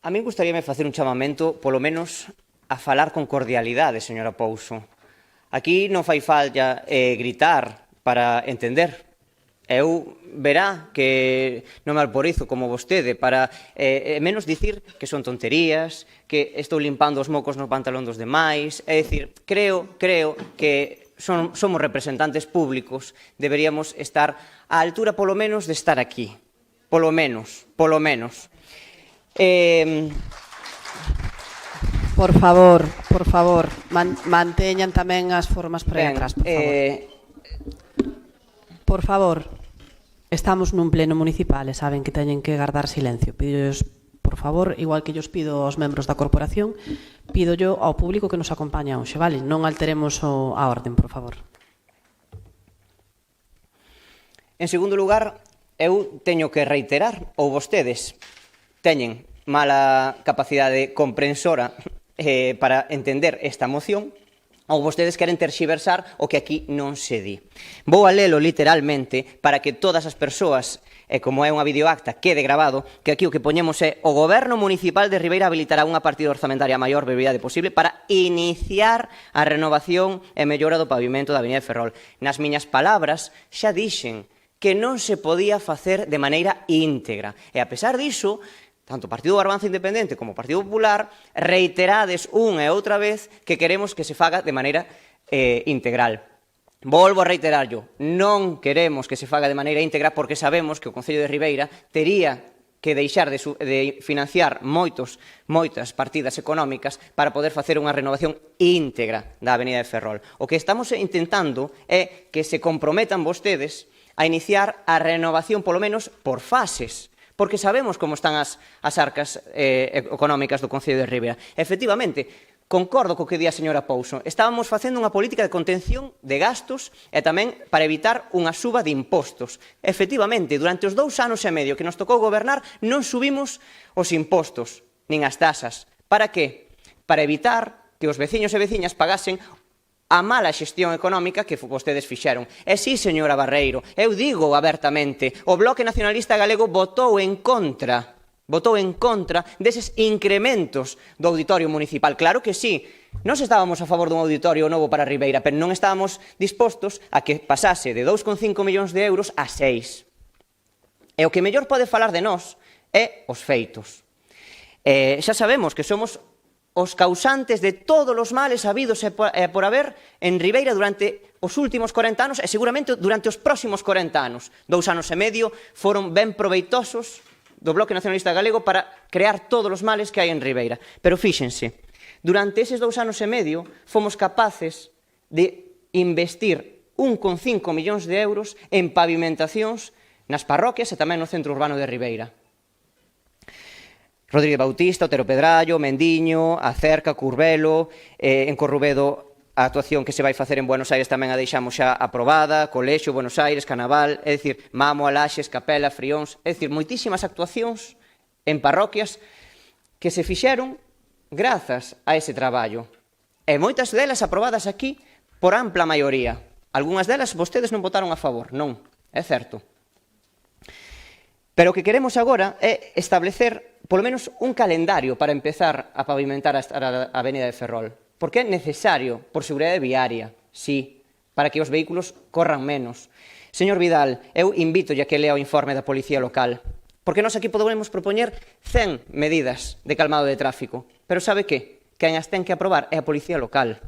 A mí gustaríame facer un chamamento, polo menos, a falar con cordialidade, señora Pouso. Aquí non fai falta gritar para entender. Eu verá que non me alborizo como vostede para menos dicir que son tonterías, que estou limpando os mocos no pantalón dos demais. É dicir, creo que somos representantes públicos, deberíamos estar á altura polo menos de estar aquí. Polo menos. Por favor, manteñan tamén as formas por aí atrás, por favor. Por favor, estamos nun pleno municipal e saben que teñen que guardar silencio. Pídolles, por favor, igual que os pido aos membros da corporación, pido yo ao público que nos acompaña hoxe, vale? Non alteremos a orden, por favor. En segundo lugar, eu teño que reiterar, ou vostedes teñen mala capacidade comprensora para entender esta moción, ou vostedes queren terxiversar o que aquí non se di. Vou a lelo literalmente para que todas as persoas, e como é unha videoacta, quede grabado que aquí o que poñemos é o Goberno Municipal de Ribeira habilitará unha partida orzamentaria a maior brevidade posible para iniciar a renovación e mellora do pavimento da Avenida de Ferrol. Nas miñas palabras xa dixen que non se podía facer de maneira íntegra. E a pesar diso, tanto o Partido Barbanza Independente como o Partido Popular reiterades unha e outra vez que queremos que se faga de maneira integral. Volvo a reiterarlo, non queremos que se faga de maneira íntegra porque sabemos que o Concello de Ribeira tería que deixar de financiar moitas partidas económicas para poder facer unha renovación íntegra da Avenida de Ferrol. O que estamos intentando é que se comprometan vostedes a iniciar a renovación polo menos por fases, porque sabemos como están as arcas económicas do Concello de Ribeira. Efectivamente, concordo co que di a señora Pouso, estábamos facendo unha política de contención de gastos e tamén para evitar unha suba de impostos. Efectivamente, durante os 2 anos e medio que nos tocou gobernar, non subimos os impostos, nin as tasas. Para que? Para evitar que os veciños e veciñas pagasen a mala xestión económica que vostedes fixeron. E sí, señora Barreiro, eu digo abertamente, o Bloque Nacionalista Galego votou en contra deses incrementos do auditorio municipal. Claro que sí, nós estábamos a favor dun auditorio novo para Ribeira, pero non estábamos dispostos a que pasase de 2,5 millóns de euros a 6. E o que mellor pode falar de nós é os feitos. Xa sabemos que somos os causantes de todos os males habidos e por haber en Ribeira durante os últimos 40 anos e seguramente durante os próximos 40 anos. 2 anos e medio foron ben proveitosos do Bloque Nacionalista Galego para crear todos os males que hai en Ribeira. Pero fíxense, durante eses 2 anos e medio fomos capaces de investir 1,5 millóns de euros en pavimentacións nas parroquias e tamén no centro urbano de Ribeira. Rodríguez Bautista, Otero Pedrallo, Mendiño, A Cerca, Curbelo, en Corrubedo a actuación que se vai facer en Buenos Aires tamén a deixamos xa aprobada, Colexio, Buenos Aires, Canaval, é dicir, Mamo, Alaxes, Capela, Frións, é dicir, moitísimas actuacións en parroquias que se fixeron grazas a ese traballo. E moitas delas aprobadas aquí por ampla maioría. Algúnas delas vostedes non votaron a favor, non, é certo. Pero o que queremos agora é establecer, polo menos, un calendario para empezar a pavimentar a Avenida de Ferrol. Porque é necesario, por seguridade viaria, sí, para que os vehículos corran menos. Señor Vidal, eu invítolle a que lea o informe da Policía Local, porque nós aquí podemos propoñer 100 medidas de calmado de tráfico, pero sabe que? Quen as ten que aprobar é a Policía Local.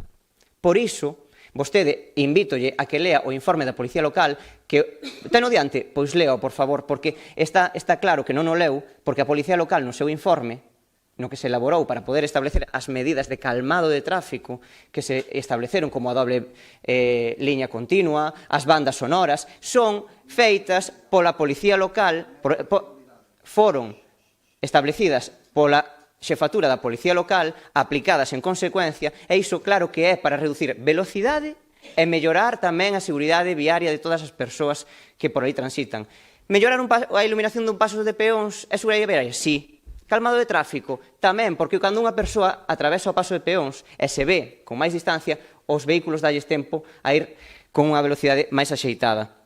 Por iso, vostede invítolle a que lea o informe da Policía Local, que teno diante, pois leo, por favor, porque está claro que non o leu, porque a Policía Local no seu informe, no que se elaborou para poder establecer as medidas de calmado de tráfico que se estableceron como a doble liña continua, as bandas sonoras, son feitas pola Policía Local, foron establecidas pola xefatura da Policía Local, aplicadas en consecuencia, e iso claro que é para reducir velocidade e mellorar tamén a seguridade viaria de todas as persoas que por aí transitan. Mellorar a iluminación dun paso de peóns é seguridade viaria? Sí. Calmado de tráfico? Tamén, porque cando unha persoa atravesa o paso de peóns e se ve con máis distancia, os vehículos dalles tempo a ir con unha velocidade máis axeitada.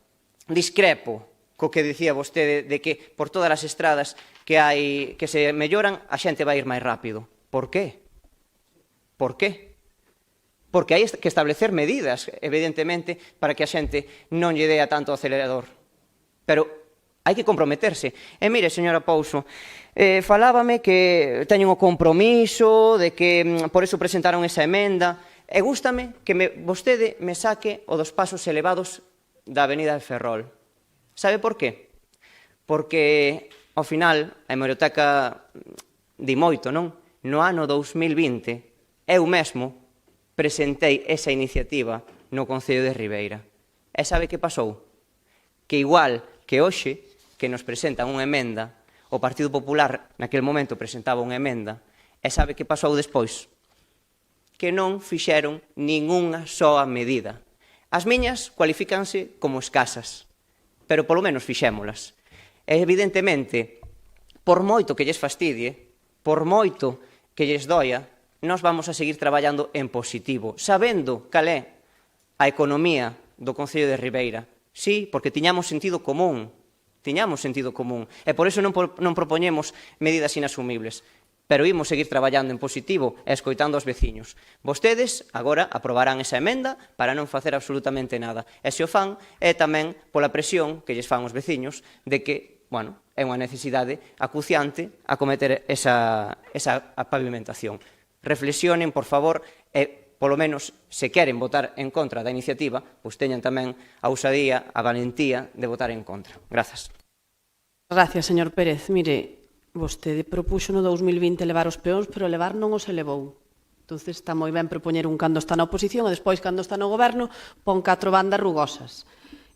Discrepo co que dicía vostede de que por todas as estradas que se melloran, a xente vai ir máis rápido. Por qué? Por qué? Porque hai que establecer medidas, evidentemente, para que a xente non lle dea tanto o acelerador. Pero hai que comprometerse. E mire, señora Pouso, falábame que teñen o compromiso, de que por eso presentaron esa emenda, e gústame que vostede me saque o dos pasos elevados da Avenida de Ferrol. Sabe por qué? Porque, ao final, a hemeroteca di moito, non? No ano 2020, eu mesmo presentei esa iniciativa no Concello de Ribeira. E sabe que pasou? Que igual que hoxe, que nos presentan unha emenda, o Partido Popular naquel momento presentaba unha emenda, e sabe que pasou despois? Que non fixeron ningunha soa medida. As miñas cualifícanse como escasas, pero polo menos fixémolas. E evidentemente, por moito que lles fastidie, por moito que lles doia, nós vamos a seguir traballando en positivo, sabendo cal é a economía do Concello de Ribeira. Sí, porque tiñamos sentido común, e por iso non propoñemos medidas inasumibles, pero imos seguir traballando en positivo e escoitando aos veciños. Vostedes agora aprobarán esa emenda para non facer absolutamente nada. E se o fan, é tamén pola presión que lles fan os veciños de que, bueno, é unha necesidade acuciante acometer esa pavimentación. Reflexionen, por favor, e, polo menos, se queren votar en contra da iniciativa, pois teñan tamén a ousadía, a valentía de votar en contra. Grazas. Gracias, señor Pérez. Mire, vostede propuxo no 2020 elevar os peóns, pero elevar non os elevou. Entón, está moi ben propoñer un cando está na oposición e despois, cando está no goberno, pon 4 bandas rugosas.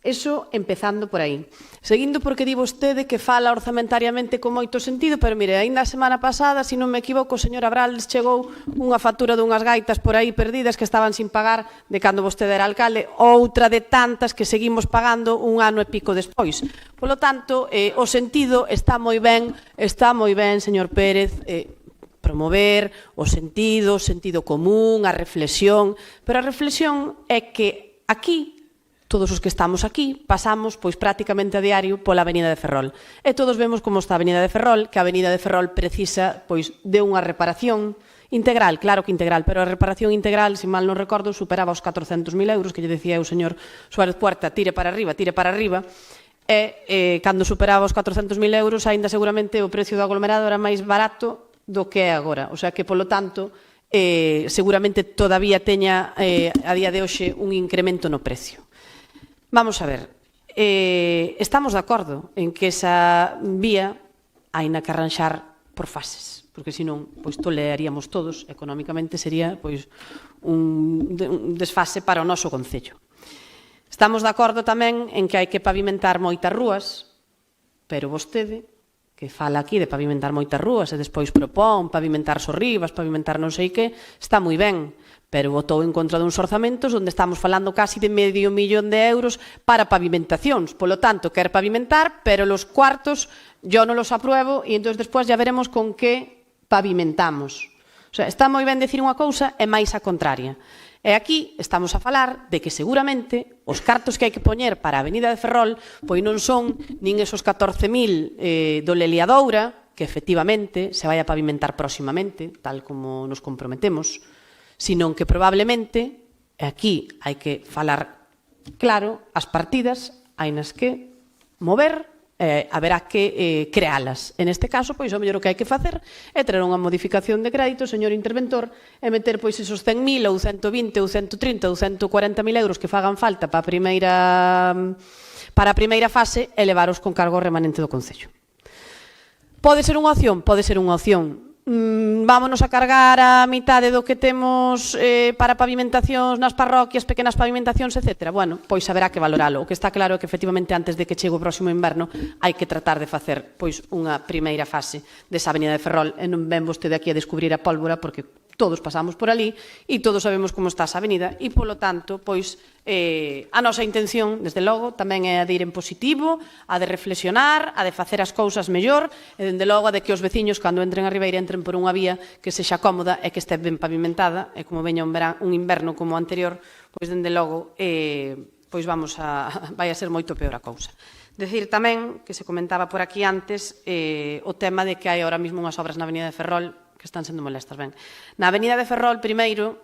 Eso empezando por aí. Seguindo porque di vostede que fala orzamentariamente con moito sentido, pero mire, ainda a semana pasada, se non me equivoco, o señor Abrales chegou unha factura dunhas gaitas por aí perdidas que estaban sin pagar de cando vostede era alcalde, outra de tantas que seguimos pagando un ano e pico despois. Polo tanto, o sentido está moi ben, señor Pérez, promover o sentido común, a reflexión, pero a reflexión é que aquí todos os que estamos aquí pasamos pois prácticamente a diario pola Avenida de Ferrol. E todos vemos como está a Avenida de Ferrol, que a Avenida de Ferrol precisa pois de unha reparación integral, claro que integral, pero a reparación integral, se mal non recordo, superaba os 400.000 euros, que lle decía o señor Suárez Puerta, tire para arriba, e cando superaba os 400.000 euros, aínda seguramente o precio do aglomerado era máis barato do que é agora. O sea que, polo tanto, seguramente todavía teña a día de hoxe un incremento no precio. Vamos a ver, estamos de acordo en que esa vía hai que arranxar por fases, porque senón pois tolearíamos todos, económicamente sería pois un desfase para o noso concello. Estamos de acordo tamén en que hai que pavimentar moitas rúas, pero vostede, que fala aquí de pavimentar moitas rúas e despois propón pavimentar Sorribas, pavimentar non sei que, está moi ben, pero votou en contra duns orzamentos onde estamos falando casi de €500.000 para pavimentacións. Polo tanto, quer pavimentar, pero los cuartos yo non los apruebo e entón despois ya veremos con que pavimentamos. O sea, está moi ben decir unha cousa e máis a contraria. E aquí estamos a falar de que seguramente os cartos que hai que poñer para a Avenida de Ferrol pois non son nin esos 14.000 do Leliadoura, que efectivamente se vai a pavimentar próximamente, tal como nos comprometemos, sino que probablemente, e aquí hai que falar claro, as partidas hai nas que mover, haberá que crealas. En este caso, pois o mellor o que hai que facer é traer unha modificación de crédito, señor interventor, e meter pois esos 100.000 ou 120 ou 130 ou 140.000 euros que fagan falta para a primeira fase e levaros con cargo remanente do Concello. Pode ser unha opción? Pode ser unha opción. Vámonos a cargar a mitade do que temos para pavimentacións nas parroquias, pequenas pavimentacións, etc. Bueno, pois haberá que valoralo. O que está claro é que efectivamente antes de que chegue o próximo inverno hai que tratar de facer pois unha primeira fase desa Avenida de Ferrol e non ven vostede aquí a descubrir a pólvora porque todos pasamos por ali e todos sabemos como está esa avenida e, polo tanto, pois, a nosa intención, desde logo, tamén é a de ir en positivo, a de reflexionar, a de facer as cousas mellor e, dende logo, a de que os veciños, cando entren a Ribeira, entren por unha vía que sexa cómoda e que este ben pavimentada e, como veña un inverno como o anterior, pois, dende logo, pois vai a ser moito peor a cousa. Decir tamén, que se comentaba por aquí antes, o tema de que hai ahora mesmo unhas obras na Avenida de Ferrol que están sendo molestas. Ben, na Avenida de Ferrol, primeiro,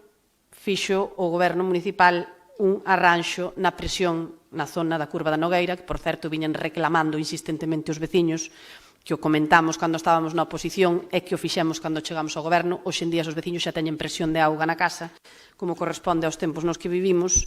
fixo o Goberno municipal un arranxo na presión na zona da Curva da Nogueira, que, por certo, viñan reclamando insistentemente os veciños, que o comentamos cando estábamos na oposición e que o fixemos cando chegamos ao Goberno. Hoxe en día os veciños xa teñen presión de auga na casa, como corresponde aos tempos nos que vivimos,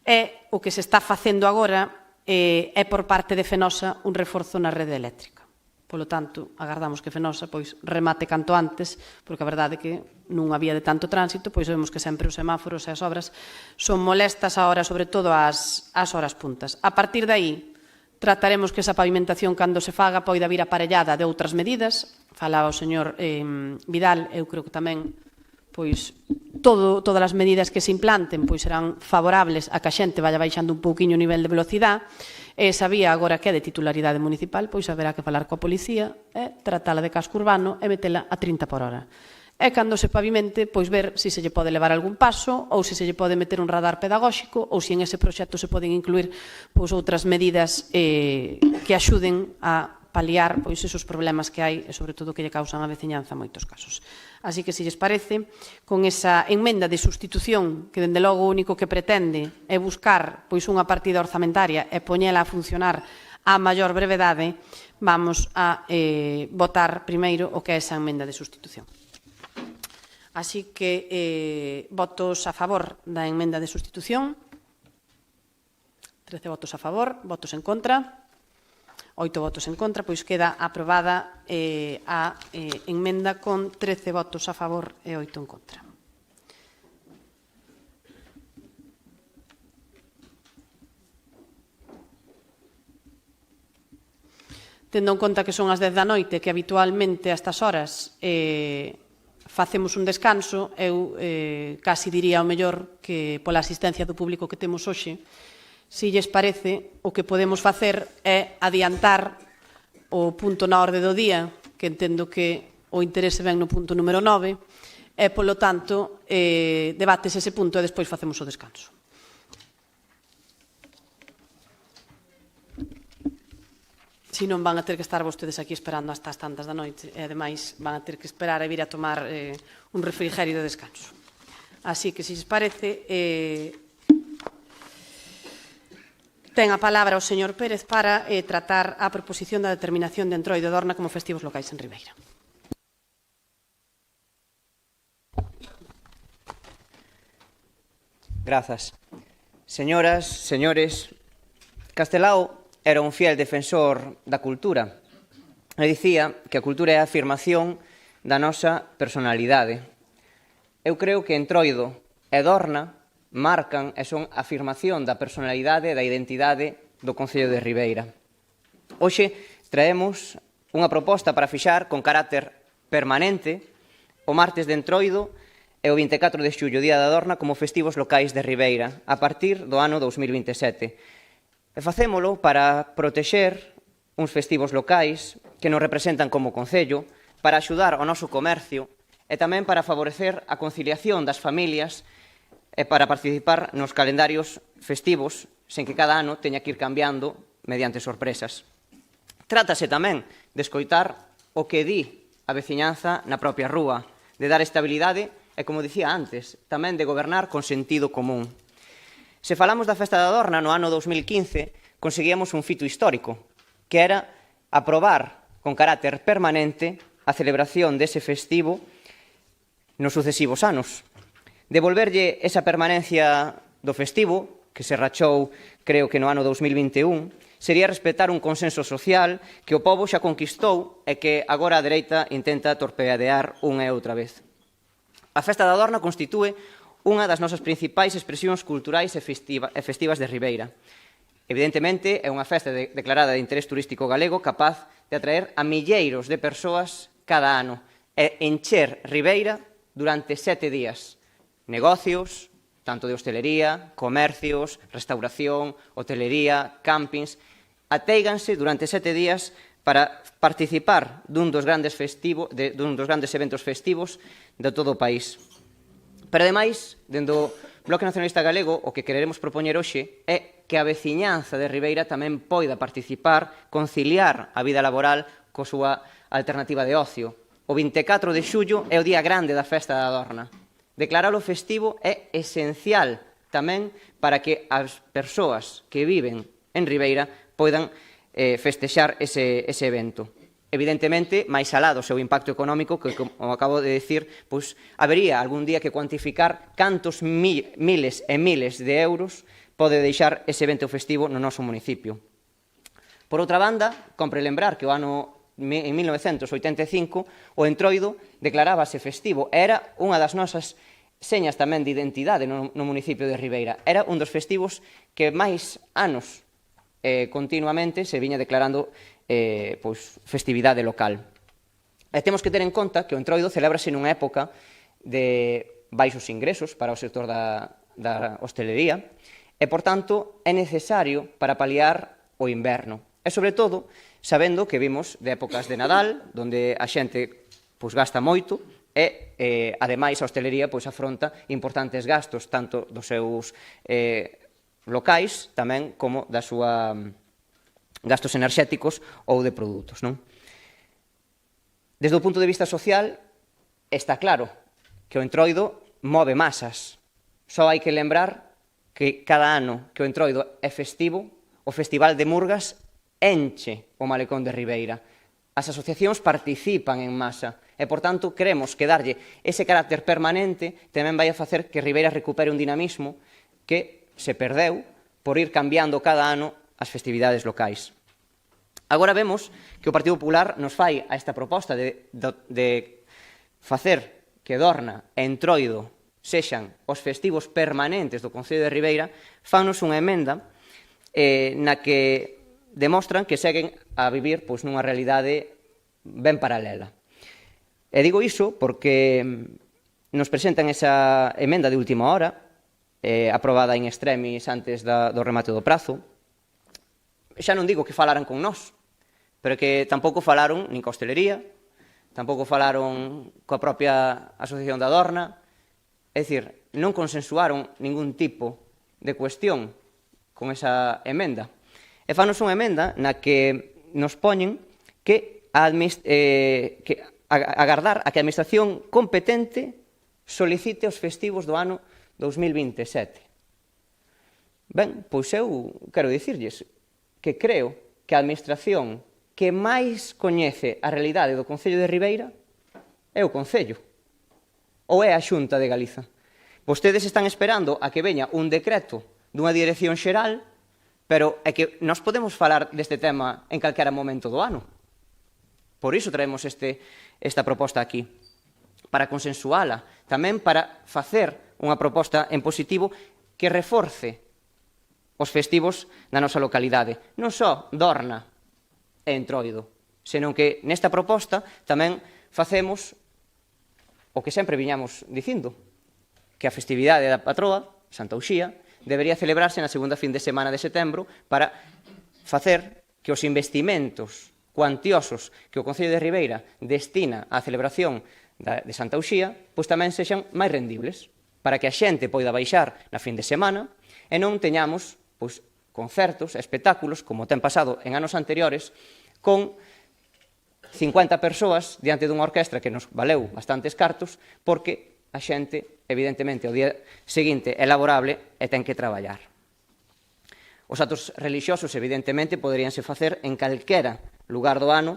e o que se está facendo agora é por parte de Fenosa un reforzo na rede eléctrica. Polo tanto, agardamos que Fenosa pois remate canto antes, porque a verdade é que non había de tanto tránsito, pois vemos que sempre os semáforos e as obras son molestas agora, sobre todo ás horas puntas. A partir de aí, trataremos que esa pavimentación, cando se faga, poida vir aparellada de outras medidas. Falaba o señor Vidal, eu creo que tamén pois todas as medidas que se implanten pois serán favorables a que a xente vaya baixando un pouquiño o nivel de velocidade. Esa vía agora que é de titularidade municipal, pois haberá que falar coa policía e tratala de casco urbano e metela a 30 por hora. E cando se pavimente, pois ver se lle pode levar algún paso ou se lle pode meter un radar pedagóxico ou se en ese proxecto se poden incluir pois outras medidas que axuden a paliar pois esos problemas que hai e sobre todo que lle causan a veciñanza en moitos casos. Así que, se lles parece, con esa enmenda de sustitución que, dende logo, o único que pretende é buscar pois unha partida orzamentaria e poñela a funcionar a maior brevedade, vamos a votar primeiro o que é esa enmenda de sustitución. Así que votos a favor da enmenda de sustitución. 13 votos a favor, votos en contra. 8 votos en contra, pois queda aprobada a enmenda con 13 votos a favor e 8 en contra. Tendo en conta que son as 10 da noite, que habitualmente a estas horas facemos un descanso, eu casi diría ao mellor que pola asistencia do público que temos hoxe, se lles parece, o que podemos facer é adiantar o punto na orde do día, que entendo que o interese ven no punto número 9, e, polo tanto, debates ese punto e despois facemos o descanso. Si non, van a ter que estar vostedes aquí esperando hasta as tantas da noite e, ademais, van a ter que esperar a vir a tomar un refrigerio de descanso. Así que, se lles parece, ten a palabra o señor Pérez para tratar a proposición da determinación de Entroido e Dorna como festivos locais en Ribeira. Grazas. Señoras, señores, Castelao era un fiel defensor da cultura e dicía que a cultura é a afirmación da nosa personalidade. Eu creo que Entroido e Dorna marcan e son a afirmación da personalidade e da identidade do Concello de Ribeira. Hoxe traemos unha proposta para fixar con carácter permanente o martes de Entroido e o 24 de xullo, Día da Dorna, como festivos locais de Ribeira, a partir do ano 2027. E facémolo para protexer uns festivos locais que nos representan como Concello, para axudar ao noso comercio e tamén para favorecer a conciliación das familias e para participar nos calendarios festivos sen que cada ano teña que ir cambiando mediante sorpresas. Trátase tamén de escoitar o que di a veciñanza na propia rúa, de dar estabilidade e, como dicía antes, tamén de gobernar con sentido común. Se falamos da Festa da Dorna no ano 2015, conseguíamos un fito histórico, que era aprobar con carácter permanente a celebración dese festivo nos sucesivos anos. Devolverlle esa permanencia do festivo, que se rachou, creo que no ano 2021, sería respetar un consenso social que o pobo xa conquistou e que agora a dereita intenta torpedear unha e outra vez. A Festa da Dorna constitúe unha das nosas principais expresións culturais e festivas de Ribeira. Evidentemente, é unha festa declarada de interés turístico galego capaz de atraer a milleiros de persoas cada ano e encher Ribeira durante 7 días. Negocios, tanto de hostelería, comercios, restauración, hotelería, campings, atéiganse durante 7 días para participar dun dos grandes eventos festivos de todo o país. Pero, ademais, dentro do Bloque Nacionalista Galego, o que queremos propoñer hoxe é que a veciñanza de Ribeira tamén poida participar, conciliar a vida laboral coa súa alternativa de ocio. O 24 de xullo é o día grande da Festa da Dorna. Declaralo festivo é esencial tamén para que as persoas que viven en Ribeira poidan festexar ese evento. Evidentemente, máis alá do seu impacto económico, que, como acabo de decir, pois habería algún día que cuantificar cantos miles e miles de euros pode deixar ese evento festivo no noso municipio. Por outra banda, compre lembrar que en 1985 o Entroido declarábase festivo. Era unha das nosas señas tamén de identidade no municipio de Ribeira. Era un dos festivos que máis anos continuamente se viña declarando festividade local. E temos que ter en conta que o Entroido celébrase nunha época de baixos ingresos para o sector da hostelería e, por tanto, é necesario para paliar o inverno. E, sobre todo, sabendo que vimos de épocas de Nadal, onde a xente gasta moito e, ademais, a hostelería afronta importantes gastos, tanto dos seus locais tamén como da súa gastos enerxéticos ou de produtos. Desde o punto de vista social, está claro que o Entroido move masas. Só hai que lembrar que cada ano que o Entroido é festivo, o Festival de Murgas enche o malecón de Ribeira. As asociacións participan en masa e, por tanto, queremos que darlle ese carácter permanente tamén vai a facer que Ribeira recupere un dinamismo que se perdeu por ir cambiando cada ano as festividades locais. Agora vemos que o Partido Popular nos fai a esta proposta de facer que Dorna e Entroido sexan os festivos permanentes do Concello de Ribeira, fannos unha emenda na que demostran que seguen a vivir nunha realidade ben paralela. E digo iso porque nos presentan esa emenda de última hora, aprobada in extremis antes do remate do prazo. Xa non digo que falaran con nós, pero que tampouco falaron nin coa hostelería, tampouco falaron coa propia Asociación da Dorna, é dicir, non consensuaron ningún tipo de cuestión con esa emenda. E fanos unha emenda na que nos poñen que agardar a que a Administración competente solicite os festivos do ano 2027. Ben, pois eu quero dicirlles que creo que a Administración que máis coñece a realidade do Concello de Ribeira é o Concello, ou é a Xunta de Galiza. Vostedes están esperando a que veña un decreto dunha dirección xeral, pero é que nós podemos falar deste tema en calquera momento do ano. Por iso traemos esta proposta aquí, para consensuala, tamén para facer unha proposta en positivo que reforce os festivos na nosa localidade. Non só Dorna e Entroido, senón que nesta proposta tamén facemos o que sempre viñamos dicindo, que a festividade da patroa, Santa Uxía, debería celebrarse na segunda fin de semana de setembro para facer que os investimentos cuantiosos que o Concello de Ribeira destina á celebración de Santa Uxía, pois tamén sexan máis rendibles, para que a xente poida baixar na fin de semana e non teñamos pois, concertos, espectáculos, como ten pasado en anos anteriores, con 50 persoas diante dunha orquestra que nos valeu bastantes cartos, porque a xente, evidentemente, o día seguinte é laborable e ten que traballar. Os actos religiosos, evidentemente, poderíanse facer en calquera lugar do ano,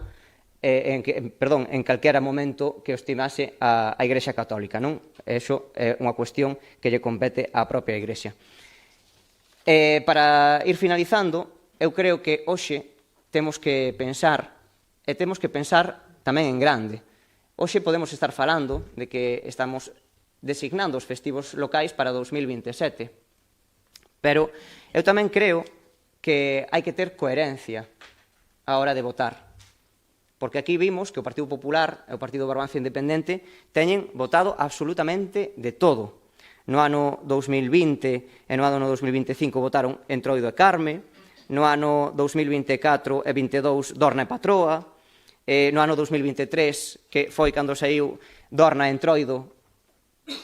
en calquera momento que o estimase a Igrexa Católica, non? Eso é unha cuestión que lle compete á propia Igrexa. Para ir finalizando, eu creo que hoxe temos que pensar, e temos que pensar tamén en grande. Hoxe podemos estar falando de que estamos designando os festivos locais para 2027, pero eu tamén creo que hai que ter coherencia á hora de votar. Porque aquí vimos que o Partido Popular e o Partido Barbanza Independente teñen votado absolutamente de todo. No ano 2020 e no ano 2025 votaron Entroido e Carme, no ano 2024 e 22 Dorna e Patroa, no ano 2023, que foi cando saiu Dorna e Entroido,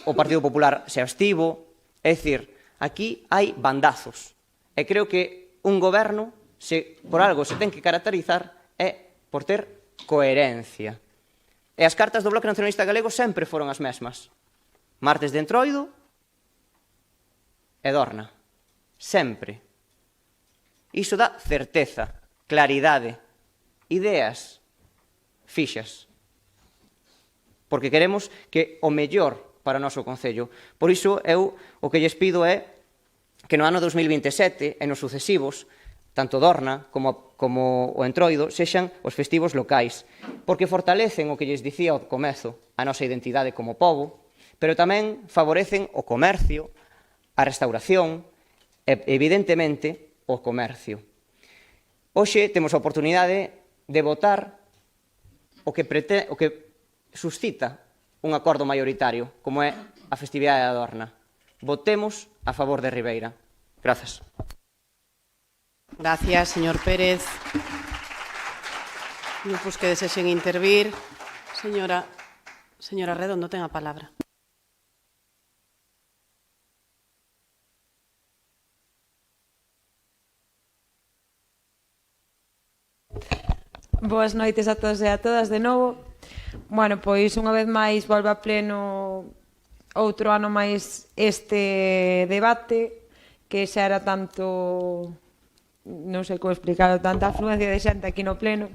o Partido Popular se abstivo. É dicir, aquí hai bandazos. E creo que un goberno, se por algo se ten que caracterizar, é por ter coherencia. E as cartas do Bloque Nacionalista Galego sempre foron as mesmas. Martes de Entroido e Dorna. Sempre. Iso dá certeza, claridade, ideas fixas. Porque queremos que o mellor para o noso Concello. Por iso, eu o que lles pido é que no ano 2027 e nos sucesivos, tanto Dorna como o Entroido sexan os festivos locais, porque fortalecen o que lles dicía ao comezo, a nosa identidade como pobo, pero tamén favorecen o comercio, a restauración e, evidentemente, o comercio. Hoxe temos a oportunidade de votar o que suscita un acordo maioritario, como é a festividade da Dorna. Votemos a favor de Ribeira. Grazas. Gracias, señor Pérez. Grupos que desexen intervir. Señora Redondo, ten a palabra. Boas noites a todos e a todas de novo. Bueno, pois unha vez máis volve a pleno outro ano máis este debate que xa era tanto, non sei como explicarlo, tanta afluencia de xente aquí no pleno.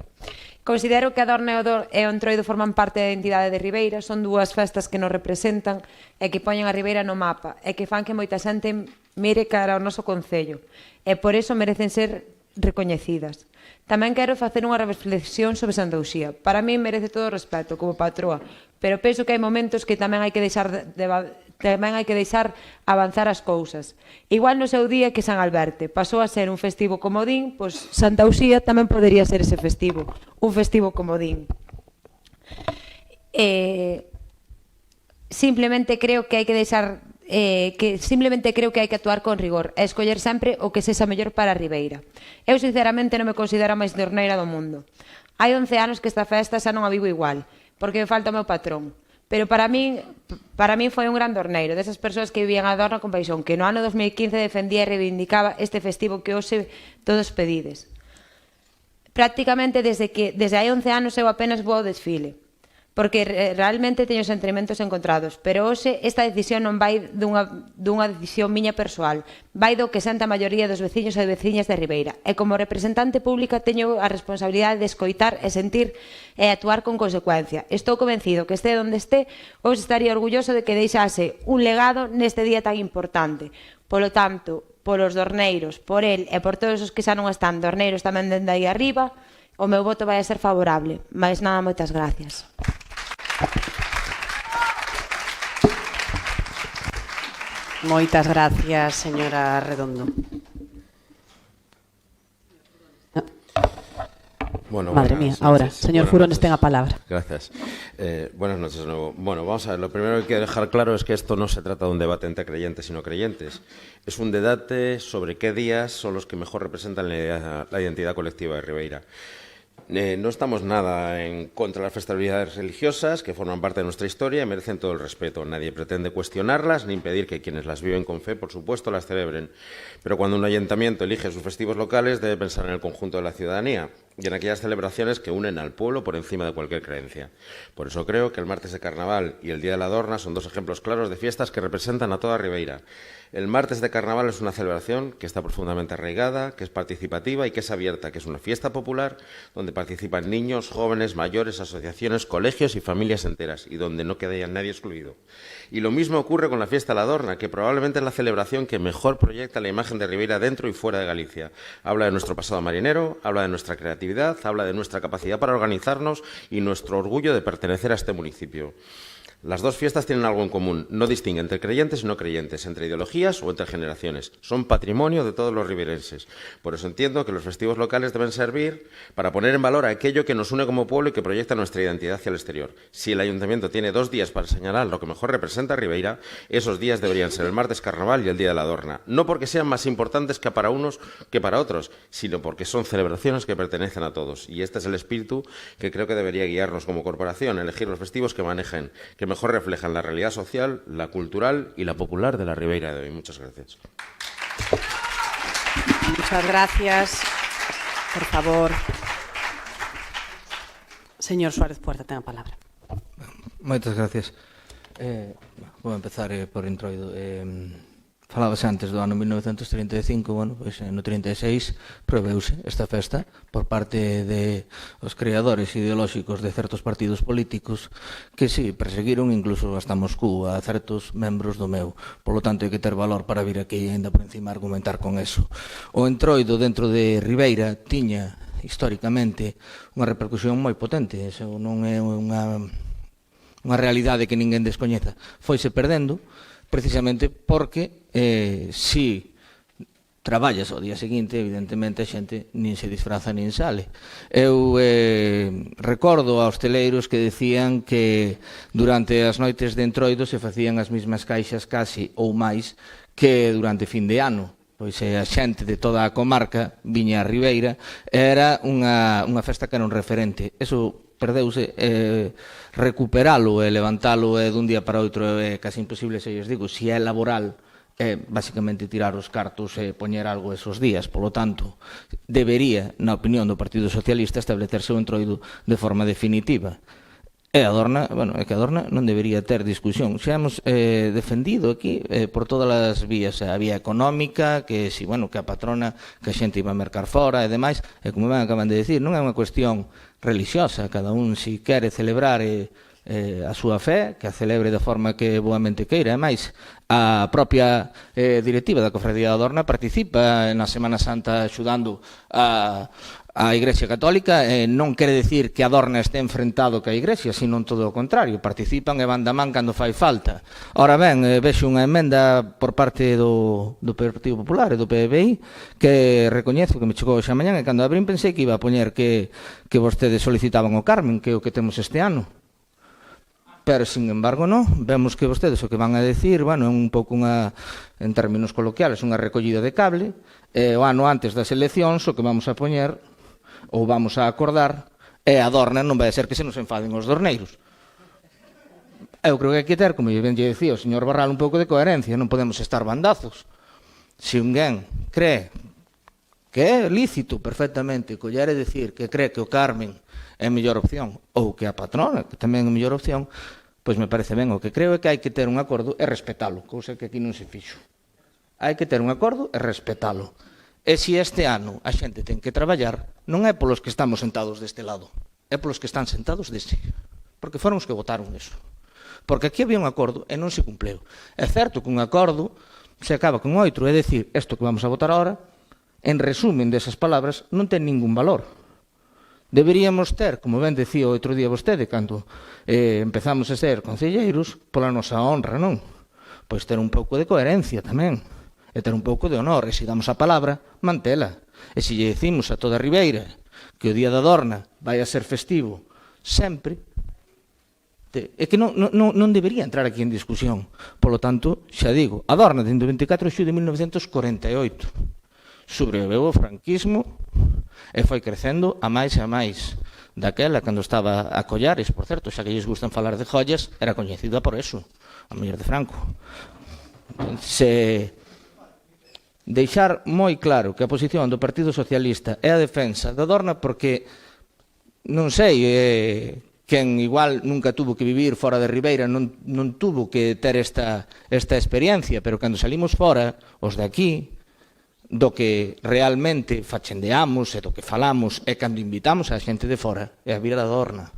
Considero que a Dorna e o Entroido forman parte da identidade de Ribeira, son dúas festas que nos representan e que poñen a Ribeira no mapa e que fan que moita xente mire cara ao noso Concello e por iso merecen ser recoñecidas. Tamén quero facer unha reflexión sobre Santa Uxía. Para mí merece todo o respeto como patroa, pero penso que hai momentos que tamén hai que deixar avanzar as cousas. Igual no seu día que San Alberte pasou a ser un festivo comodín, pois Santa Uxía tamén podería ser ese festivo, un festivo comodín. Simplemente creo que hai que deixar creo que hai que actuar con rigor e escoller sempre o que sexa mellor para a Ribeira. Eu sinceramente non me considero a máis dorneira do mundo. Hai 11 anos que esta festa xa non a vivo igual, porque me falta o meu patrón. Pero para min foi un gran dorneiro, desas persoas que vivían a Dorna con paixón, que no ano 2015 defendía e reivindicaba este festivo que hoxe todos pedides. Prácticamente desde hai 11 anos eu apenas vou ao desfile, porque realmente teño sentimentos encontrados, pero hoxe esta decisión non vai dunha decisión miña persoal, vai do que senta a maioría dos veciños e veciñas de Ribeira, e como representante pública teño a responsabilidade de escoitar e sentir e actuar con consecuencia. Estou convencido que este onde este, hoxe estaría orgulloso de que deixase un legado neste día tan importante. Polo tanto, polos dorneiros, por el e por todos os que xa non están dorneiros tamén dende aí arriba, o meu voto vai a ser favorable. Mais nada, moitas gracias. Moitas gracias, señora Redondo. Bueno, Madre mía, ahora, señor Furones, ten a palabra. Gracias. Buenas noches de nuevo. Bueno, vamos a ver, lo primero que quiero dejar claro es que esto no se trata de un debate entre creyentes y no creyentes. Es un debate sobre qué días son los que mejor representan la identidad colectiva de Ribeira. No estamos nada en contra de las festividades religiosas, que forman parte de nuestra historia y merecen todo el respeto. Nadie pretende cuestionarlas ni impedir que quienes las viven con fe, por supuesto, las celebren. Pero cuando un ayuntamiento elige sus festivos locales, debe pensar en el conjunto de la ciudadanía y en aquellas celebraciones que unen al pueblo por encima de cualquier creencia. Por eso creo que el martes de Carnaval y el Día de la Dorna son dos ejemplos claros de fiestas que representan a toda Ribeira. El martes de Carnaval es una celebración que está profundamente arraigada, que es participativa y que es abierta, que es una fiesta popular donde participan niños, jóvenes, mayores, asociaciones, colegios y familias enteras y donde no queda ya nadie excluido. Y lo mismo ocurre con la fiesta de la Dorna, que probablemente es la celebración que mejor proyecta la imagen de Ribeira dentro y fuera de Galicia. Habla de nuestro pasado marinero, habla de nuestra creatividad, habla de nuestra capacidad para organizarnos y nuestro orgullo de pertenecer a este municipio. Las dos fiestas tienen algo en común, no distinguen entre creyentes y no creyentes, entre ideologías o entre generaciones. Son patrimonio de todos los riberenses. Por eso entiendo que los festivos locales deben servir para poner en valor aquello que nos une como pueblo y que proyecta nuestra identidad hacia el exterior. Si el Ayuntamiento tiene 2 días para señalar lo que mejor representa a Ribeira, esos días deberían ser el martes Carnaval y el Día de la Dorna. No porque sean más importantes que para unos que para otros, sino porque son celebraciones que pertenecen a todos. Y este es el espíritu que creo que debería guiarnos como corporación, elegir los festivos que manejen, que mejor reflejan la realidad social, la cultural y la popular de la Ribeira de hoy. Muchas gracias. Muchas gracias. Por favor. Señor Suárez Puerta, ten a palabra. Moitas gracias. Vou empezar por introido. Falábase antes do ano 1935, bueno, pois no 36 proveuse esta festa por parte de os creadores ideolóxicos de certos partidos políticos que si perseguiron incluso hasta Moscú a certos membros do meu. Por lo tanto, hai que ter valor para vir aquí e ainda por encima argumentar con eso. O entroido dentro de Ribeira tiña históricamente unha repercusión moi potente, eso non é unha realidade que ninguén descoñeza. Foise perdendo precisamente porque si traballas ao día seguinte, evidentemente a xente nin se disfraza nin sale. Eu recordo aos teleiros que decían que durante as noites de entroido se facían as mesmas caixas casi ou máis que durante fin de ano. Pois a xente de toda a comarca viña a Ribeira, era unha festa que era un referente. Eso perdeuse, recuperalo e levantalo dun día para outro é casi imposible, se lles digo, se é laboral, é basicamente tirar os cartos e poñer algo esos días. Por lo tanto, debería, na opinión do Partido Socialista, establecerse o entroido de forma definitiva. E a Dorna, bueno, é que a Dorna non debería ter discusión. Xa hemos defendido aquí por todas as vías, a vía económica, que si, bueno, que a patrona, que a xente iba a mercar fora e demais, e como ben acaban de decir, non é unha cuestión religiosa, cada un si quere celebrar a súa fe, que a celebre da forma que boamente queira. E máis, a propia directiva da Cofradía da Dorna participa na Semana Santa axudando a Igrexa Católica, non quere decir que a Dorna este enfrentado ca Igrexa, sino todo o contrario, participan e van da man cando fai falta. Ora ben, vexo unha emenda por parte do Partido Popular e do PBI que recoñezo que me chegou xa mañán e cando abrín pensei que iba a poñer que vostedes solicitaban o Carmen, que é o que temos este ano. Pero, sin embargo, non. Vemos que vostedes o que van a decir, bueno, é un pouco unha, en términos coloquiales, unha recollida de cable. O ano antes das eleccións, o que vamos a poñer, ou vamos a acordar, é a Dorna, non vai a ser que se nos enfaden os dorneiros. Eu creo que hai que ter, como ben lle dicía o señor Barral, un pouco de coherencia, non podemos estar bandazos. Se alguén cree que é lícito perfectamente coller e decir que cree que o Carmen é a mellor opción, ou que a patrona, que tamén é a mellor opción, pois me parece ben. O que creo é que hai que ter un acordo e respetalo, cousa que aquí non se fixo. Hai que ter un acordo e respetalo. E se este ano a xente ten que traballar, non é polos que estamos sentados deste lado, é polos que están sentados deste, porque foron os que votaron eso. Porque aquí había un acordo e non se cumpleu. É certo que un acordo se acaba con outro, é dicir, isto que vamos a votar ahora, en resumen desas palabras, non ten ningún valor. Deberíamos ter, como ben decía outro día vostede, cando empezamos a ser concelleiros, pola nosa honra, non? Pois ter un pouco de coherencia tamén, e ter un pouco de honor, e se damos a palabra, mantela. E se lle decimos a toda a Ribeira que o Día da Dorna vai a ser festivo sempre, é que non debería entrar aquí en discusión. Polo tanto, xa digo, a Dorna dende o 24 de xullo de 1948 sobreviveu o franquismo e foi crecendo a máis daquela, cando estaba a Collares, por certo, xa que lles gustan falar de joyas, era coñecida por eso, a muller de Franco. Se deixar moi claro que a posición do Partido Socialista é a defensa da Dorna, porque non sei, quen igual nunca tuvo que vivir fora de Ribeira non tuvo que ter esta experiencia, pero cando salimos fora, os de aquí, do que realmente fachendeamos e do que falamos e cando invitamos a xente de fora é a vir a Dorna.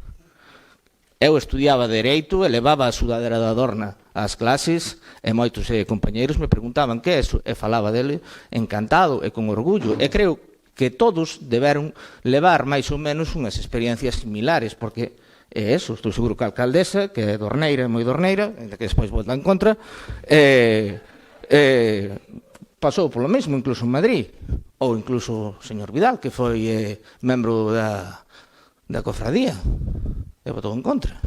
Eu estudiaba Dereito e levaba a sudadera da Dorna ás clases e moitos compañeiros me preguntaban que é eso e falaba dele encantado e con orgullo, e creo que todos deberon levar máis ou menos unhas experiencias similares, porque é eso, estou seguro que a alcaldesa, que é dorneira, moi dorneira, que despois volta en contra, pasou polo mesmo, incluso en Madrid, ou incluso o señor Vidal, que foi membro da cofradía, e votou en contra.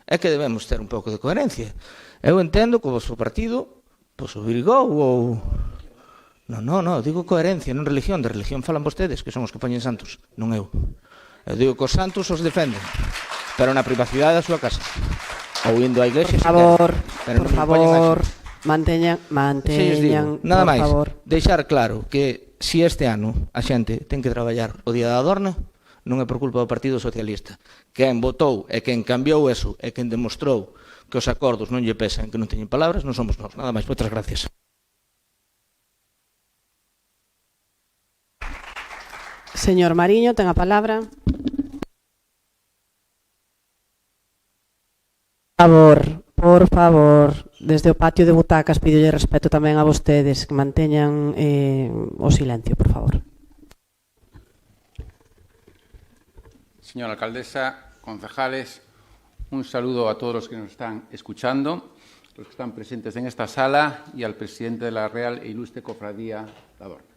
É que debemos ter un pouco de coherencia. Eu entendo que o vosso partido pois o virgou ou... Non, digo coherencia, non religión. De religión falan vostedes, que son os que poñen santos, non eu. Eu digo que os santos os defenden, pero na privacidade da súa casa. Ou indo á iglesia... Por favor, manteñan, nada máis, favor. deixar claro que se este ano a xente ten que traballar o Día da Dorna, non é por culpa do Partido Socialista. Quen votou e quen cambiou eso e quen demostrou que os acordos non lle pesan, que non teñen palabras, non somos nós. Nada máis, moitas gracias. Señor Mariño, ten a palabra. Por favor, desde o patio de butacas pídolle respeto tamén a vostedes, que manteñan o silencio, por favor. Señora alcaldesa, concejales, un saludo a todos los que nos están escuchando, los que están presentes en esta sala y al presidente de la Real e Ilustre Cofradía La Dorna.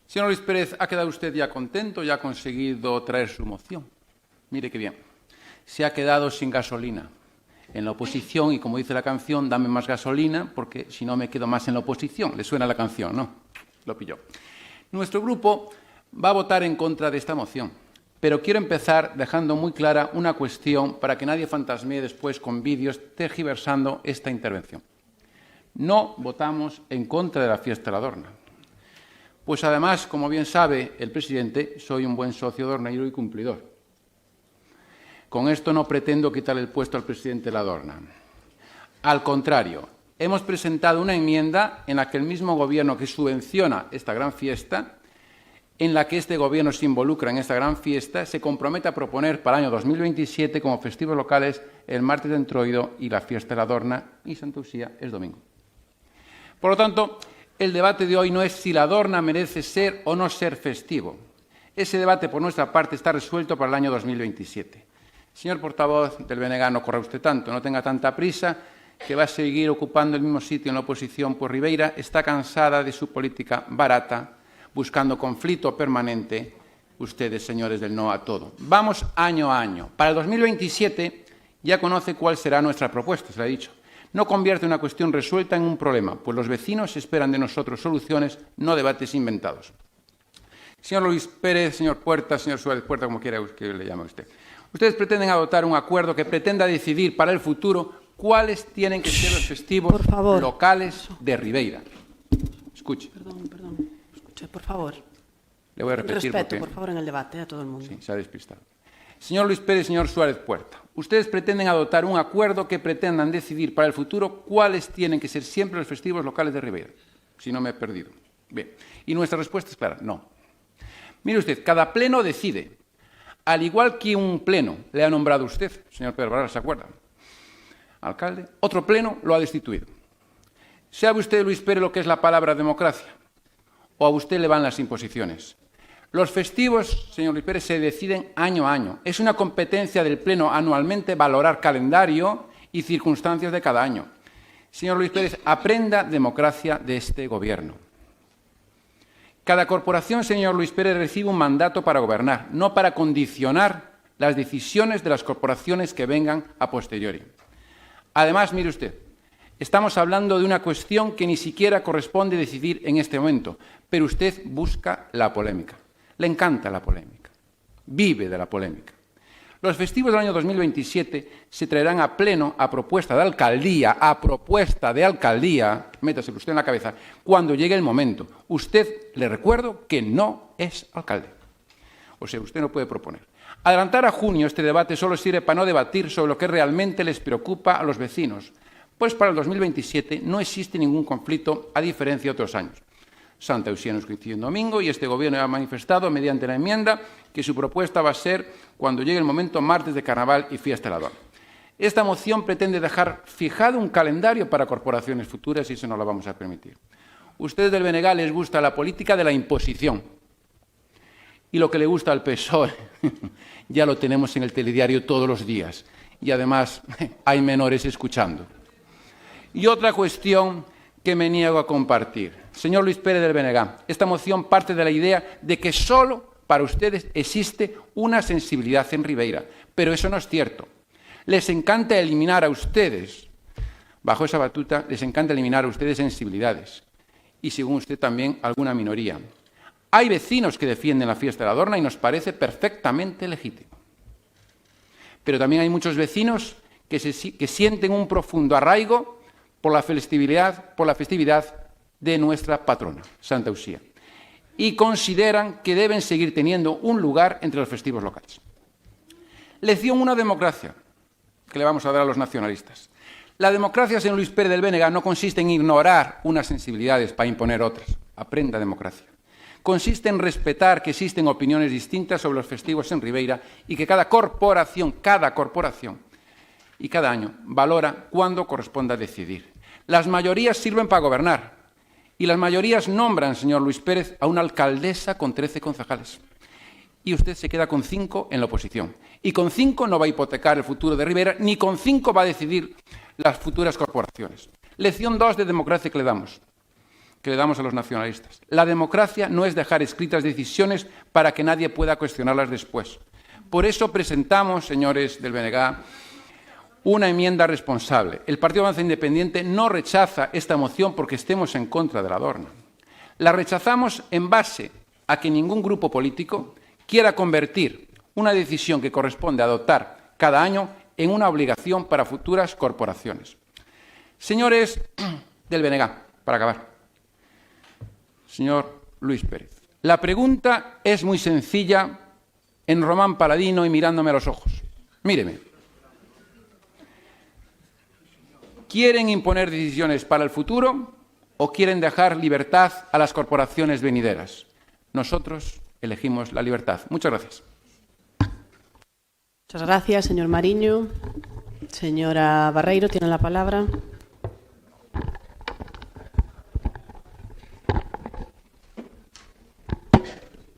Señor Luis Pérez, ¿ha quedado usted ya contento? ¿Ya ha conseguido traer su moción? Mire qué bien. Se ha quedado sin gasolina en la oposición y, como dice la canción, dame más gasolina porque si no me quedo más en la oposición. Le suena la canción, ¿no? Lo pilló. Nuestro grupo va a votar en contra de esta moción, pero quiero empezar dejando muy clara una cuestión para que nadie fantasmee después con vídeos tergiversando esta intervención. No votamos en contra de la fiesta de la Dorna. Pues además, como bien sabe el presidente, soy un buen socio dorneiro y cumplidor. Con esto no pretendo quitarle el puesto al presidente de la Dorna. Al contrario, hemos presentado una enmienda en la que el mismo gobierno que subvenciona esta gran fiesta, en la que este gobierno se involucra en esta gran fiesta, se compromete a proponer para el año 2027 como festivos locales el martes de Entroido y la fiesta de la Dorna, y Santa Lucía es domingo. Por lo tanto, el debate de hoy no es si la Dorna merece ser o no ser festivo. Ese debate, por nuestra parte, está resuelto para el año 2027. Señor portavoz del BNG, no corra usted tanto, no tenga tanta prisa, que va a seguir ocupando el mismo sitio en la oposición, pues Ribeira está cansada de su política barata, buscando conflicto permanente, ustedes, señores del no a todo. Vamos año a año. Para el 2027 ya conoce cuál será nuestra propuesta, se lo he dicho. No convierte una cuestión resuelta en un problema, pues los vecinos esperan de nosotros soluciones, no debates inventados. Señor Luis Pérez, señor Puerta, señor Suárez Puerta, como quiera que le llame usted. Ustedes pretenden adoptar un acuerdo que pretenda decidir para el futuro cuáles tienen que ser los festivos locales de Ribeira. Escuche. Perdón. Escuche, por favor. Le voy a repetir respeto, porque... por favor, en el debate a todo el mundo. Sí, se ha despistado. Señor Luis Pérez, señor Suárez Puerta, ustedes pretenden adoptar un acuerdo que pretendan decidir para el futuro cuáles tienen que ser siempre los festivos locales de Ribeira. Si no me he perdido. Bien. Y nuestra respuesta es clara, no. Mire usted, cada pleno decide. Al igual que un pleno le ha nombrado usted, señor Pedro Barral, ¿se acuerda? Alcalde. Otro pleno lo ha destituido. ¿Sabe usted, Luis Pérez, lo que es la palabra democracia? ¿O a usted le van las imposiciones? Los festivos, señor Luis Pérez, se deciden año a año. Es una competencia del Pleno anualmente valorar calendario y circunstancias de cada año. Señor Luis Pérez, aprenda democracia de este Gobierno. Cada corporación, señor Luis Pérez, recibe un mandato para gobernar, no para condicionar las decisiones de las corporaciones que vengan a posteriori. Además, mire usted, estamos hablando de una cuestión que ni siquiera corresponde decidir en este momento, pero usted busca la polémica. Le encanta la polémica. Vive de la polémica. Los festivos del año 2027 se traerán a pleno a propuesta de alcaldía, métaselo usted en la cabeza, cuando llegue el momento. Usted, le recuerdo, que no es alcalde. O sea, usted no puede proponer. Adelantar a junio este debate solo sirve para no debatir sobre lo que realmente les preocupa a los vecinos, pues para el 2027 no existe ningún conflicto, a diferencia de otros años. Santa Lucía nos coincide en domingo y este Gobierno ha manifestado mediante la enmienda que su propuesta va a ser, cuando llegue el momento, martes de Carnaval y Fiesta de la Dona. Esta moción pretende dejar fijado un calendario para corporaciones futuras y eso no lo vamos a permitir. Ustedes del BNG les gusta la política de la imposición y lo que le gusta al PSOE ya lo tenemos en el telediario todos los días y además hay menores escuchando. Y otra cuestión que me niego a compartir. Señor Luis Pérez del BNG, esta moción parte de la idea de que solo para ustedes existe una sensibilidad en Ribeira, pero eso no es cierto. Les encanta eliminar a ustedes, bajo esa batuta, les encanta eliminar a ustedes sensibilidades y, según usted, también alguna minoría. Hay vecinos que defienden la fiesta de la Dorna y nos parece perfectamente legítimo. Pero también hay muchos vecinos que sienten un profundo arraigo por la festividad de nuestra patrona, Santa Lucía, y consideran que deben seguir teniendo un lugar entre los festivos locales. Lección 1, democracia, que le vamos a dar a los nacionalistas. La democracia, señor Luis Pérez del BNG, no consiste en ignorar unas sensibilidades para imponer otras. Aprenda democracia. Consiste en respetar que existen opiniones distintas sobre los festivos en Ribeira y que cada corporación y cada año valora cuándo corresponda decidir. Las mayorías sirven para gobernar y las mayorías nombran, señor Luis Pérez, a una alcaldesa con 13 concejales. Y usted se queda con 5 en la oposición. Y con 5 no va a hipotecar el futuro de Ribeira, ni con 5 va a decidir las futuras corporaciones. Lección 2 de democracia que le damos a los nacionalistas. La democracia no es dejar escritas decisiones para que nadie pueda cuestionarlas después. Por eso presentamos, señores del BNG, una enmienda responsable. El Partido Avanza Independiente no rechaza esta moción porque estemos en contra de la Dorna. La rechazamos en base a que ningún grupo político quiera convertir una decisión que corresponde adoptar cada año en una obligación para futuras corporaciones. Señores del BNG, para acabar. Señor Luis Pérez, la pregunta es muy sencilla en Román Paladino y mirándome a los ojos. Míreme. ¿Quieren imponer decisiones para el futuro o quieren dejar libertad a las corporaciones venideras? Nosotros elegimos la libertad. Muchas gracias. Muchas gracias, señor Mariño. Señora Barreiro, tiene la palabra.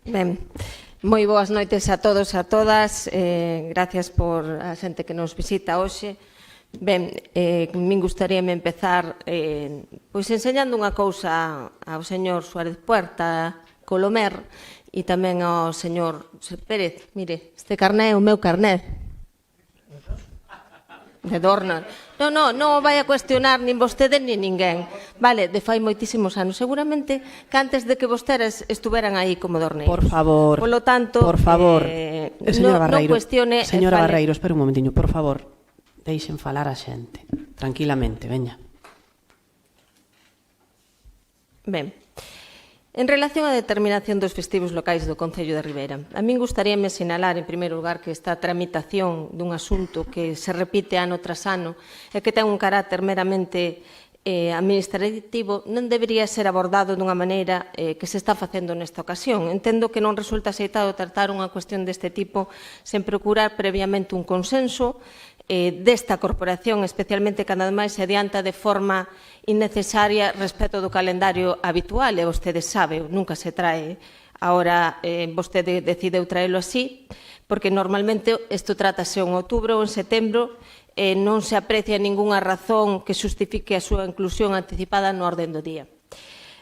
Ben, moi boas noites a todos e a todas. Gracias por a xente que nos visita hoxe. Ben, min gustaríame empezar pois enseñando unha cousa ao señor Suárez Puerta, Colomer, e tamén ao señor Pérez. Mire, este carné é o meu carné de Dorna. Non vai a cuestionar nin vostede nin ninguén. Vale, de fai moitísimos anos. Seguramente que antes de que vostedes estuveran aí como dorneiros. Por favor. Polo tanto, señora Barreiro, non cuestione... Señora Barreiro, espera un momentiño, por favor. Deixen falar a xente. Tranquilamente, veña. Ben. En relación á determinación dos festivos locais do Concello de Ribeira, a min gustaríame sinalar, en primeiro lugar, que esta tramitación dun asunto que se repite ano tras ano e que ten un carácter meramente administrativo non debería ser abordado dunha maneira que se está facendo nesta ocasión. Entendo que non resulta aceitado tratar unha cuestión deste tipo sen procurar previamente un consenso desta corporación, especialmente cando ademais se adianta de forma innecesaria respecto do calendario habitual, e vostedes saben, nunca se trae Ahora vostede decideu traelo así, porque normalmente isto trátase en outubro ou en setembro, non se aprecia ningunha razón que justifique a súa inclusión anticipada no orden do día.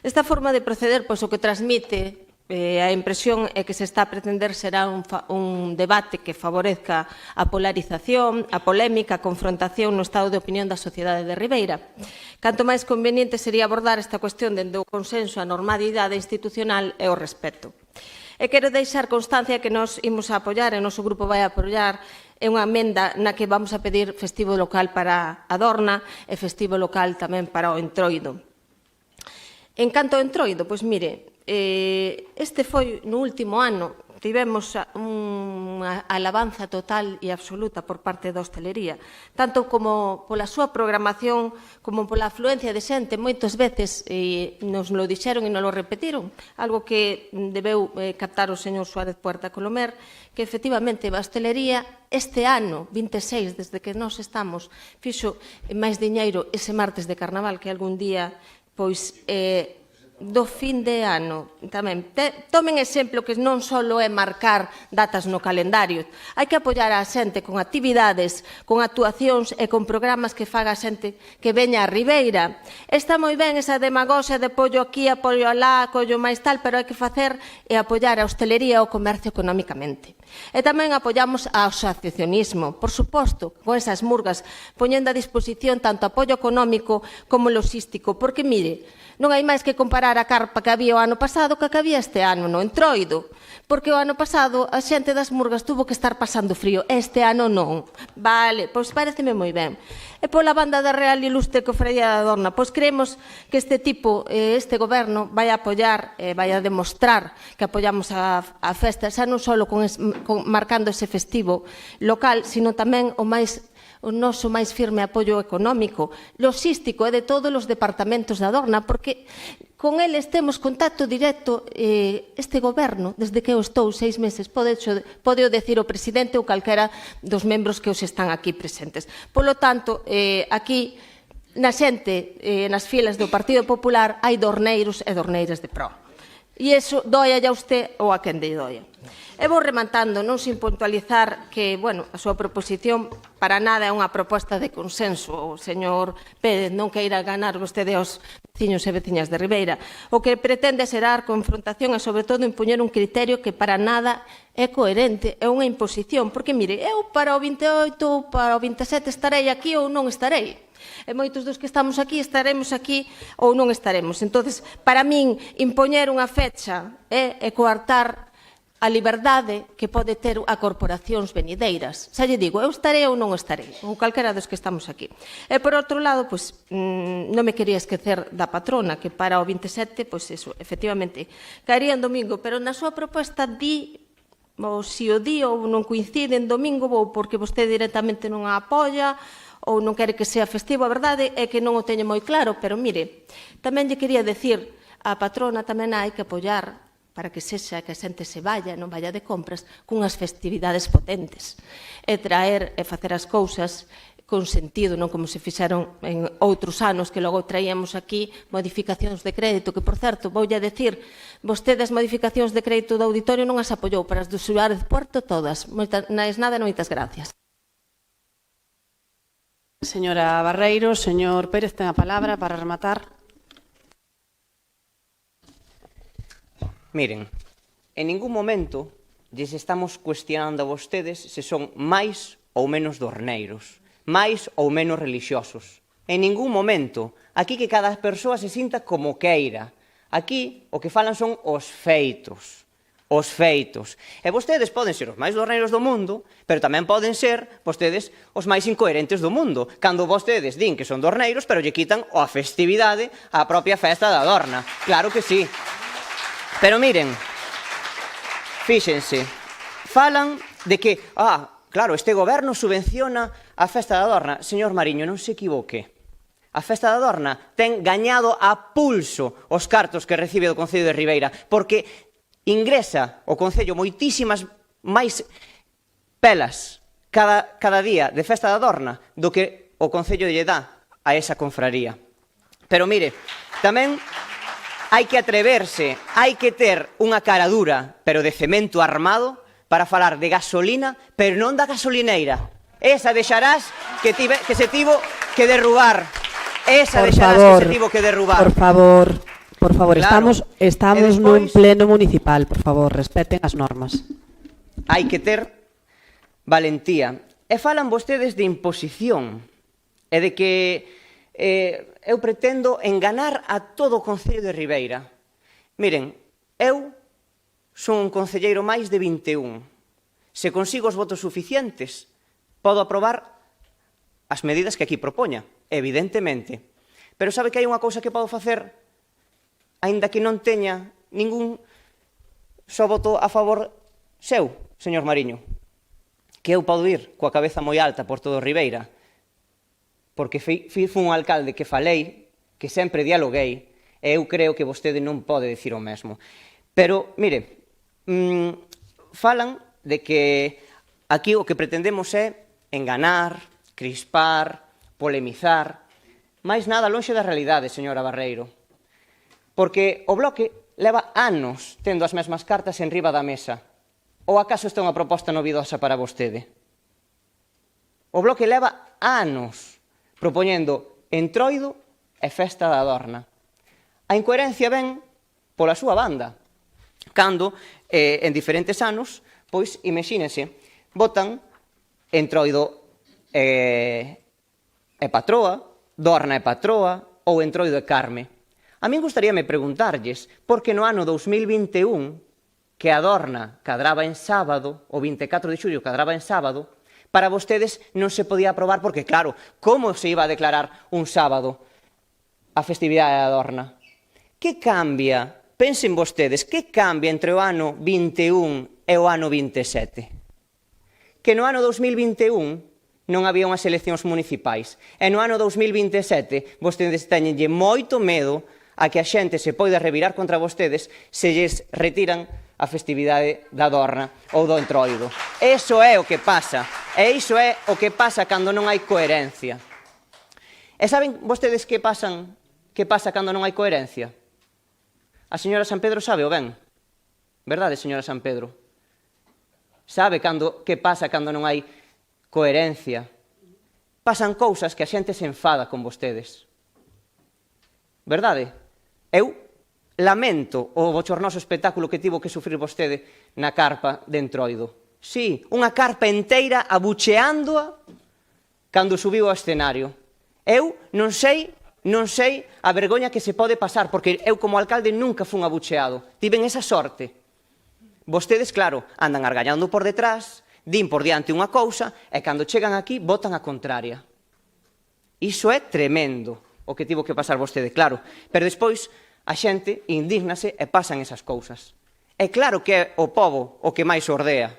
Esta forma de proceder, pois o que transmite a impresión é que se está a pretender será un debate que favorezca a polarización, a polémica, a confrontación no estado de opinión da sociedade de Ribeira. Canto máis conveniente sería abordar esta cuestión dende o consenso, a normalidade institucional e o respeto. E quero deixar constancia que nos imos a apoiar, e o noso grupo vai a apoiar, é unha emenda na que vamos a pedir festivo local para a Dorna e festivo local tamén para o Entroido. En canto ao Entroido, pois mire, este foi no último ano, tivemos unha alabanza total e absoluta por parte da hostelería, tanto como pola súa programación, como pola afluencia de xente, moitas veces nos lo dixeron e nos lo repetiron, algo que debeu captar o señor Suárez Puerta Colomer, que efectivamente a hostelería este ano, 26, desde que nós estamos, fixo máis diñeiro ese martes de carnaval que algún día, pois, do fin de ano tamén. Tomen exemplo que non só é marcar datas no calendario, hai que apoiar a xente con actividades, con actuacións e con programas que faga a xente que veña a Ribeira. Está moi ben esa demagoxia de apoio aquí, apoio alá, apoio máis tal, pero hai que facer e apoiar a hostelería e o comercio económicamente. E tamén apoiamos ao asociacionismo, por suposto, con esas murgas, poñendo a disposición tanto apoio económico como logístico, porque mire, non hai máis que comparar a carpa que había o ano pasado que a que había este ano no Entroido, porque o ano pasado a xente das murgas tuvo que estar pasando frío, este ano non. Vale, pois pareceme moi ben. E pola banda da Real Ilustre Cofradía da Dorna, pois creemos que este tipo, este goberno, vai a apoiar, vai a demostrar que apoiamos a festa, xa non só marcando ese festivo local, sino tamén o noso máis firme apoio económico, logístico e de todos os departamentos da Dorna, porque con eles temos contacto directo. Este goberno, desde que eu estou 6 meses, pode o decir o presidente ou calquera dos membros que os están aquí presentes. Polo tanto, aquí na xente, nas filas do Partido Popular, hai dorneiros e dorneiras de pro. E iso doia a usted ou a quen de doia. E vou rematando, non sin puntualizar que, bueno, a súa proposición para nada é unha proposta de consenso. O señor Pérez non queira ganar vostede aos veciños e veciñas de Ribeira. O que pretende é xerar confrontación e, sobre todo, impoñer un criterio que para nada é coherente, é unha imposición. Porque, mire, eu para o 28 ou para o 27 estarei aquí ou non estarei. E moitos dos que estamos aquí estaremos aquí ou non estaremos. Entonces, para min, impoñer unha fecha é coartar a liberdade que pode ter a corporacións venideiras. Xa lle digo, eu estarei ou non estarei, ou calquera dos que estamos aquí. E por outro lado, pois, non me quería esquecer da patrona, que para o 27, pois eso, efectivamente, caería en domingo, pero na súa proposta di, ou se o di ou non coincide en domingo, ou porque vostede directamente non a apoia, ou non quere que sea festivo, a verdade é que non o teño moi claro, pero mire, tamén lle quería decir, a patrona tamén hai que apoiar para que sexa que a xente se vaya, non vaya de compras, cunhas festividades potentes. E traer e facer as cousas con sentido, non como se fixeron en outros anos, que logo traíamos aquí modificacións de crédito, que, por certo, voulle a decir, vostede as modificacións de crédito do auditorio non as apoiou, para as do Suárez Puerto todas. Máis nada, moitas gracias. Señora Barreiro, señor Pérez, ten a palabra para rematar. Miren, en ningún momento lles estamos cuestionando a vostedes se son máis ou menos dorneiros, máis ou menos relixiosos. En ningún momento. Aquí que cada persoa se sinta como queira. Aquí o que falan son os feitos. Os feitos. E vostedes poden ser os máis dorneiros do mundo, pero tamén poden ser vostedes os máis incoherentes do mundo, cando vostedes din que son dorneiros, pero lle quitan a festividade á propia festa da Dorna. Claro que sí. Pero miren, fíxense, falan de que, claro, este goberno subvenciona a festa da Dorna. Señor Mariño, non se equivoque. A festa da Dorna ten gañado a pulso os cartos que recibe do Concello de Ribeira, porque ingresa o Concello moitísimas máis pelas cada día de festa da Dorna do que o Concello lle dá a esa confraría. Pero mire, tamén hai que atreverse, hai que ter unha cara dura, pero de cemento armado, para falar de gasolina, pero non da gasolineira. Esa deixarás que se tivo que derrubar. Esa deixarás que se tivo que derrubar. Por favor, Claro. estamos nun pleno municipal, por favor, respeten as normas. Hai que ter valentía. E falan vostedes de imposición e de que eu pretendo enganar a todo o Concello de Ribeira. Miren, eu son un concelleiro máis de 21. Se consigo os votos suficientes, podo aprobar as medidas que aquí propoña, evidentemente. Pero sabe que hai unha cousa que podo facer, aínda que non teña ningún só voto a favor seu, señor Mariño, que eu podo ir coa cabeza moi alta por todo Ribeira, porque fui un alcalde que falei, que sempre dialoguei, e eu creo que vostede non pode dicir o mesmo. Pero, mire, falan de que aquí o que pretendemos é enganar, crispar, polemizar, máis nada lonxe da realidade, señora Barreiro. Porque o Bloque leva anos tendo as mesmas cartas en riba da mesa. Ou acaso esta é unha proposta novidosa para vostede? O Bloque leva anos propoñendo Entroido e Festa da Adorna. A incoherencia ven pola súa banda, cando en diferentes anos, pois, imagínense, votan Entroido e Patroa, Dorna e Patroa, ou Entroido e Carme. A min gustaríame preguntarlles por que no ano 2021, que a Dorna cadraba en sábado, o 24 de xullo cadraba en sábado, para vostedes non se podía aprobar, porque claro, como se iba a declarar un sábado a festividade da Dorna? Que cambia? Pensen vostedes, que cambia entre o ano 21 e o ano 27? Que no ano 2021 non había unhas eleccións municipais. E no ano 2027 vostedes teñenlle moito medo a que a xente se poida revirar contra vostedes se lles retiran a festividade da Dorna ou do Entroido. Eso é o que pasa. E iso é o que pasa cando non hai coherencia. E saben vostedes que pasa cando non hai coherencia? A señora San Pedro sabe o ben. Verdade, señora San Pedro? Sabe que pasa cando non hai coherencia? Pasan cousas que a xente se enfada con vostedes. Verdade? Eu lamento o bochornoso espectáculo que tivo que sufrir vostede na carpa de Entroido. Sí, unha carpa inteira abucheándoa cando subiu ao escenario. Eu non sei a vergoña que se pode pasar, porque eu como alcalde nunca fun abucheado. Tiven esa sorte. Vostedes, claro, andan argallando por detrás, din por diante unha cousa, e cando chegan aquí votan a contraria. Iso é tremendo o que tivo que pasar vostede, claro. Pero despois a xente indígnase e pasan esas cousas. É claro que é o pobo o que máis ordea.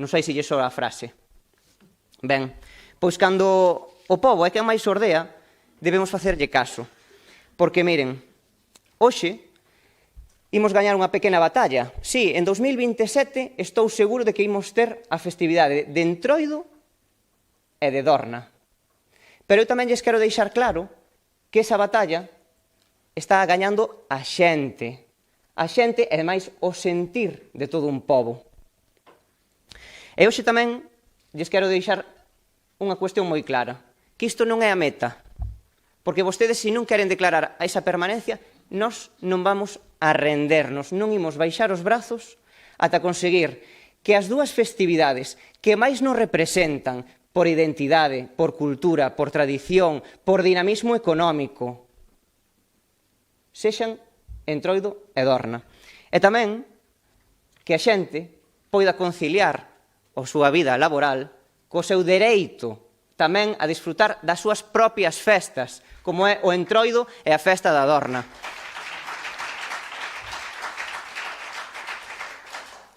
Non sei se lle soa a frase. Ben, pois cando o pobo é que máis ordea, debemos facerlle caso. Porque, miren, hoxe imos gañar unha pequena batalla. Sí, en 2027 estou seguro de que imos ter a festividade de Entroido e de Dorna. Pero eu tamén lles quero deixar claro que esa batalla está gañando a xente. A xente e, ademais, o sentir de todo un pobo. E hoxe tamén lles quero deixar unha cuestión moi clara. Que isto non é a meta. Porque vostedes, se non queren declarar a esa permanencia, nós non vamos a rendernos, non imos baixar os brazos ata conseguir que as dúas festividades que máis nos representan por identidade, por cultura, por tradición, por dinamismo económico, sexan Entroido e Dorna. E tamén que a xente poida conciliar a súa vida laboral co seu dereito tamén a disfrutar das súas propias festas, como é o Entroido e a Festa da Dorna.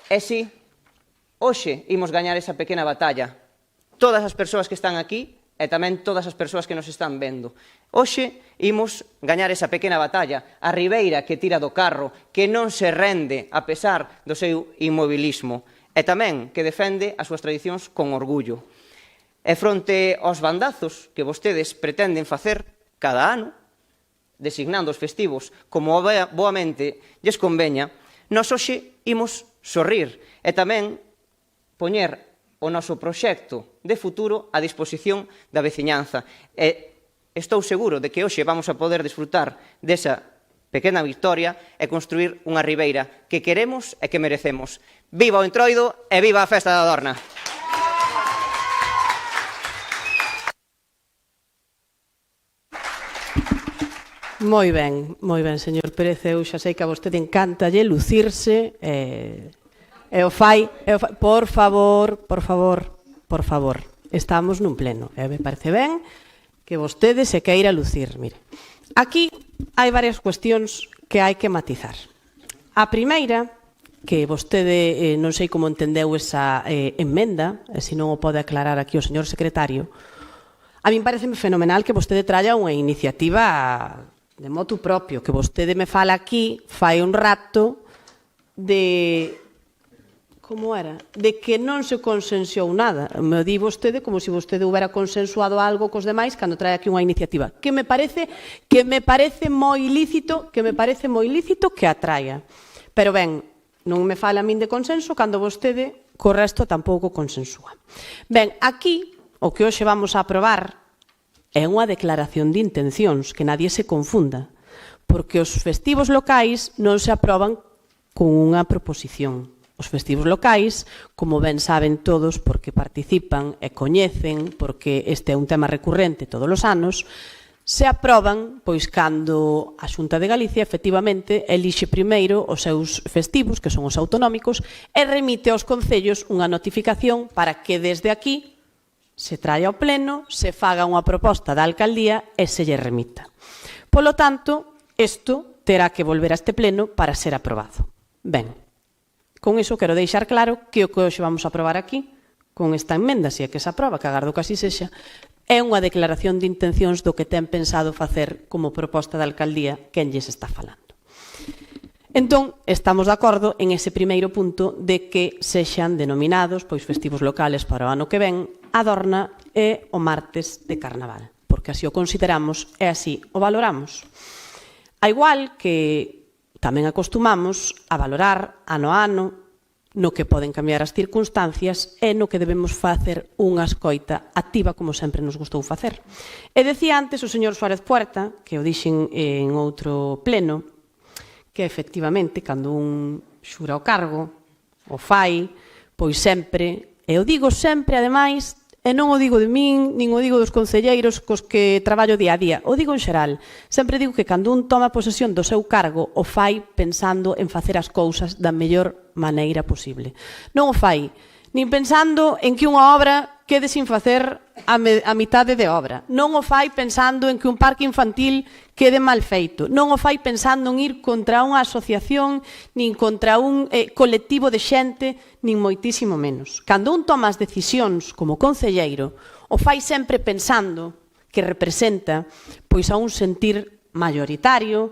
E si, hoxe imos gañar esa pequena batalla. Todas as persoas que están aquí e tamén todas as persoas que nos están vendo. Hoxe imos gañar esa pequena batalla. A Ribeira que tira do carro, que non se rende a pesar do seu inmobilismo, e tamén que defende as súas tradicións con orgullo. E fronte aos bandazos que vostedes pretenden facer cada ano, designando os festivos como boamente lles conveña, nós hoxe imos sorrir e tamén poñer o noso proxecto de futuro a disposición da veciñanza. E estou seguro de que hoxe vamos a poder disfrutar desa pequena victoria e construir unha ribeira que queremos e que merecemos. Viva o Entroido e viva a Festa da Adorna! Moi ben, señor Pérez. Eu xa sei que a vostede encantalle lucirse e o fai. Por favor, estamos nun pleno. Me parece ben que vostede se queira lucir. Mire, aquí hai varias cuestións que hai que matizar. A primeira, que vostede non sei como entendeu esa emenda, e se non o pode aclarar aquí o señor secretario, a min pareceme fenomenal que vostede tralla unha iniciativa de motu propio, que vostede me fala aquí, fai un rato, de... como era? De que non se consensuou nada. Me di vostede como se vostede houbera consensuado algo cos demais cando trae aquí unha iniciativa. Que me parece moi lícito que a traia. Pero ben, non me fala a min de consenso cando vostede co resto tampouco consensúa. Ben, aquí o que hoxe vamos a aprobar é unha declaración de intencións, que nadie se confunda, porque os festivos locais non se aproban con unha proposición. Os festivos locais, como ben saben todos, porque participan e coñecen, porque este é un tema recurrente todos os anos, se aproban pois cando a Xunta de Galicia efectivamente elixe primeiro os seus festivos, que son os autonómicos, e remite aos concellos unha notificación para que desde aquí se traia ao pleno, se faga unha proposta da alcaldía e se lle remita. Polo tanto, isto terá que volver a este pleno para ser aprobado. Ben, con iso quero deixar claro que o que hoxe vamos a aprobar aquí, con esta emenda, se é que se aproba, que agardo que así sexa, é unha declaración de intencións do que ten pensado facer como proposta da alcaldía quen lles está falando. Entón, estamos de acordo en ese primeiro punto de que sexan denominados pois festivos locales para o ano que ven Adorna e o martes de Carnaval, porque así o consideramos e así o valoramos. A igual que tamén acostumamos a valorar ano a ano no que poden cambiar as circunstancias e no que debemos facer unha escoita activa como sempre nos gustou facer. E decía antes o señor Suárez Puerta, que o dixen en outro pleno, que efectivamente cando un xura o cargo, o fai, pois sempre, e o digo sempre ademais, e non o digo de min, nin o digo dos concelleiros cos que traballo día a día, o digo en xeral. Sempre digo que cando un toma posesión do seu cargo, o fai pensando en facer as cousas da mellor maneira posible. Non o fai nin pensando en que unha obra quede sin facer a mitade de obra. Non o fai pensando en que un parque infantil quede mal feito. Non o fai pensando en ir contra unha asociación, nin contra un colectivo de xente, nin moitísimo menos. Cando un toma as decisións como concelleiro, o fai sempre pensando que representa pois a un sentir mayoritario,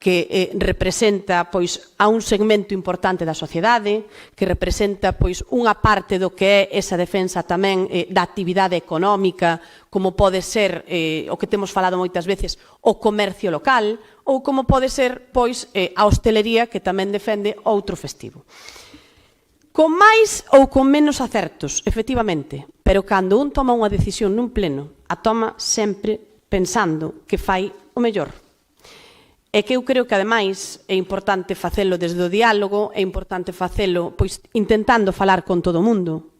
que representa pois a un segmento importante da sociedade, que representa pois unha parte do que é esa defensa tamén da actividade económica, como pode ser o que temos falado moitas veces, o comercio local, ou como pode ser pois a hostelería que tamén defende outro festivo. Con máis ou con menos acertos, efectivamente, pero cando un toma unha decisión nun pleno, a toma sempre pensando que fai o mellor. E que eu creo que, ademais, é importante facelo desde o diálogo, é importante facelo pois intentando falar con todo o mundo,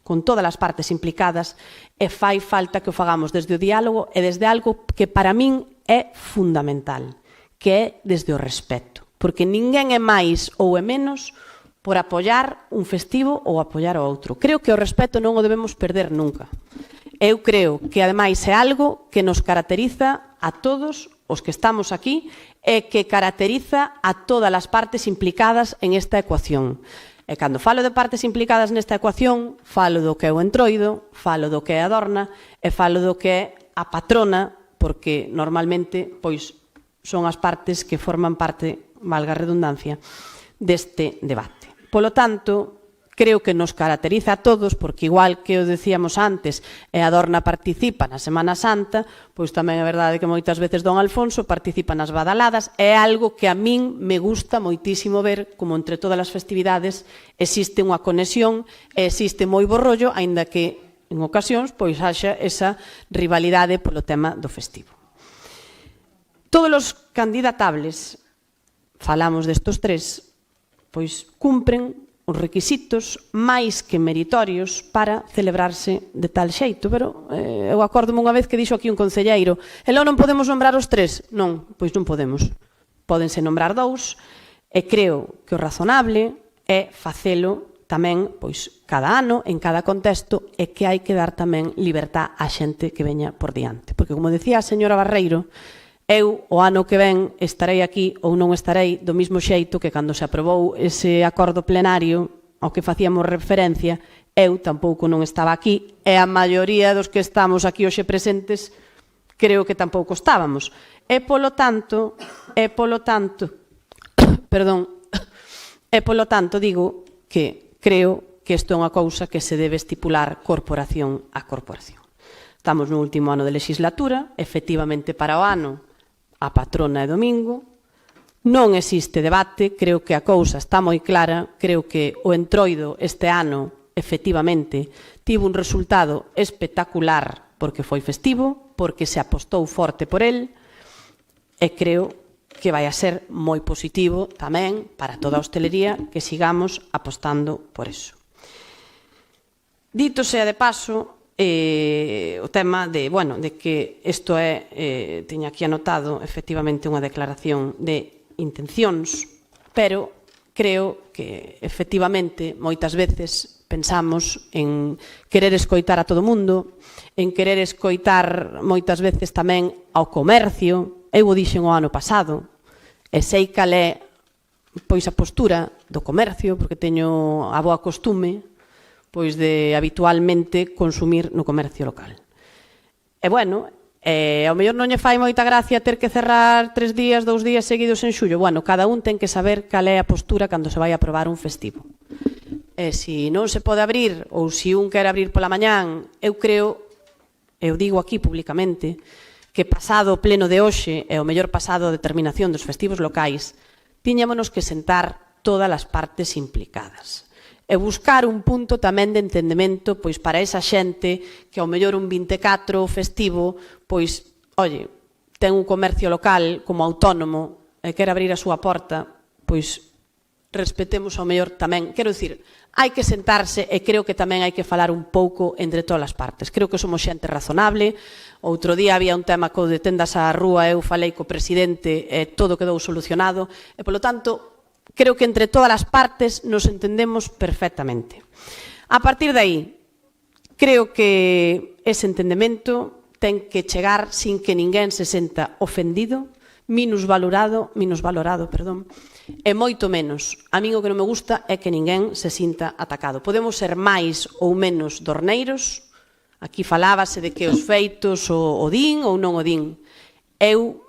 con todas as partes implicadas, e fai falta que o fagamos desde o diálogo e desde algo que para min é fundamental, que é desde o respeto. Porque ninguén é máis ou é menos por apoiar un festivo ou apoiar o outro. Creo que o respeto non o debemos perder nunca. Eu creo que, ademais, é algo que nos caracteriza a todos os que estamos aquí e que caracteriza a todas as partes implicadas en esta ecuación. E cando falo de partes implicadas nesta ecuación, falo do que é o Entroido, falo do que é a Adorna e falo do que é a patrona, porque normalmente pois son as partes que forman parte, valga a redundancia, deste debate. Polo tanto, creo que nos caracteriza a todos, porque igual que o decíamos antes, e a Dorna participa na Semana Santa, pois tamén é verdade que moitas veces don Alfonso participa nas badaladas, é algo que a min me gusta moitísimo ver como entre todas as festividades existe unha conexión e existe moi bo rollo, aínda que en ocasións pois haxa esa rivalidade polo tema do festivo. Todos os candidatables, falamos destos tres, pois cumpren os requisitos máis que meritorios para celebrarse de tal xeito, pero eu acórdome unha vez que dixo aquí un concelleiro, e logo non podemos nombrar os tres? Non, pois non podemos. Pódense nombrar dous, e creo que o razonable é facelo tamén pois cada ano, en cada contexto, e que hai que dar tamén libertad á xente que veña por diante. Porque, como decía a señora Barreiro, eu o ano que ven estarei aquí ou non estarei do mesmo xeito que cando se aprobou ese acordo plenario ao que facíamos referencia, eu tampouco non estaba aquí e a maioría dos que estamos aquí hoxe presentes creo que tampouco estábamos. E polo tanto, digo que creo que isto é unha cousa que se debe estipular corporación a corporación. Estamos no último ano de legislatura, efectivamente para o ano a patrona é domingo, non existe debate, creo que a cousa está moi clara, creo que o entroido este ano, efectivamente, tivo un resultado espectacular porque foi festivo, porque se apostou forte por el, e creo que vai a ser moi positivo tamén para toda a hostelería que sigamos apostando por eso. Dito sea de paso, o tema de que isto é, teño aquí anotado, efectivamente unha declaración de intencións, pero creo que efectivamente moitas veces pensamos en querer escoitar a todo mundo, en querer escoitar moitas veces tamén ao comercio. Eu o dixen o ano pasado, e sei cal é pois a postura do comercio, porque teño a boa costume pois de habitualmente consumir no comercio local. E bueno, ao mellor non lle fai moita gracia ter que cerrar 3 días, 2 días seguidos en xullo. Bueno, cada un ten que saber cal é a postura cando se vai a aprobar un festivo. E se non se pode abrir, ou se un quer abrir pola mañán, eu creo, eu digo aquí públicamente, que pasado o pleno de hoxe, e o mellor pasado a determinación dos festivos locais, tiñámonos que sentar todas as partes implicadas e buscar un punto tamén de entendemento pois para esa xente que ao mellor un 24 festivo pois, oye, ten un comercio local como autónomo e quer abrir a súa porta, pois respetemos ao mellor tamén, quero dicir, hai que sentarse e creo que tamén hai que falar un pouco entre todas as partes. Creo que somos xente razonable. Outro día había un tema co de tendas á rúa, eu falei co presidente e todo quedou solucionado e, polo tanto, creo que entre todas as partes nos entendemos perfectamente. A partir de aí, creo que ese entendemento ten que chegar sin que ninguén se senta ofendido, minusvalorado, e moito menos. A min o que non me gusta é que ninguén se sinta atacado. Podemos ser máis ou menos dorneiros, aquí falábase de que os feitos o din ou non o din. Eu,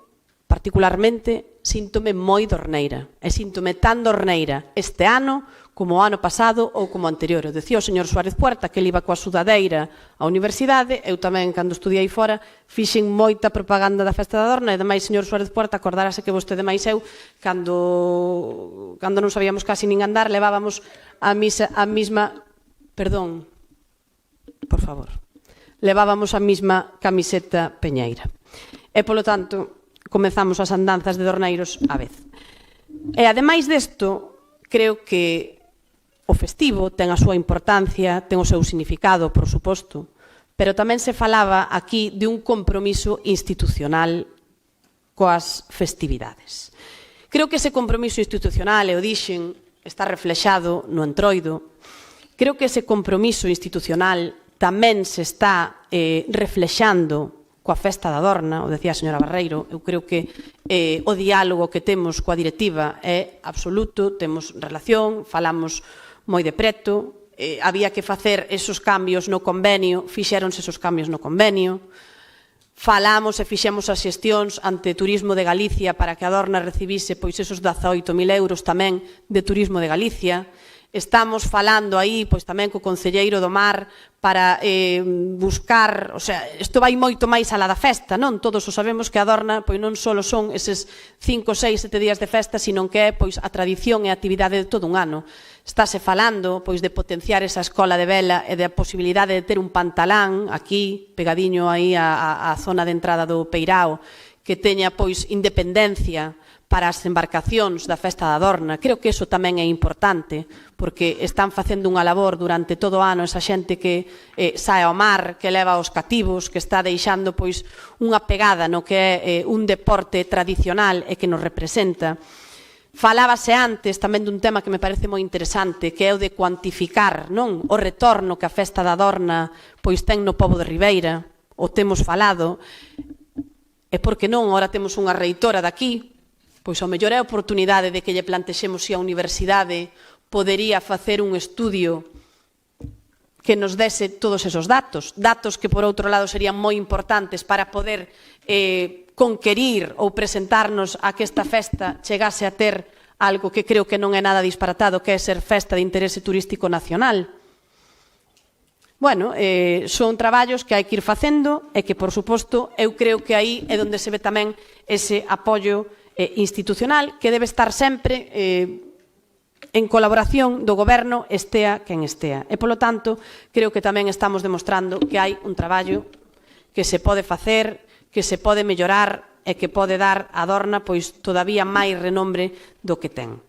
particularmente, síntome moi dorneira, e síntome tan dorneira este ano como o ano pasado ou como o anterior. Eu decía o señor Suárez Puerta que ele iba coa sudadeira á universidade, eu tamén, cando estudiei fora, fixen moita propaganda da Festa da Dorna, e ademais, señor Suárez Puerta, acordárase que vostede máis eu, cando non sabíamos casi nin andar, levábamos a mesma camiseta peñeira. E, polo tanto, comezamos as andanzas de dorneiros á vez. E, ademais desto, creo que o festivo ten a súa importancia, ten o seu significado, por suposto, pero tamén se falaba aquí de un compromiso institucional coas festividades. Creo que ese compromiso institucional, e o dixen, está reflexado no entroido. Creo que ese compromiso institucional tamén se está reflexando coa Festa da Dorna, o decía a señora Barreiro. Eu creo que o diálogo que temos coa directiva é absoluto, temos relación, falamos moi de preto, había que facer esos cambios no convenio, fixéronse esos cambios no convenio, falamos e fixemos as xestións ante Turismo de Galicia para que a Dorna recibise pois esos 18.000 euros tamén de Turismo de Galicia. estamos falando aí pois tamén co concelleiro do Mar para buscar, o sea, isto vai moito máis alá da festa, non? Todos o sabemos que a Adorna pois non só son eses 5, 6, 7 días de festa, sino que é pois a tradición e a actividade de todo un ano. Estáse falando pois de potenciar esa escola de vela e da posibilidade de ter un pantalán aquí, pegadiño aí á zona de entrada do Peirao, que teña pois independencia para as embarcacións da Festa da Adorna. Creo que iso tamén é importante, porque están facendo unha labor durante todo o ano esa xente que sae ao mar, que leva os cativos, que está deixando pois unha pegada no que é un deporte tradicional e que nos representa. Falábase antes tamén dun tema que me parece moi interesante, que é o de cuantificar, non, o retorno que a Festa da Adorna pois ten no pobo de Ribeira, o temos falado, e por que non, ora temos unha reitora daqui, pois ao mellor é a oportunidade de que lle plantexemos se a universidade podería facer un estudio que nos dese todos esos datos, datos que por outro lado serían moi importantes para poder conquerir ou presentarnos a que esta festa chegase a ter algo que creo que non é nada disparatado, que é ser festa de interese turístico nacional. Bueno, son traballos que hai que ir facendo e que, por suposto, eu creo que aí é onde se ve tamén ese apoio institucional que debe estar sempre en colaboración do goberno, estea quen estea. E, polo tanto, creo que tamén estamos demostrando que hai un traballo que se pode facer, que se pode mellorar e que pode dar a Adorna pois todavía máis renombre do que ten.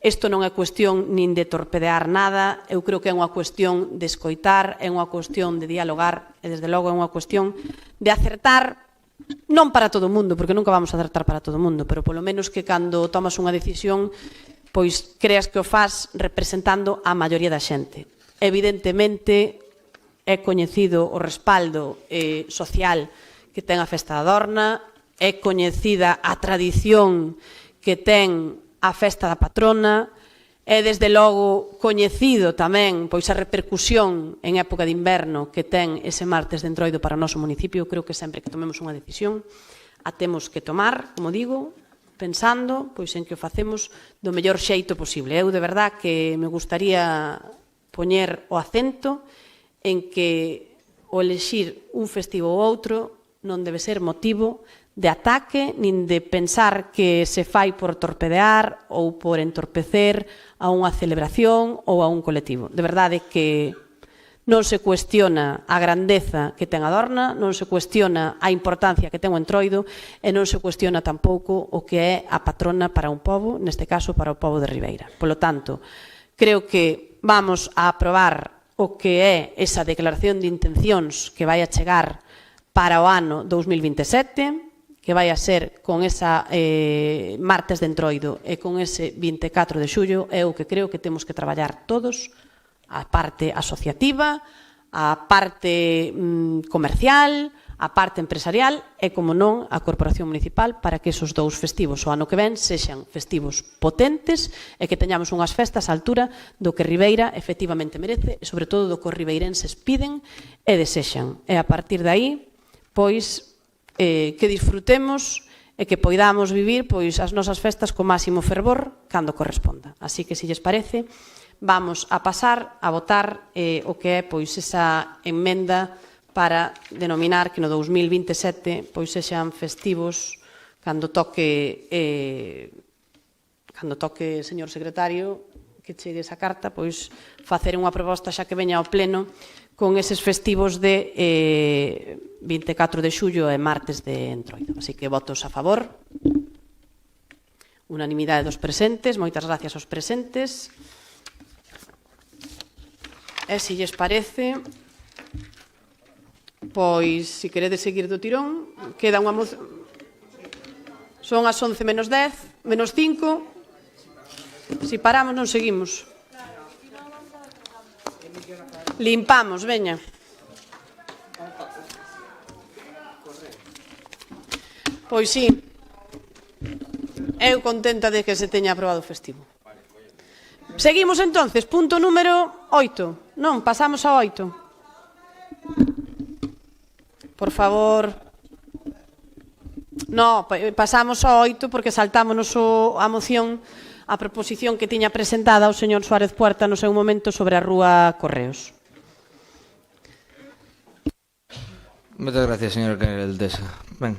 Isto non é cuestión nin de torpedear nada, eu creo que é unha cuestión de escoitar, é unha cuestión de dialogar e, desde logo, é unha cuestión de acertar. Non para todo o mundo, porque nunca vamos a acertar para todo o mundo, pero polo menos que cando tomas unha decisión, pois creas que o faz representando a maioría da xente. Evidentemente, é coñecido o respaldo social que ten a Festa da Adorna, é coñecida a tradición que ten a Festa da Patrona, é desde logo coñecido tamén pois a repercusión en época de inverno que ten ese martes de Entroido para o noso municipio. Creo que sempre que tomemos unha decisión a temos que tomar, como digo, pensando pois en que o facemos do mellor xeito posible. Eu de verdad que me gustaría poñer o acento en que o elexir un festivo ou outro non debe ser motivo de ataque, nin de pensar que se fai por torpedear ou por entorpecer a unha celebración ou a un colectivo. De verdade que non se cuestiona a grandeza que ten a Adorna, non se cuestiona a importancia que ten o Entroido e non se cuestiona tampouco o que é a patrona para un pobo, neste caso para o pobo de Ribeira. Polo tanto, creo que vamos a aprobar o que é esa declaración de intencións que vai a chegar para o ano 2027, que vai a ser con esa martes de Entroido e con ese 24 de xullo, é o que creo que temos que traballar todos, a parte asociativa, a parte comercial, a parte empresarial e, como non, a Corporación Municipal para que esos dous festivos o ano que ven sexan festivos potentes e que teñamos unhas festas á altura do que Ribeira efectivamente merece e, sobre todo, do que os ribeirenses piden e desexan. E, a partir de aí, pois, que disfrutemos e que poidamos vivir pois as nosas festas co máximo fervor cando corresponda. Así que, se lles parece, vamos a pasar a votar o que é pois esa emenda para denominar que no 2027 pois sexan festivos cando toque, señor secretario, que chegue esa carta, pois facer unha proposta xa que veña ao pleno con eses festivos de 24 de xullo e martes de Entroido. Así que votos a favor. Unanimidade dos presentes. Moitas gracias aos presentes. E, se lles parece, pois, se queredes seguir do tirón, queda unha moción. Son as 11 menos 10, menos 5. Se paramos non seguimos. Limpamos, veña. Pois sí, eu contenta de que se teña aprobado o festivo. Seguimos entonces, punto número 8. Non, pasamos a 8. Por favor. No, pasamos a 8 porque saltámonos a moción a proposición que tiña presentada o señor Suárez Puerta no seu momento sobre a Rúa Correos. Moitas gracias, señora alcaldesa. Ben,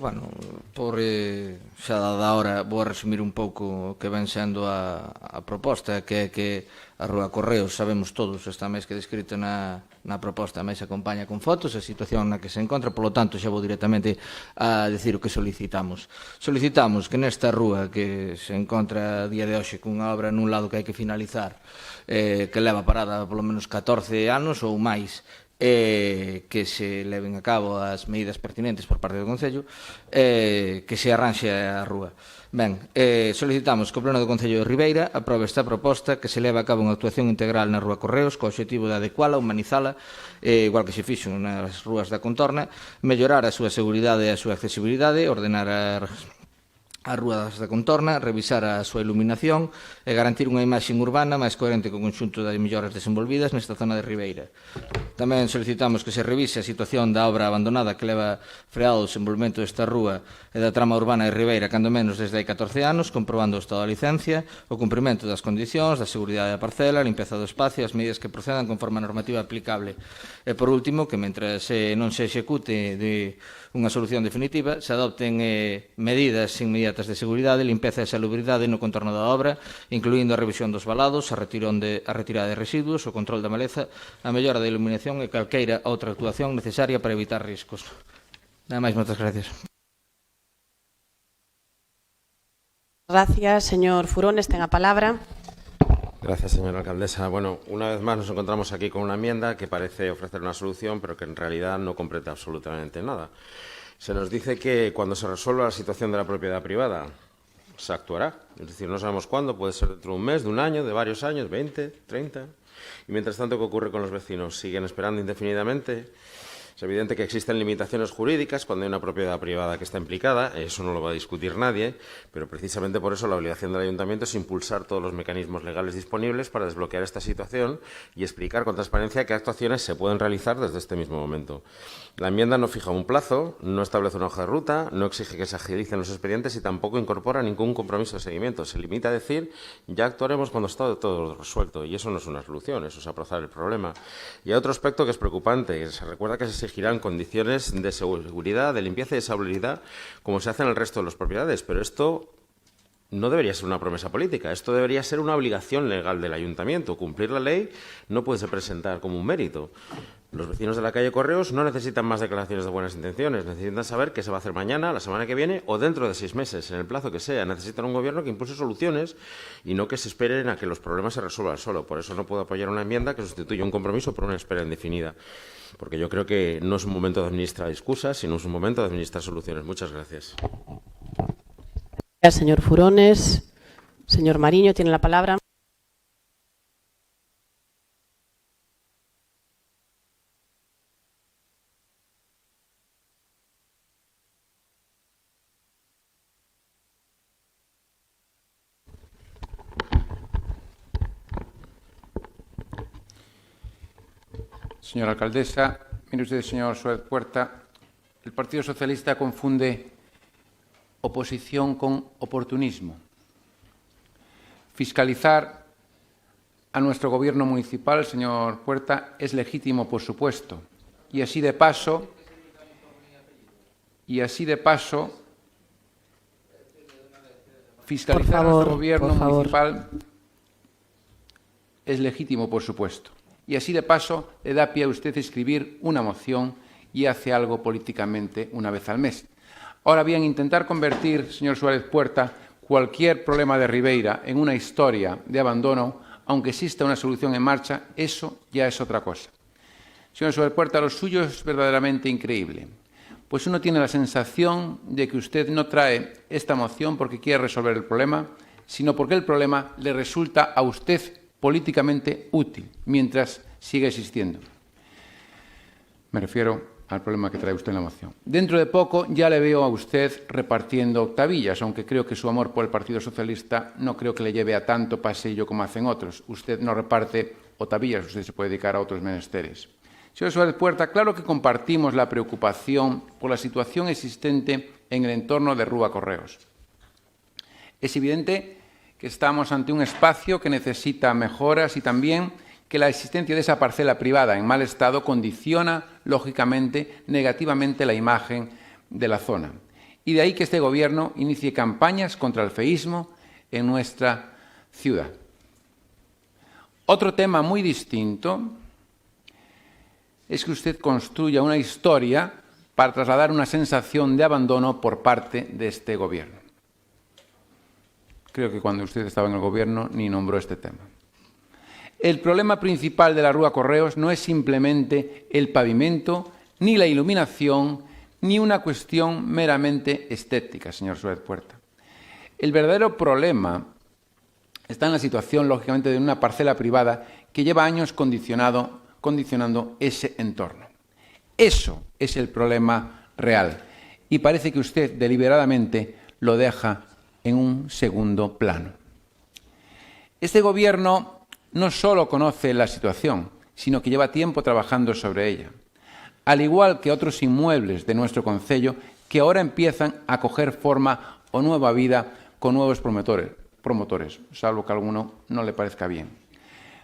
bueno, por xa dada hora, vou a resumir un pouco o que ven sendo a proposta, que é que a Rúa Correos, sabemos todos, está máis que descrito na proposta, máis acompaña con fotos a situación na que se encontra, polo tanto xa vou directamente a decir o que solicitamos. Solicitamos que nesta rúa que se encontra a día de hoxe cunha obra nun lado que hai que finalizar, que leva parada polo menos 14 anos ou máis, que se leven a cabo as medidas pertinentes por parte do Concello, que se arranxe a rúa. Ben, solicitamos que o Pleno do Concello de Ribeira aprobe esta proposta que se leva a cabo unha actuación integral na Rúa Correos co obxectivo de adecuala, humanizala, igual que se fixo nas rúas da contorna, mellorar a súa seguridade e a súa accesibilidade, ordenar as rúas da contorna, revisar a súa iluminación e garantir unha imaxe urbana máis coherente co conxunto das melloras desenvolvidas nesta zona de Ribeira. Tamén solicitamos que se revise a situación da obra abandonada que leva freado o desenvolvemento desta rúa e da trama urbana de Ribeira cando menos desde hai 14 anos, comprobando o estado da licencia, o cumprimento das condicións, da seguridade da parcela, a limpeza do espacio e as medidas que procedan conforme a normativa aplicable. E, por último, que mentre non se execute de unha solución definitiva, se adopten medidas inmediatas de seguridade, limpeza e salubridade no contorno da obra, incluindo a revisión dos valados, a retirada de residuos, o control da maleza, a mellora da iluminación e calqueira outra actuación necesaria para evitar riscos. Nada máis, moitas gracias. Gracias, señor Furones, ten a palabra. Gracias, señora alcaldesa. Bueno, una vez más nos encontramos aquí con una enmienda que parece ofrecer una solución, pero que en realidad no completa absolutamente nada. Se nos dice que cuando se resuelva la situación de la propiedad privada, se actuará. Es decir, no sabemos cuándo, puede ser dentro de un mes, de un año, de varios años, 20, 30. Y mientras tanto, ¿qué ocurre con los vecinos? ¿Siguen esperando indefinidamente? Es evidente que existen limitaciones jurídicas cuando hay una propiedad privada que está implicada, eso no lo va a discutir nadie, pero precisamente por eso la obligación del ayuntamiento es impulsar todos los mecanismos legales disponibles para desbloquear esta situación y explicar con transparencia qué actuaciones se pueden realizar desde este mismo momento. La enmienda no fija un plazo, no establece una hoja de ruta, no exige que se agilicen los expedientes y tampoco incorpora ningún compromiso de seguimiento. Se limita a decir, ya actuaremos cuando está todo resuelto, y eso no es una solución, eso es aplazar el problema. Y hay otro aspecto que es preocupante, se recuerda que se exigirán condiciones de seguridad, de limpieza y de salubridad, como se hace en el resto de las propiedades, pero esto no debería ser una promesa política, esto debería ser una obligación legal del ayuntamiento. Cumplir la ley no puede ser presentar como un mérito. Los vecinos de la calle Correos no necesitan más declaraciones de buenas intenciones, necesitan saber qué se va a hacer mañana, la semana que viene o dentro de 6 meses, en el plazo que sea. Necesitan un gobierno que impulse soluciones y no que se esperen a que los problemas se resuelvan solo. Por eso no puedo apoyar una enmienda que sustituya un compromiso por una espera indefinida, porque yo creo que no es un momento de administrar excusas, sino es un momento de administrar soluciones. Muchas gracias. Gracias, señor Furones. Señor Mariño, tiene la palabra. Señora alcaldesa, mire usted, señor Suárez Puerta, el Partido Socialista confunde oposición con oportunismo. Fiscalizar a nuestro gobierno municipal, señor Puerta, es legítimo, por supuesto. Y así de paso, fiscalizar a nuestro gobierno municipal es legítimo, por supuesto. Y así de paso le da pie a usted escribir una moción y hace algo políticamente una vez al mes. Ahora bien, intentar convertir, señor Suárez Puerta, cualquier problema de Ribeira en una historia de abandono, aunque exista una solución en marcha, eso ya es otra cosa. Señor Suárez Puerta, lo suyo es verdaderamente increíble, pues uno tiene la sensación de que usted no trae esta moción porque quiere resolver el problema, sino porque el problema le resulta a usted políticamente útil, mientras siga existiendo. Me refiero al problema que trae usted en la moción. Dentro de poco ya le veo a usted repartiendo octavillas, aunque creo que su amor por el Partido Socialista no creo que le lleve a tanto pasillo como hacen otros. Usted no reparte octavillas, usted se puede dedicar a otros menesteres. Señor Suárez Puerta, claro que compartimos la preocupación por la situación existente en el entorno de Rúa Correos. Es evidente que estamos ante un espacio que necesita mejoras y también que la existencia de esa parcela privada en mal estado condiciona, lógicamente, negativamente la imagen de la zona. Y de ahí que este Gobierno inicie campañas contra el feísmo en nuestra ciudad. Otro tema muy distinto es que usted construya una historia para trasladar una sensación de abandono por parte de este Gobierno. Creo que cuando usted estaba en el Gobierno ni nombró este tema. El problema principal de la Rúa Correos no es simplemente el pavimento, ni la iluminación, ni una cuestión meramente estética, señor Suárez Puerta. El verdadero problema está en la situación, lógicamente, de una parcela privada que lleva años condicionando ese entorno. Eso es el problema real y parece que usted deliberadamente lo deja en un segundo plano. Este Gobierno no solo conoce la situación, sino que lleva tiempo trabajando sobre ella, al igual que otros inmuebles de nuestro concello que ahora empiezan a coger forma o nueva vida con nuevos promotores, salvo que a alguno no le parezca bien.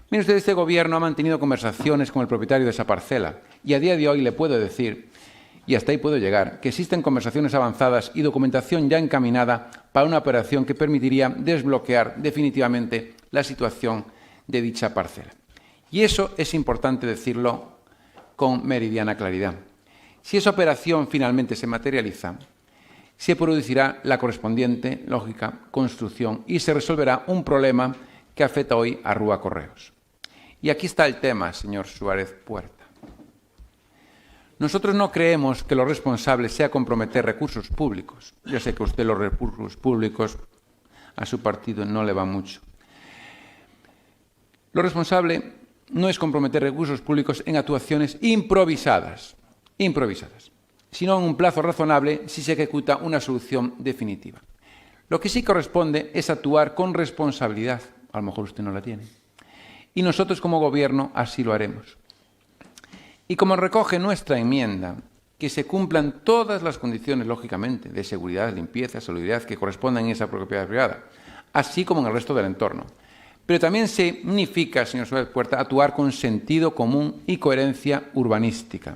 Mire usted, este Gobierno ha mantenido conversaciones con el propietario de esa parcela y a día de hoy le puedo decir, y hasta ahí puedo llegar, que existen conversaciones avanzadas y documentación ya encaminada para una operación que permitiría desbloquear definitivamente la situación de dicha parcela. Y eso es importante decirlo con meridiana claridad. Si esa operación finalmente se materializa, se producirá la correspondiente, lógica, construcción y se resolverá un problema que afecta hoy a Rúa Correos. Y aquí está el tema, señor Suárez Puerta. Nosotros no creemos que lo responsable sea comprometer recursos públicos. Yo sé que a usted los recursos públicos, a su partido no le va mucho. Lo responsable no es comprometer recursos públicos en actuaciones improvisadas, sino en un plazo razonable si se ejecuta una solución definitiva. Lo que sí corresponde es actuar con responsabilidad. A lo mejor usted no la tiene. Y nosotros como Gobierno así lo haremos. Y como recoge nuestra enmienda, que se cumplan todas las condiciones, lógicamente, de seguridad, limpieza, salubridad que correspondan en esa propiedad privada, así como en el resto del entorno. Pero también significa, señor Suárez Puerta, actuar con sentido común y coherencia urbanística.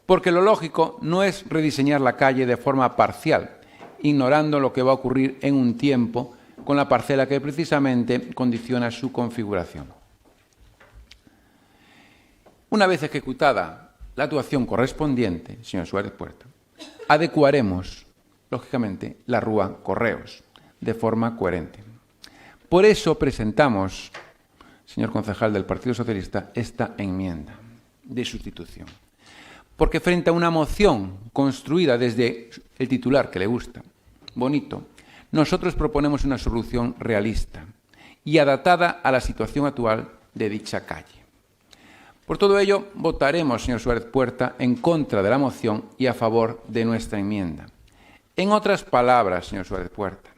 Porque lo lógico no es rediseñar la calle de forma parcial, ignorando lo que va a ocurrir en un tiempo con la parcela que precisamente condiciona su configuración. Una vez ejecutada la actuación correspondiente, señor Suárez Puerta, adecuaremos, lógicamente, la Rúa Correos de forma coherente. Por eso presentamos, señor concejal del Partido Socialista, esta enmienda de sustitución. Porque frente a una moción construida desde el titular que le gusta, bonito, nosotros proponemos una solución realista y adaptada a la situación actual de dicha calle. Por todo ello, votaremos, señor Suárez Puerta, en contra de la moción y a favor de nuestra enmienda. En otras palabras, señor Suárez Puerta,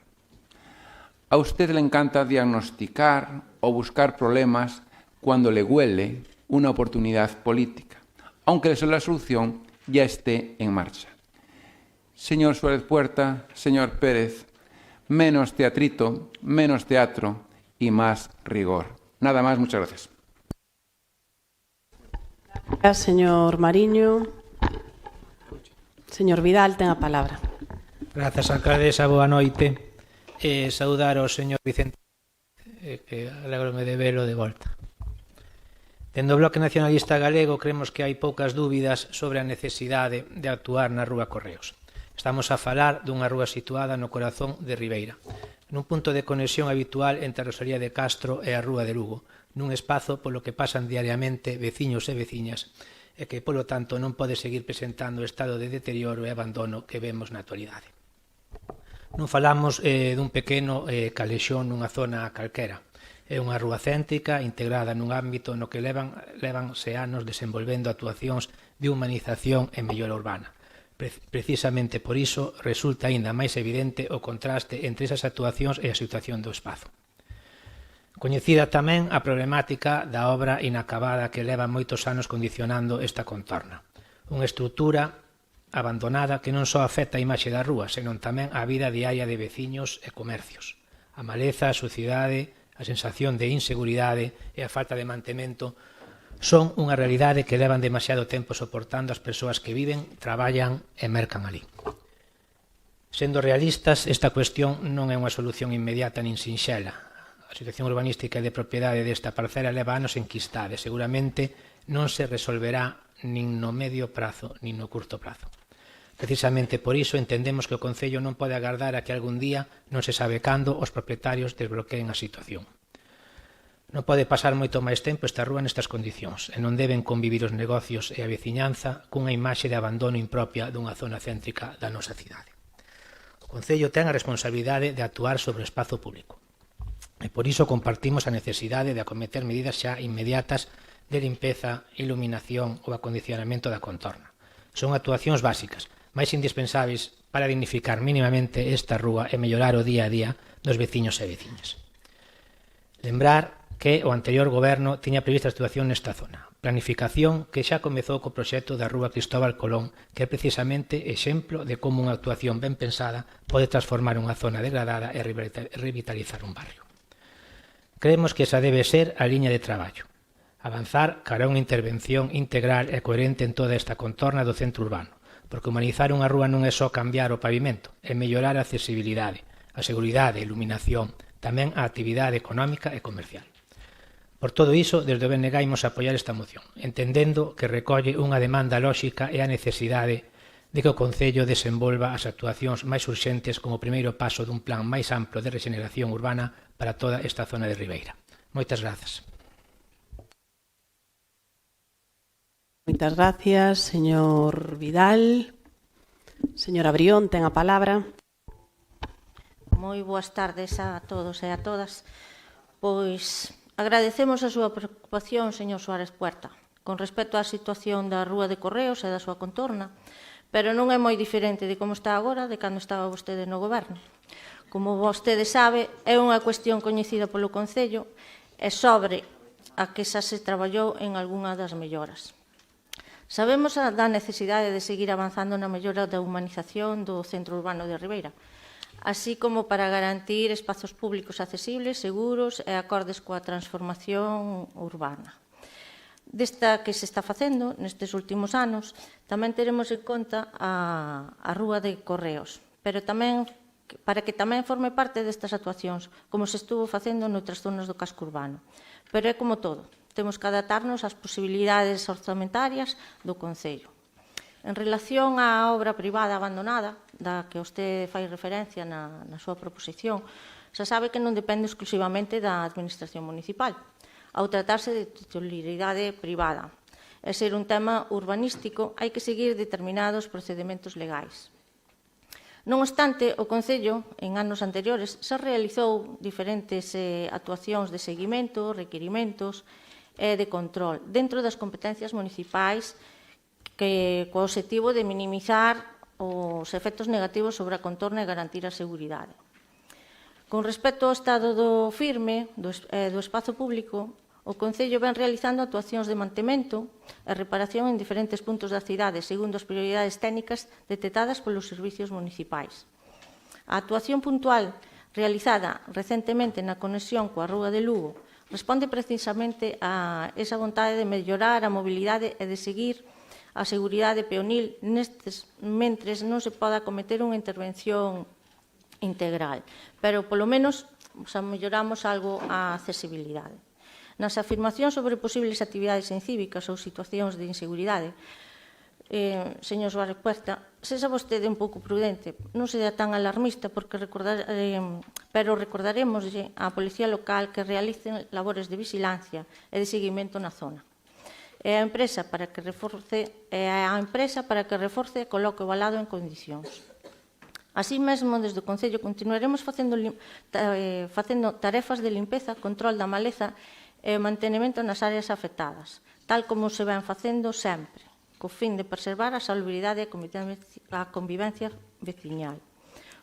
a usted le encanta diagnosticar o buscar problemas cuando le huele una oportunidad política, aunque la solución ya esté en marcha. Señor Suárez Puerta, señor Pérez, menos teatrito, menos teatro y más rigor. Nada más, muchas gracias. Gracias, señor Mariño. Señor Vidal, ten a palabra. Grazas, alcaldesa, boa noite. Saudar ao señor Vicente, que alegrome de velo de volta. Dende o Bloque Nacionalista Galego cremos que hai poucas dúbidas sobre a necesidade de actuar na Rúa Correos. Estamos a falar dunha rúa situada no corazón de Ribeira, nun punto de conexión habitual entre a Rosalía de Castro e a Rúa de Lugo, nun espazo polo que pasan diariamente veciños e veciñas e que, polo tanto, non pode seguir presentando o estado de deterioro e abandono que vemos na actualidade. Non falamos dun pequeno calexón nunha zona calquera. É unha rúa céntrica integrada nun ámbito no que levanse anos desenvolvendo actuacións de humanización e mellora urbana. Precisamente por iso resulta aínda máis evidente o contraste entre esas actuacións e a situación do espazo. Coñecida tamén a problemática da obra inacabada que leva moitos anos condicionando esta contorna. Unha estrutura abandonada que non só afecta a imaxe da rúa, senón tamén a vida diaria de veciños e comercios. A maleza, a suciedade, a sensación de inseguridade e a falta de mantemento son unha realidade que levan demasiado tempo soportando as persoas que viven, traballan e mercan ali. Sendo realistas, esta cuestión non é unha solución inmediata nin sinxela. A situación urbanística e de propiedade desta parcela leva anos enquistada e seguramente non se resolverá nin no medio prazo nin no curto prazo. Precisamente por iso entendemos que o Concello non pode agardar a que algún día, non se sabe cando, os propietarios desbloqueen a situación. Non pode pasar moito máis tempo esta rúa nestas condicións e non deben convivir os negocios e a veciñanza cunha imaxe de abandono impropia dunha zona céntrica da nosa cidade. O Concello ten a responsabilidade de actuar sobre o espazo público e por iso compartimos a necesidade de acometer medidas xa inmediatas de limpeza, iluminación ou acondicionamento da contorna. Son actuacións básicas, máis indispensáveis para dignificar mínimamente esta rúa e mellorar o día a día dos veciños e veciñas. Lembrar que o anterior goberno tiña prevista a actuación nesta zona. Planificación que xa comezou co proxecto da Rúa Cristóbal Colón, que é precisamente exemplo de como unha actuación ben pensada pode transformar unha zona degradada e revitalizar un barrio. Creemos que esa debe ser a liña de traballo. Avanzar cara a unha intervención integral e coherente en toda esta contorna do centro urbano, porque humanizar unha rúa non é só cambiar o pavimento, é mellorar a accesibilidade, a seguridade, a iluminación, tamén a actividade económica e comercial. Por todo iso, desde o BNG imos apoiar esta moción, entendendo que recolle unha demanda lóxica e a necesidade de que o Concello desenvolva as actuacións máis urxentes como primeiro paso dun plan máis amplo de regeneración urbana para toda esta zona de Ribeira. Moitas grazas. Moitas gracias, señor Vidal. Señora Brión, ten a palabra. Moi boas tardes a todos e a todas. Pois agradecemos a súa preocupación, señor Suárez Puerta, con respecto á situación da Rúa de Correos e da súa contorna, pero non é moi diferente de como está agora de cando estaba vostede no goberno. Como vostede sabe, é unha cuestión coñecida polo Concello e sobre a que xa se traballou en algunha das melloras. Sabemos da necesidade de seguir avanzando na mellora da humanización do centro urbano de Ribeira, así como para garantir espazos públicos accesibles, seguros e acordes coa transformación urbana. Desta que se está facendo nestes últimos anos, tamén teremos en conta a Rúa de Correos, pero tamén para que tamén forme parte destas actuacións, como se estuvo facendo noutras zonas do casco urbano. Pero é como todo, temos que adaptarnos ás posibilidades orzamentarias do Concello. En relación á obra privada abandonada, da que vostede fai referencia na súa proposición, xa sabe que non depende exclusivamente da Administración municipal, ao tratarse de titularidade privada. E ser un tema urbanístico, hai que seguir determinados procedementos legais. Non obstante, o Concello, en anos anteriores, xa realizou diferentes actuacións de seguimento, requirimentos e de control dentro das competencias municipais co obxectivo de minimizar os efectos negativos sobre a contorna e garantir a seguridade. Con respecto ao estado do firme do espazo público, o Concello ven realizando actuacións de mantemento e reparación en diferentes puntos da cidade, segundo as prioridades técnicas detectadas polos servicios municipais. A actuación puntual realizada recentemente na conexión coa Rúa de Lugo responde precisamente a esa vontade de mellorar a mobilidade e de seguir a seguridade peonil mentres non se poda cometer unha intervención integral, pero polo menos melloramos algo a accesibilidade. Nas afirmacións sobre posibles actividades incívicas ou situacións de inseguridade, señor Suárez Puerta, sexa vostede un pouco prudente, non sea tan alarmista, pero recordaremoslle á Policía Local que realicen labores de vigilancia e de seguimento na zona. É a empresa para que reforce e coloque o valado en condicións. Así mesmo, desde o Concello continuaremos facendo tarefas de limpeza, control da maleza e mantenimento nas áreas afectadas, tal como se ven facendo sempre, co fin de preservar a salubridade e a convivencia veciñal.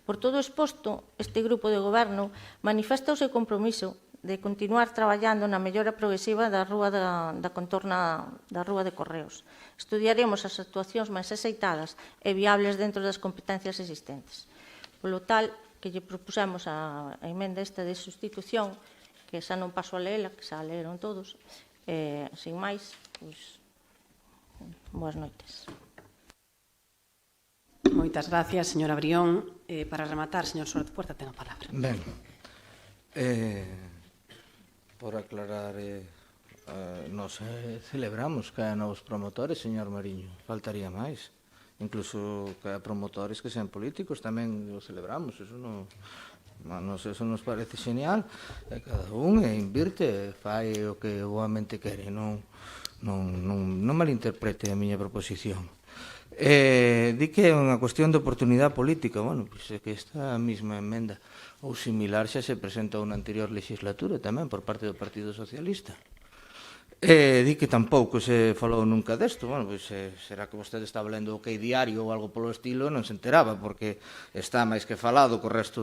Por todo o exposto, este grupo de goberno manifesta o seu compromiso de continuar traballando na mellora progresiva da rúa da contorna da Rúa de Correos. Estudiaremos as actuacións máis axeitadas e viables dentro das competencias existentes. Polo tal, que lle propusemos a emenda esta de sustitución, que xa non paso a leela, que xa a leeron todos, sin máis, pois, boas noites. Moitas gracias, señora Brión. Para rematar, señor Suárez Puerta, ten a palabra. Ben, por aclarar, nos celebramos que haya novos promotores, señor Mariño, faltaría máis. Incluso que haya promotores que sean políticos tamén o celebramos, eso eso nos parece genial. Cada un invirte, fai o que boamente quere, non malinterprete a miña proposición. Di que é unha cuestión de oportunidade política. Bueno, pois é que esta mesma emenda ou similar xa se presentou na anterior legislatura tamén por parte do Partido Socialista. Di que tampouco se falou nunca desto. Bueno, pois será que vostede estaba lendo o OK Diario ou algo polo estilo e non se enteraba, porque está máis que falado co resto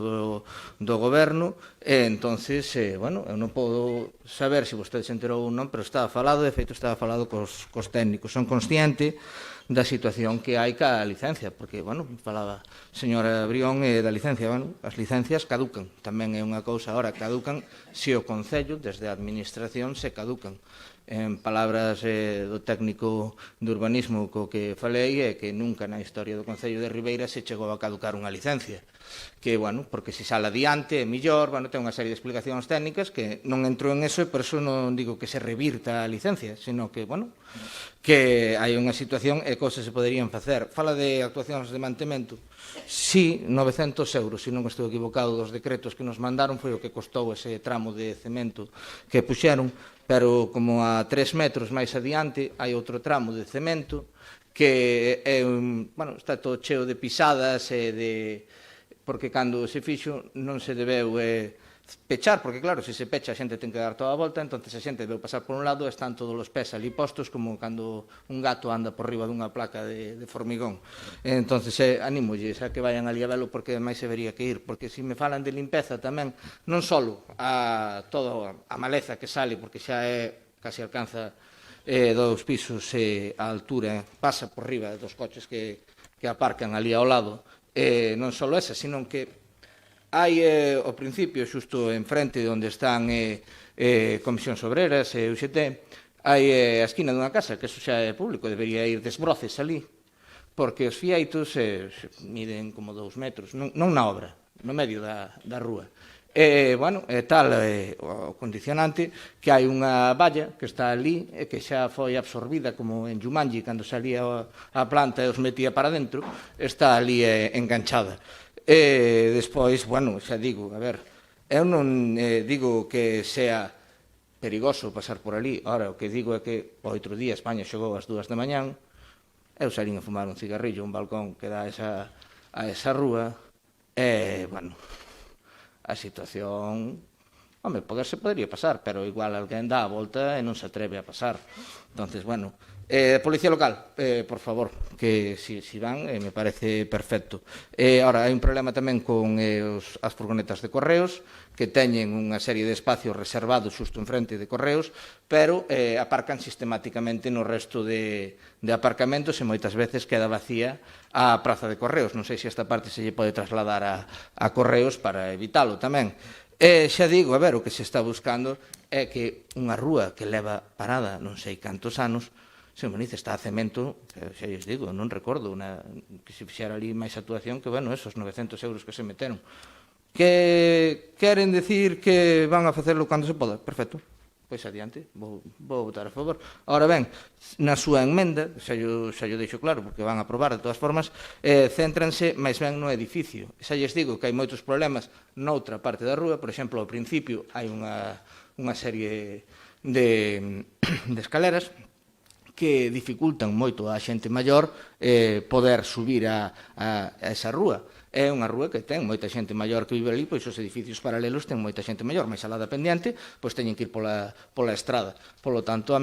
do goberno, e entonces, bueno, eu non podo saber se vostede se enterou ou non, pero estaba falado, de feito estaba falado cos técnicos. Son consciente da situación que hai ca licencia, porque, bueno, falaba señora Brión da licencia, bueno, as licencias caducan, tamén é unha cousa, ahora caducan se o Concello, desde a Administración, se caducan. En palabras do técnico de urbanismo co que falei, é que nunca na historia do Concello de Ribeira se chegou a caducar unha licencia. Que, bueno, porque se sale adiante é millor, bueno, ten unha serie de explicacións técnicas que non entro en eso, e por eso non digo que se revirta a licencia, sino que, bueno, que hai unha situación e cosas se poderían facer. Fala de actuacións de mantemento. Sí, 900 euros, se non estou equivocado, dos decretos que nos mandaron foi o que costou ese tramo de cemento que puxeron, pero como a 3 metros máis adiante hai outro tramo de cemento que é, bueno, está todo cheo de pisadas e porque cando se fixo non se debeu pechar, porque claro, se se pecha a xente ten que dar toda a volta, entonces a xente debeu pasar por un lado e están todos os pés ali postos como cando un gato anda por riba dunha placa de formigón. Entonces anímolles a que vayan ali a velo, porque máis se vería que ir, porque se me falan de limpeza tamén, non só a toda a maleza que sale, porque xa casi alcanza 2 pisos a altura, pasa por riba dos coches que aparcan ali ao lado, non só esa, sino que hai ao principio, xusto enfrente onde están Comisións Obreras e UGT, hai a esquina dunha casa, que eso xa é público, debería ir desbroces ali, porque os fieitos miden como 2 metros, non na obra, no medio da rúa. Bueno, é tal o condicionante que hai unha valla que está ali e que xa foi absorbida como en Jumanji, cando salía a planta e os metía para dentro, está ali enganchada. Despois, bueno, xa digo, a ver, eu non digo que sea perigoso pasar por ali, ahora o que digo é que o outro día España xogou ás 2 da mañán, eu salín a fumar un cigarrillo, un balcón que dá a esa rúa, e, bueno, a situación, home, poderse podería pasar, pero igual alguén dá a volta e non se atreve a pasar. Entonces, bueno, Policía Local, por favor, que si van, me parece perfecto. Ahora, hai un problema tamén con as furgonetas de correos, que teñen unha serie de espacios reservados xusto enfrente de correos, pero aparcan sistemáticamente no resto de aparcamentos e moitas veces queda vacía a praza de correos. Non sei se esta parte se lle pode trasladar a correos para evitalo tamén. Xa digo, a ver, o que se está buscando é que unha rúa que leva parada non sei cantos anos, se Moniz está a cemento, xa lles digo, non recordo que se fixera ali máis actuación que, bueno, esos 900 euros que se meteron. Que queren decir que van a facerlo cando se poda? Perfecto, pois adiante, vou votar a favor. Ahora ben, na súa enmenda, xa yo deixo claro, porque van a aprobar de todas formas, céntranse máis ben no edificio. Xa lles digo que hai moitos problemas noutra parte da rúa, por exemplo, ao principio hai unha serie de escaleras que dificultan moito a xente maior poder subir a esa rúa. É unha rúa que ten moita xente maior que vive ali, pois os edificios paralelos ten moita xente maior, máis alá da pendiente, pois teñen que ir pola estrada. Polo tanto,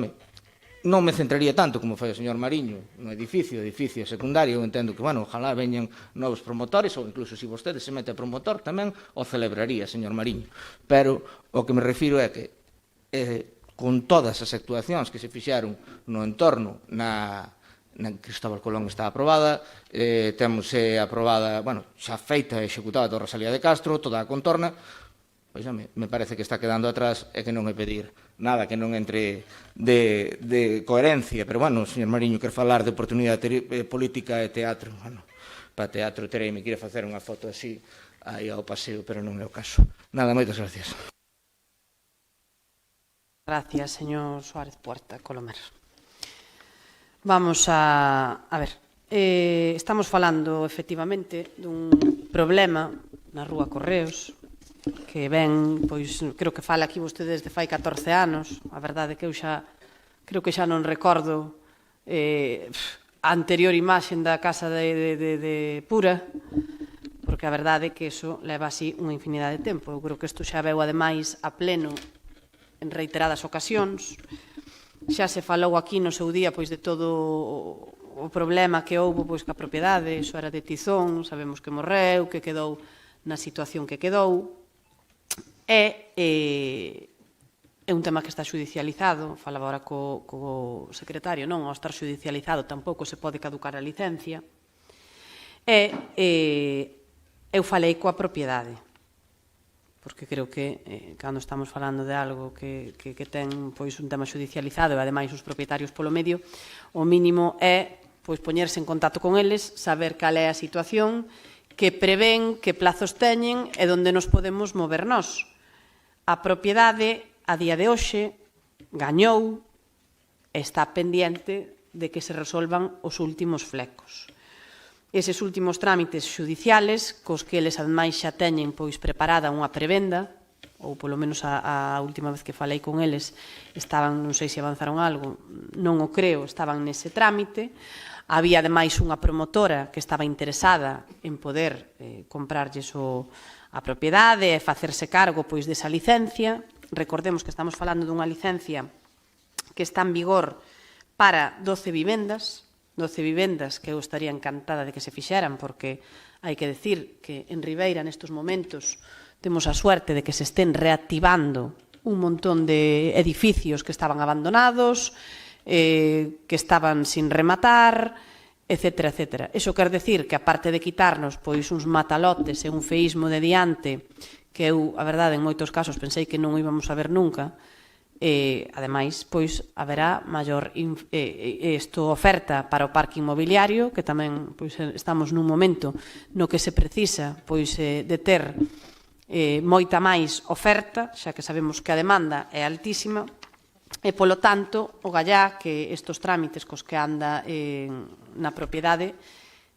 non me centraría tanto como fai o señor Mariño no edificio secundario. Eu entendo que, bueno, ojalá veñan novos promotores, ou incluso se vostede se mete a promotor, tamén o celebraría, señor Mariño. Pero o que me refiro é que con todas as actuacións que se fixeron no entorno, na Cristóbal Colón está aprobada, temos aprobada, bueno, xa feita e executada toda a Rosalía de Castro, toda a contorna, pois me parece que está quedando atrás e que non é pedir nada que non entre de coherencia. Pero, bueno, o señor Mariño quer falar de oportunidade política e teatro. Bueno, para teatro terei me quere facer unha foto así aí ao paseo, pero non é o caso. Nada, moitas gracias. Gracias, señor Suárez Puerta, Colomer. Vamos a ver. Estamos falando, efectivamente, dun problema na Rúa Correos, que ven, pois, creo que fala aquí vostede desde fai 14 anos. A verdade é que eu creo que xa non recordo a anterior imaxe da casa de Pura, porque a verdade é que iso leva así unha infinidade de tempo. Eu creo que isto xa veu, ademais, a pleno en reiteradas ocasións. Xa se falou aquí no seu día, pois, de todo o problema que houve, pois, ca propiedade. Iso era de Tizón, sabemos que morreu, que quedou na situación que quedou. É un tema que está xudicializado, falaba agora co secretario, non, ao estar xudicializado tampouco se pode caducar a licencia. Eu falei coa propiedade, porque creo que cando estamos falando de algo que ten pois un tema xudicializado e ademais os propietarios polo medio, o mínimo é pois poñerse en contacto con eles, saber cal é a situación, que prevén, que plazos teñen e onde nos podemos mover nós. A propiedade, a día de hoxe, gañou e está pendiente de que se resolvan os últimos flecos. Eses últimos trámites xudiciales, cos que eles ademais xa teñen pois preparada unha prebenda, ou polo menos a última vez que falei con eles estaban, non sei se avanzaron algo, non o creo, estaban nese trámite. Había ademais unha promotora que estaba interesada en poder comprarlles a propiedade e facerse cargo pois desa licencia. Recordemos que estamos falando dunha licencia que está en vigor para 12 vivendas que eu estaría encantada de que se fixeran, porque hai que decir que en Ribeira nestes momentos temos a suerte de que se estén reactivando un montón de edificios que estaban abandonados, que estaban sin rematar, etcétera, etcétera. Iso quer decir que, aparte de quitarnos pois uns matalotes e un feísmo de diante, que eu, a verdade, en moitos casos pensei que non íbamos a ver nunca, ademais, pois, haberá maior oferta para o parque inmobiliario, que tamén pois estamos nun momento no que se precisa pois de ter moita máis oferta, xa que sabemos que a demanda é altísima, e, polo tanto, o gallá que estes trámites cos que anda na propiedade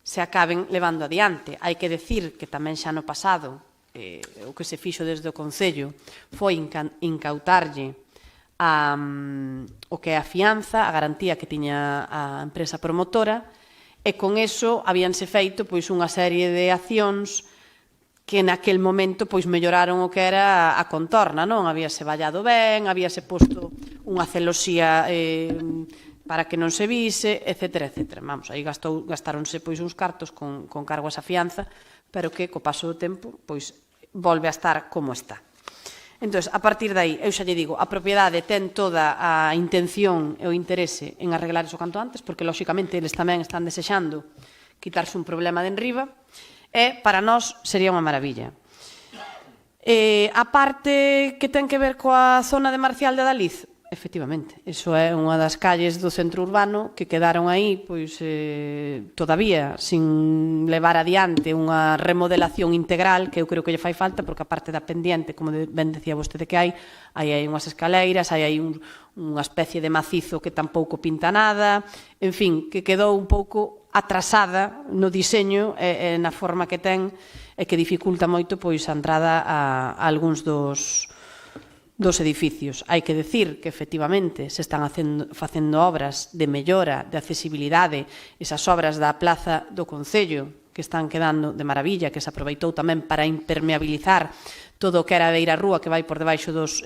se acaben levando adiante. Hai que decir que tamén xa no pasado o que se fixo desde o Concello foi incautarlle o que é a fianza, a garantía que tiña a empresa promotora, e con eso habíanse feito pois unha serie de accións que naquel momento pois melloraron o que era a contorna, non? Habíase vallado ben, habíase posto unha celosía para que non se vise, etcétera, etcétera. Vamos, aí gastáronse pois uns cartos con cargo a esa fianza, pero que co paso do tempo pois volve a estar como está. Entón, a partir de aí, eu xa lle digo, a propiedade ten toda a intención e o interese en arreglar iso canto antes, porque, lóxicamente, eles tamén están desexando quitarse un problema de enriba, e para nós sería unha maravilla. A parte que ten que ver coa zona de Marcial de Adaliz, efectivamente, iso é unha das calles do centro urbano que quedaron aí, pois, todavía sin levar adiante unha remodelación integral, que eu creo que lle fai falta, porque a parte da pendiente, como ben decía vostede que hai unhas escaleiras, hai unha especie de macizo que tampouco pinta nada, en fin, que quedou un pouco atrasada no diseño e na forma que ten, e que dificulta moito pois a entrada a algúns dos edificios. Hai que decir que, efectivamente, se están facendo obras de mellora, de accesibilidade, esas obras da Plaza do Concello, que están quedando de maravilla, que se aproveitou tamén para impermeabilizar todo o que era a beira rúa que vai por debaixo dos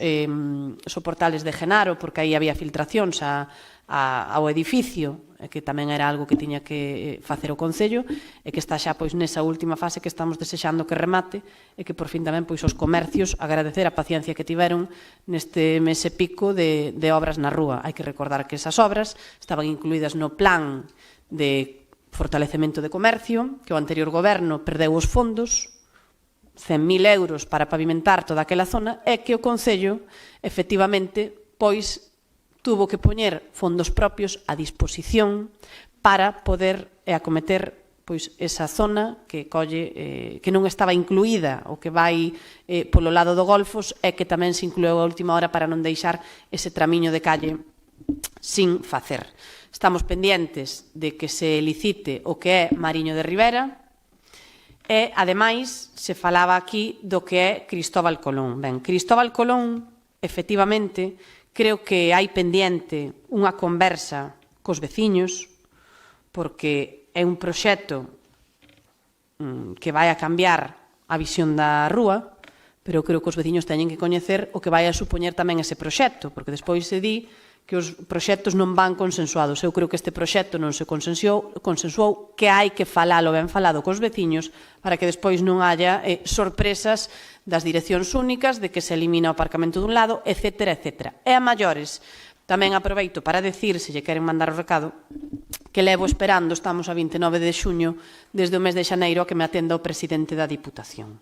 soportales de Genaro, porque aí había filtracións, a ao edificio, que tamén era algo que tiña que facer o Concello, e que está xa pois nesa última fase que estamos desexando que remate, e que por fin tamén pois os comercios agradecer a paciencia que tiveron neste mes e pico de obras na rúa. Hai que recordar que esas obras estaban incluídas no plan de fortalecemento de comercio, que o anterior goberno perdeu os fondos, 100.000 euros para pavimentar toda aquela zona, e que o Concello, efectivamente, pois tuvo que poñer fondos propios a disposición para poder acometer pois esa zona que colle que non estaba incluída ou que vai polo lado do Golfos e que tamén se inclueu a última hora para non deixar ese tramiño de calle sin facer. Estamos pendientes de que se licite o que é Mariño de Ribera e, ademais, se falaba aquí do que é Cristóbal Colón. Ben, Cristóbal Colón, efectivamente, creo que hai pendiente unha conversa cos veciños, porque é un proxecto que vai a cambiar a visión da rúa, pero creo que os veciños teñen que coñecer o que vai a supoñer tamén ese proxecto, porque despois se di que os proxectos non van consensuados. Eu creo que este proxecto non se consensuou, que hai que falalo ben falado cos veciños para que despois non haya sorpresas das direccións únicas, de que se elimina o aparcamento dun lado, etcétera, etcétera. E a maiores, tamén aproveito para decir, se lle queren mandar o recado, que levo esperando, estamos a 29 de xuño, desde o mes de xaneiro, a que me atenda o presidente da Diputación.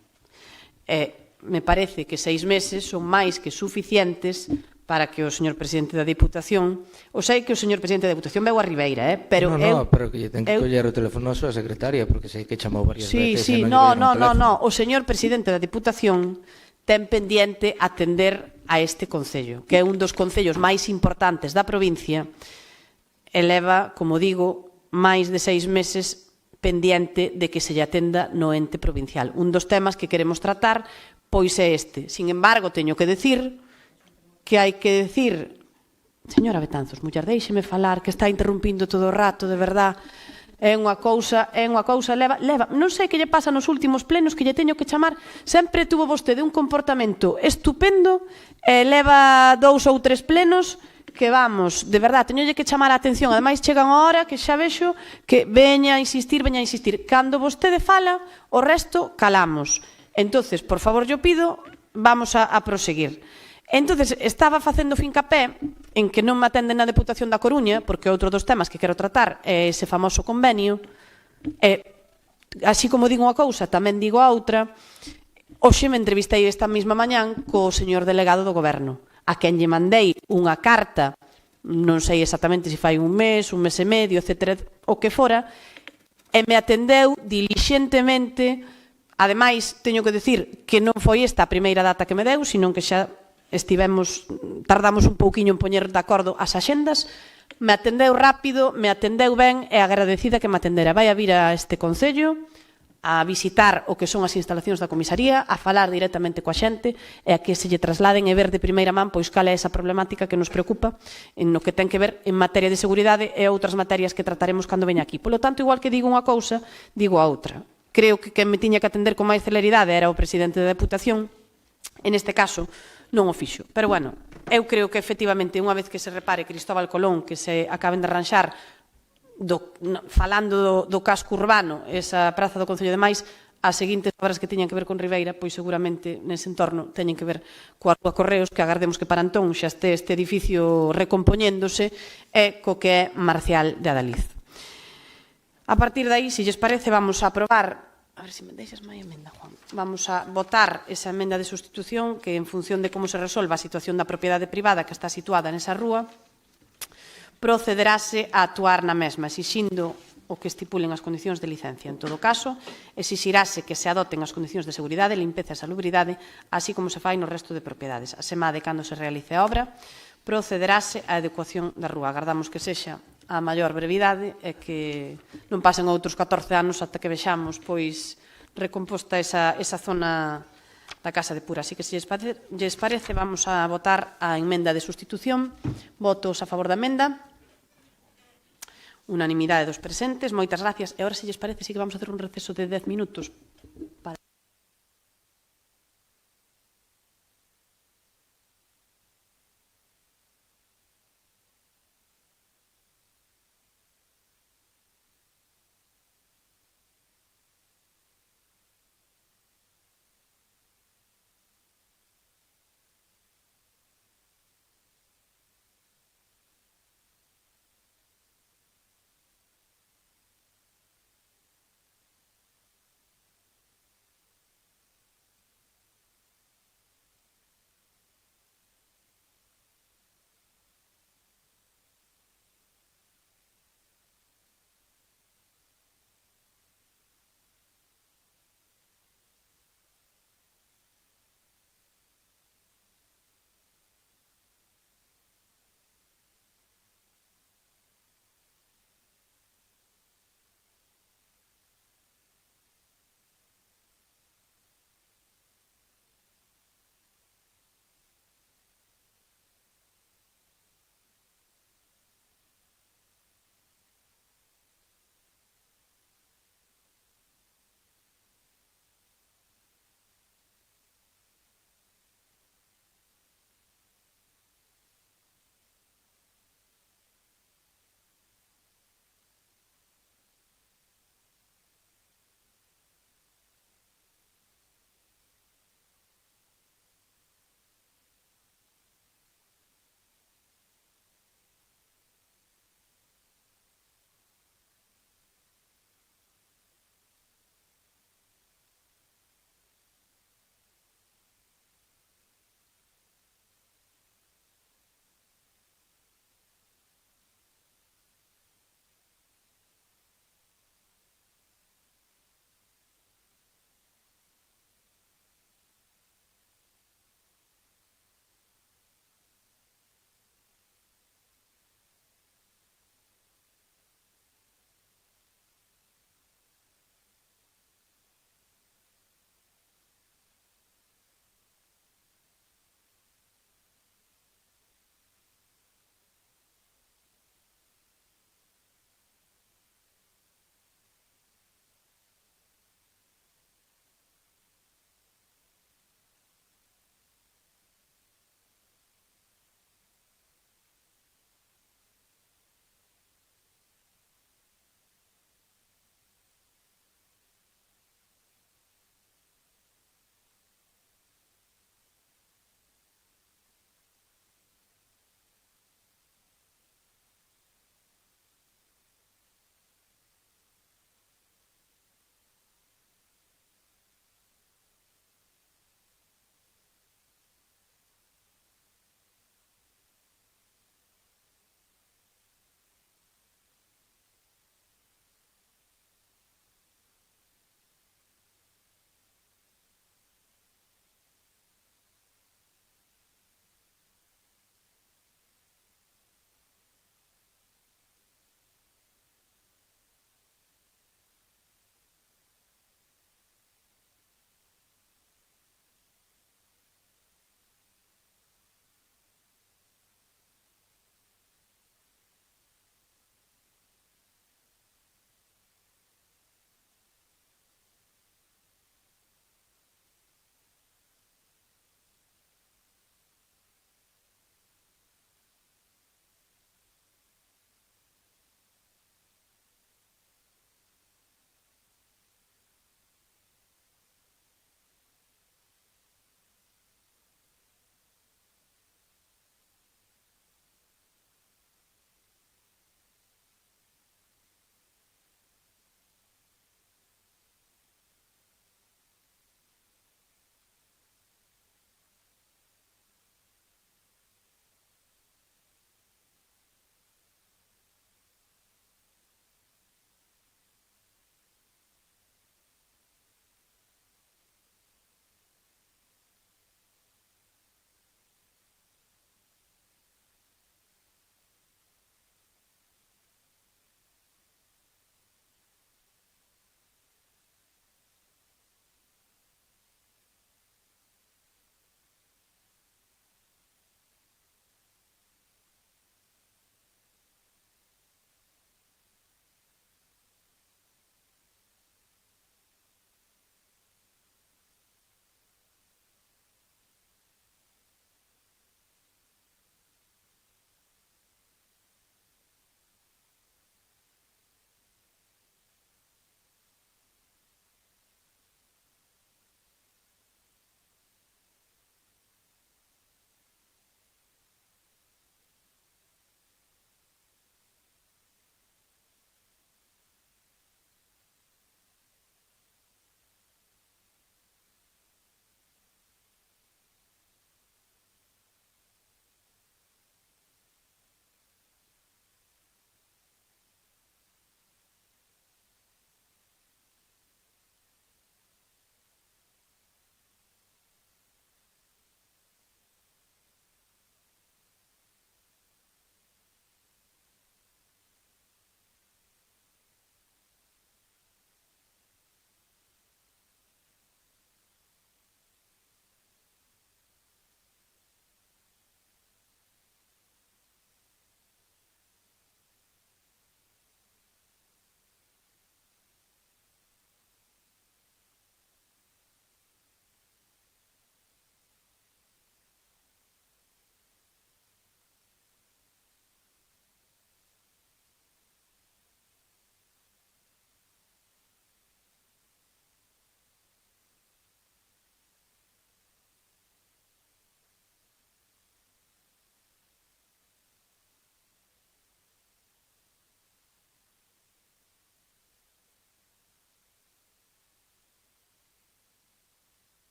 Me parece que 6 meses son máis que suficientes para que o señor presidente da Diputación, o sei que o señor presidente da Diputación veu a Ribeira, pero pero que lle ten que coller o teléfono a súa secretaria, porque sei que chamou varias veces. Sí, no, o señor presidente da Diputación ten pendiente atender a este Concello, que é un dos concellos máis importantes da provincia, e leva, como digo, máis de 6 meses pendiente de que se lle atenda no ente provincial. Un dos temas que queremos tratar, pois é este. Sin embargo, teño que decir que hai que decir, señora Betanzos, muller, déixeme falar, que está interrumpindo todo o rato, de verdad, é unha cousa, leva, non sei que lle pasa nos últimos plenos que lle teño que chamar, sempre tuvo vostede un comportamento estupendo, e leva 2 ou 3 plenos que vamos, de verdad, teñolle que chamar a atención, ademais chega unha hora que xa vexo que veña a insistir, cando vostede fala, o resto calamos. Entonces, por favor, yo pido, vamos a proseguir. Entonces, estaba facendo fincapé en que non me atenden na Deputación da Coruña, porque outro dos temas que quero tratar é ese famoso convenio, e, así como digo unha cousa, tamén digo a outra. Hoxe me entrevistei esta mesma mañán co señor delegado do Goberno, a quen lle mandei unha carta, non sei exactamente se fai un mes e medio, etcétera, o que fora, e me atendeu dilixentemente. Ademais, teño que decir que non foi esta a primeira data que me deu, sino que xa tardamos un pouquiño en poñer de acordo as axendas. Me atendeu rápido, me atendeu ben e agradecida que me atendera. Vai a vir a este Concello a visitar o que son as instalacións da comisaría, a falar directamente coa xente e a que se lle trasladen e ver de primeira man pois cal é esa problemática que nos preocupa en no que ten que ver en materia de seguridade e outras materias que trataremos cando veña aquí. Polo tanto, igual que digo unha cousa, digo a outra. Creo que quen me tiña que atender con máis celeridade era o presidente da Deputación, en este caso non o fixo. Pero, bueno, eu creo que, efectivamente, unha vez que se repare Cristóbal Colón, que se acaben de arranxar, falando do casco urbano, esa praza do Concello de Mais, as seguintes obras que teñan que ver con Ribeira, pois seguramente nese entorno teñen que ver coa Rúa Correos, que agardemos que para entón xa este edificio recompoñéndose, e co que é Marcial de Adaliz. A partir de aí, se lles parece, vamos a aprobar. A ver se me deixas máis emenda, Juan. Vamos a votar esa emenda de sustitución que, en función de como se resolva a situación da propiedade privada que está situada nesa rúa, procederase a actuar na mesma, exixindo o que estipulen as condicións de licencia. En todo caso, exixirase que se adoten as condicións de seguridade, limpeza e salubridade, así como se fai no resto de propiedades. Asemade, cando se realice a obra, procederase á adecuación da rúa. Agardamos que sexa a maior brevidade e que non pasen outros 14 anos ata que vexamos pois recomposta esa zona da Casa de Pura. Así que, se lles parece, vamos a votar a emenda de sustitución. Votos a favor da emenda. Unanimidade dos presentes. Moitas gracias. E agora, se lles parece, sí que vamos a hacer un receso de 10 minutos para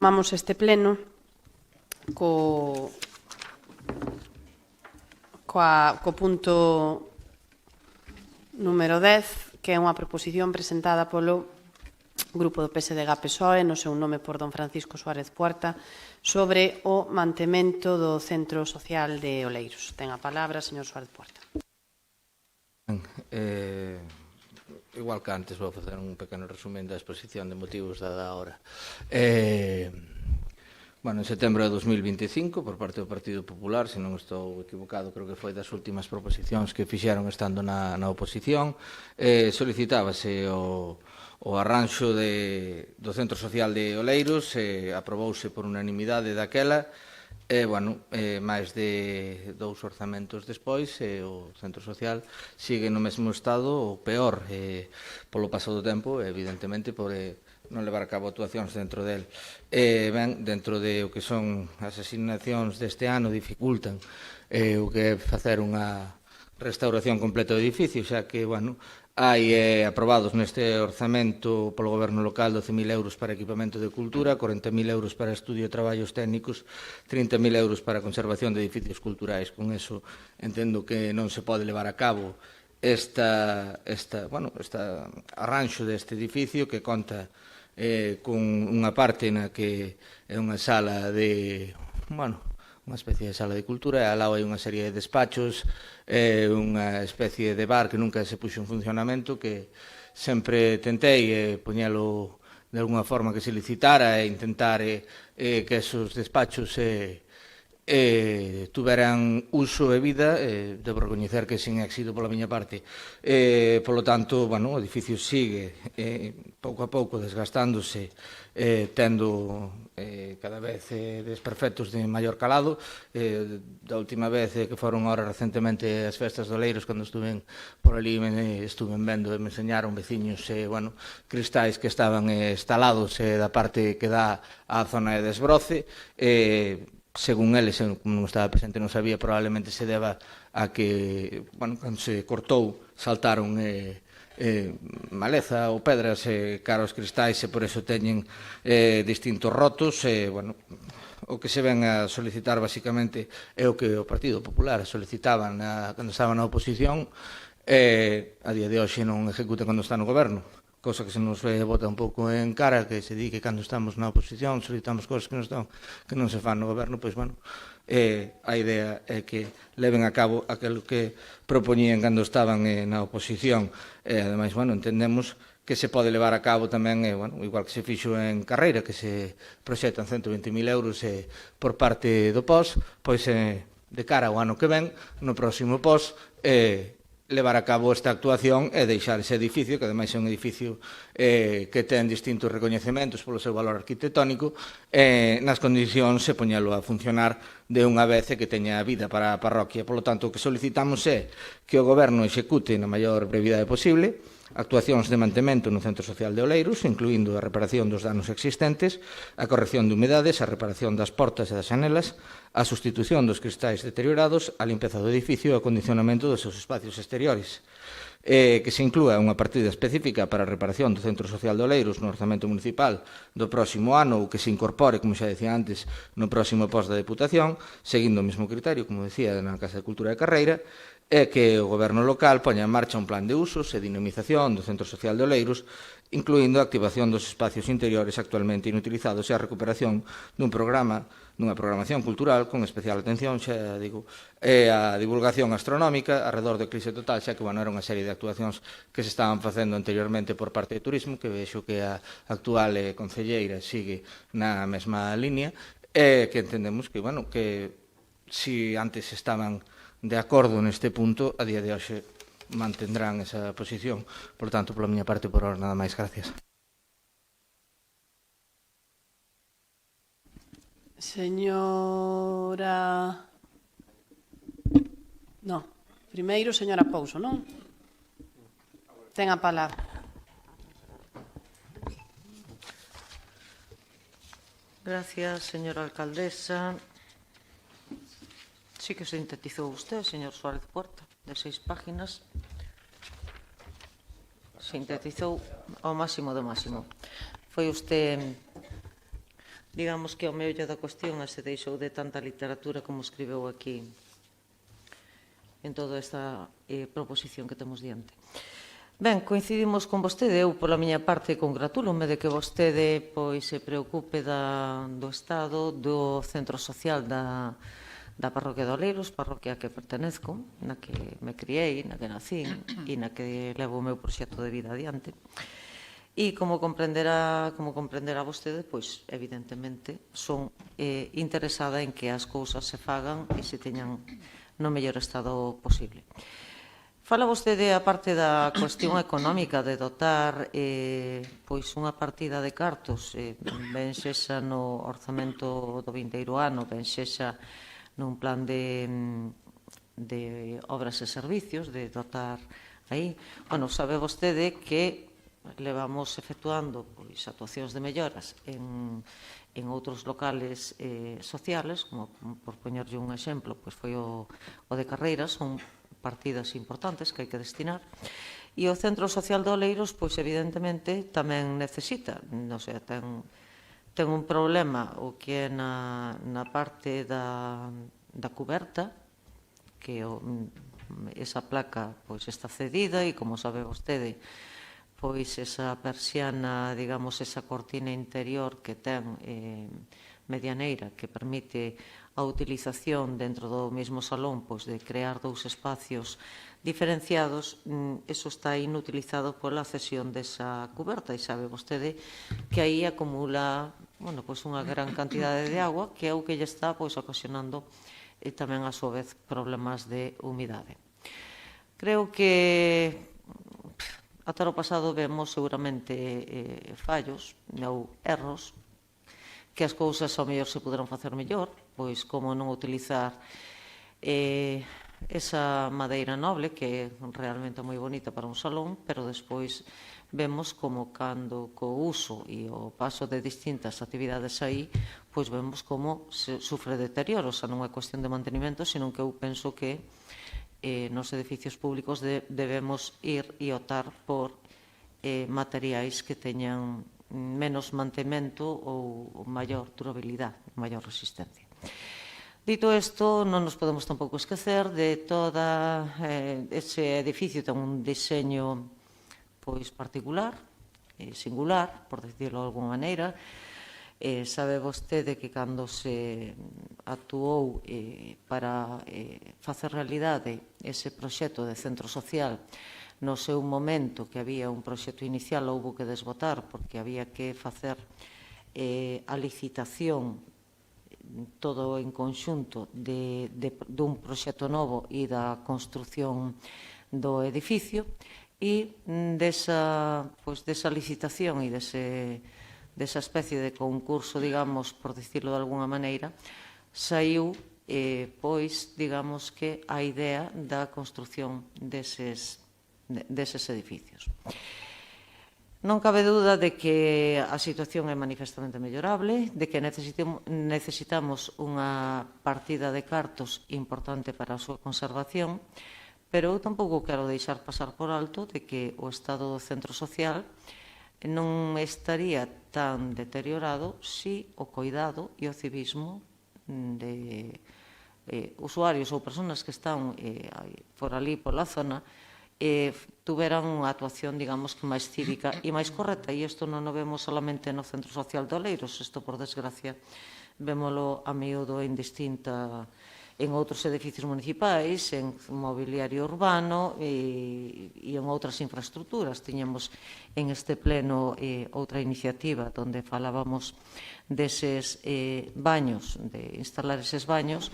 Tomamos este pleno co punto número 10, que é unha proposición presentada polo Grupo do PSDG-PSOE, no seu nome por don Francisco Suárez Puerta, sobre o mantemento do Centro Social de Oleiros. Ten a palabra, señor Suárez Puerta. Igual que antes, vou facer un pequeno resumen da exposición de motivos dada a hora. En setembro de 2025, por parte do Partido Popular, se non estou equivocado, creo que foi das últimas proposicións que fixeron estando na oposición, solicitábase o arranxo do Centro Social de Oleiros, aprobouse por unanimidade daquela, máis de 2 orzamentos despois, o Centro Social sigue no mesmo estado, ou peor, polo paso do tempo, evidentemente, por non levar a cabo actuacións dentro del. Dentro de o que son as asignacións deste ano, dificultan o que é facer unha restauración completa do edificio, xa que, hai aprobados neste orzamento polo Goberno local 12.000 euros para equipamento de cultura, 40.000 euros para estudio de traballos técnicos, 30.000 euros para conservación de edificios culturais. Con eso entendo que non se pode levar a cabo este arranxo deste edificio, que conta con unha parte na que é unha sala de, unha especie de sala de cultura, e ao lado hai unha serie de despachos, unha especie de bar que nunca se puxo en funcionamento, que sempre tentei poñelo de alguna forma que se licitara e intentar que esos despachos tuveran uso e vida. Debo recoñecer que sin éxito pola miña parte. Polo tanto, o edificio sigue pouco a pouco desgastándose, tendo cada vez desperfectos de maior calado. Da última vez que foron ahora recentemente as festas de Oleiros, cando estuven por ali, estuven vendo e me enseñaron veciños cristais que estaban instalados da parte que dá á zona de desbroce. Según eles, como non estaba presente, non sabía, probablemente se deba a que, cando se cortou, saltaron maleza ou pedras cara aos cristais, e por eso teñen distintos rotos. O que se ven a solicitar, basicamente, é o que o Partido Popular solicitaban cando estaba na oposición, a día de hoxe non ejecuta cando está no goberno, cosa que se nos bota un pouco en cara, que se di que cando estamos na oposición solicitamos cosas que non se fan no goberno. Pois, a idea é que leven a cabo aquilo que propoñían cando estaban na oposición. Ademais, entendemos que se pode levar a cabo tamén, igual que se fixo en Carreira, que se proxectan 120.000 euros por parte do POS, pois de cara ao ano que ven, no próximo POS, levar a cabo esta actuación e deixar ese edificio, que ademais é un edificio que ten distintos recoñecementos polo seu valor arquitectónico, nas condicións se poñelo a funcionar de unha vez e que teña vida para a parroquia. Polo tanto, o que solicitamos é que o Goberno execute na maior brevidade posible actuacións de mantemento no Centro Social de Oleiros, incluindo a reparación dos danos existentes, a corrección de humedades, a reparación das portas e das xanelas, a sustitución dos cristais deteriorados, a limpeza do edificio e o acondicionamento dos seus espacios exteriores. Que se inclúa unha partida específica para a reparación do Centro Social de Oleiros no orzamento municipal do próximo ano, ou que se incorpore, como xa decía antes, no próximo pos da Deputación, seguindo o mesmo criterio, como decía, na Casa de Cultura de Carreira, é que o Goberno local poña en marcha un plan de usos e dinamización do Centro Social de Oleiros, incluindo a activación dos espacios interiores actualmente inutilizados e a recuperación dunha programación cultural con especial atención, xa digo, e a divulgación astronómica arredor do Eclipse Total, xa que, era unha serie de actuacións que se estaban facendo anteriormente por parte de Turismo, que vexo que a actual concelleira sigue na mesma línea, e que entendemos que, que si antes estaban de acordo neste punto, a día de hoxe mantendrán esa posición. Por tanto, pola miña parte, por ahora, nada máis. Gracias. Señora... No, primeiro, señora Pouso, non? Ten a palabra. Gracias, señora alcaldesa. Sí que sintetizou usted, señor Suárez Puerta, de 6 páginas. Sintetizou ao máximo do máximo. Foi usted digamos que ao meollo da cuestión se deixou de tanta literatura como escribeu aquí en toda esta proposición que temos diante. Ben, coincidimos con vostede, eu pola miña parte congratúlome de que vostede se preocupe do estado do centro social da parroquia de Oleiros, parroquia a que pertenezco, na que me criei, na que nacín e na que levo o meu proxecto de vida adiante. E como comprenderá vostede, pois evidentemente son interesada en que as cousas se fagan e se teñan no mellor estado posible. Fala vostede, a parte da cuestión económica de dotar unha partida de cartos, ben sexa no orzamento do vindeiro ano, ben sexa nun plan de obras e servicios, de dotar aí. Bueno, sabe vostede que levamos efectuando actuacións de melloras en outros locales sociales, como por poñerlle un exemplo, foi o de Carreiras, son partidas importantes que hai que destinar, e o Centro Social de Oleiros, pois evidentemente tamén necesita, ten un problema o que é na parte da cuberta, que esa placa está cedida e, como sabe vostede, pois esa persiana, digamos, esa cortina interior que ten medianeira que permite a utilización dentro do mesmo salón de crear dous espacios diferenciados, eso está inutilizado pola cesión desa cuberta e sabe vostede que aí acumula unha gran cantidade de agua que é o que lle está ocasionando tamén a súa vez problemas de humidade. Creo que ata o pasado vemos seguramente fallos ou erros, que as cousas ao mellor se poderán facer mellor, pois como non utilizar esa madeira noble, que é realmente moi bonita para un salón, pero despois vemos como cando co uso e o paso de distintas actividades aí, pois vemos como se sufre deterioro, xa non é cuestión de mantenimento, sino que eu penso que nos edificios públicos debemos ir e optar por materiais que teñan menos mantemento ou maior durabilidade, maior resistencia. Dito isto, non nos podemos tampouco esquecer de todo ese edificio, ten un diseño particular, singular, por decirlo de alguma maneira. Sabe vostede que cando se actuou para facer realidade ese proxecto de centro social, no seu momento que había un proxecto inicial, houbo que desbotar porque había que facer a licitación todo en conxunto dun proxecto novo e da construción do edificio, e desa licitación e desa especie de concurso, digamos, por dicirlo de alguna maneira, saiu digamos que a idea da construción deses edificios. Non cabe dúda de que a situación é manifestamente mellorable, de que necesitamos unha partida de cartos importante para a súa conservación, pero eu tampouco quero deixar pasar por alto de que o estado do centro social non estaría tan deteriorado se o coidado e o civismo de usuarios ou persoas que están por ali, pola zona, tuveran unha actuación, digamos, máis cívica e máis correcta, e isto non o vemos solamente no Centro Social de Oleiros, isto, por desgracia, vémolo a miúdo en outros edificios municipais, en mobiliario urbano e en outras infraestructuras. Tiñamos en este pleno outra iniciativa onde falábamos deses baños, de instalar eses baños,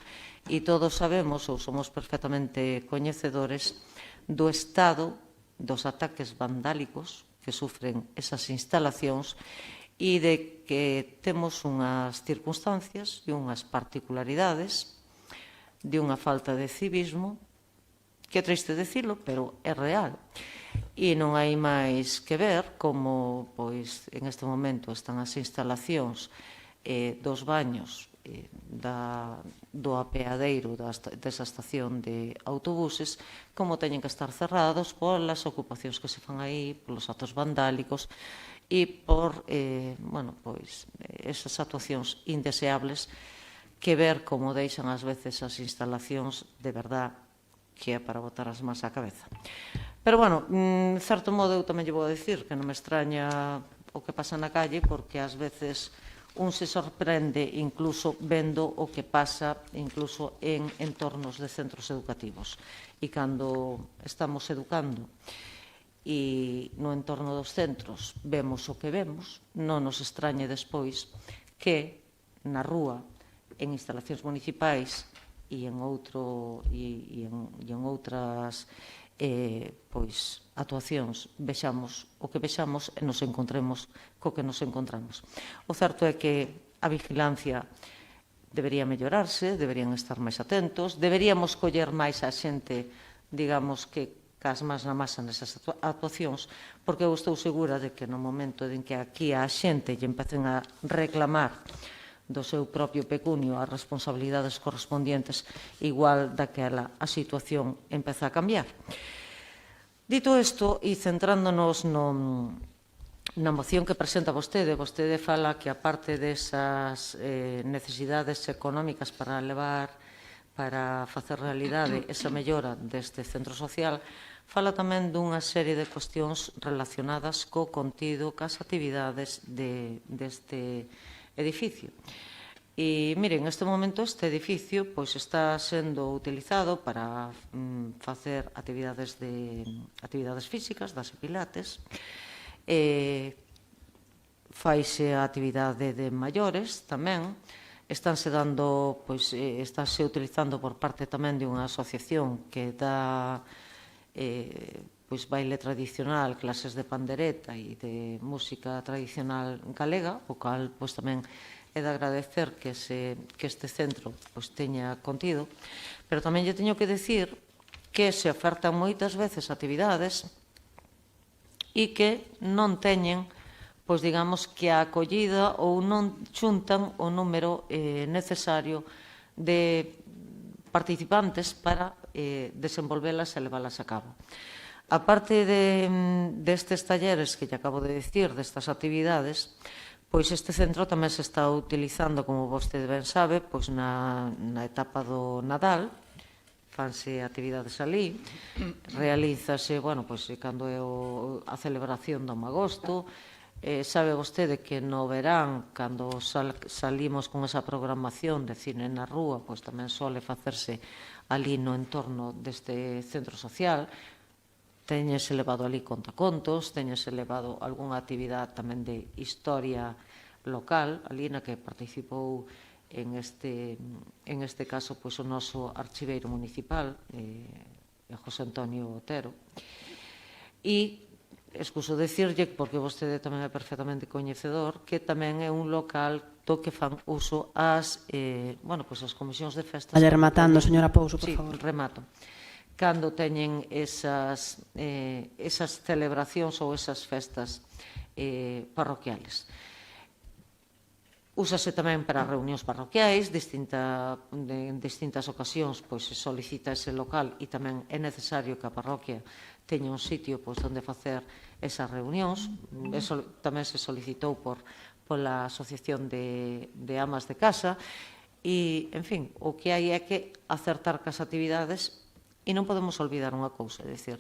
e todos sabemos ou somos perfectamente coñecedores do estado dos ataques vandálicos que sufren esas instalacións e de que temos unhas circunstancias e unhas particularidades de unha falta de civismo que é triste dicilo, pero é real. E non hai máis que ver como en este momento están as instalacións dos baños do apeadeiro desa estación de autobuses, como teñen que estar cerrados polas ocupacións que se fan aí, polos actos vandálicos e por esas actuacións indeseables que ver como deixan ás veces as instalacións de verdad que é para botar as mans á cabeza. Pero, bueno, de certo modo, eu tamén lle vou dicir que non me extraña o que pasa na calle, porque ás veces un se sorprende incluso vendo o que pasa incluso en entornos de centros educativos. E cando estamos educando e no entorno dos centros vemos o que vemos, non nos extrañe despois que na rúa, en instalacións municipais e en outras actuacións vexamos o que vexamos e nos encontremos co que nos encontramos. O certo é que a vigilancia debería mellorarse, deberían estar máis atentos, deberíamos coller máis a xente, digamos, que cas más na masa nesas actuacións, porque eu estou segura de que no momento en que aquí a xente lle empecen a reclamar do seu propio pecunio as responsabilidades correspondientes, igual daquela a situación empeza a cambiar. Dito isto, e centrándonos na moción que presenta vostede fala que aparte desas necesidades económicas para facer realidade esa mellora deste centro social, fala tamén dunha serie de cuestións relacionadas co contido, cas actividades deste edificio. E, miren, neste momento este edificio está sendo utilizado para facer actividades físicas, das pilates, faise a actividade de maiores tamén, estáse utilizando por parte tamén de unha asociación que dá baile tradicional, clases de pandereta e de música tradicional galega, o cal tamén é de agradecer que este centro teña contido, pero tamén lle teño que dicir que se ofertan moitas veces actividades e que non teñen, digamos, que a acollida ou non xuntan o número necesario de participantes para desenvolvelas e leválas a cabo. A parte destes talleres que lle acabo de dicir, destas actividades, este centro tamén se está utilizando, como vostede ben sabe, na etapa do Nadal, fanse actividades ali, realízase, cando é a celebración do Magosto, sabe vostede que no verán, cando salimos con esa programación de cine na rúa, tamén sole facerse ali no entorno deste centro social, teñese levado ali contacontos, teñese levado algunha actividade tamén de historia local, ali na que participou en este caso o noso archiveiro municipal, José Antonio Otero. E excuso dicirlle, porque vostede tamén é perfectamente coñecedor, que tamén é un local do que fan uso as comisións de festas. Vaya rematando, señora Pouso, por favor. Sí, remato. Cando teñen esas celebracións ou esas festas parroquiales. Úsase tamén para reunións parroquiais, en distintas ocasións se solicita ese local e tamén é necesario que a parroquia teña un sitio onde facer esas reunións. Eso tamén se solicitou pola Asociación de Amas de Casa e, en fin, o que hai é que acertar cas actividades. E non podemos olvidar unha cousa, é dicir,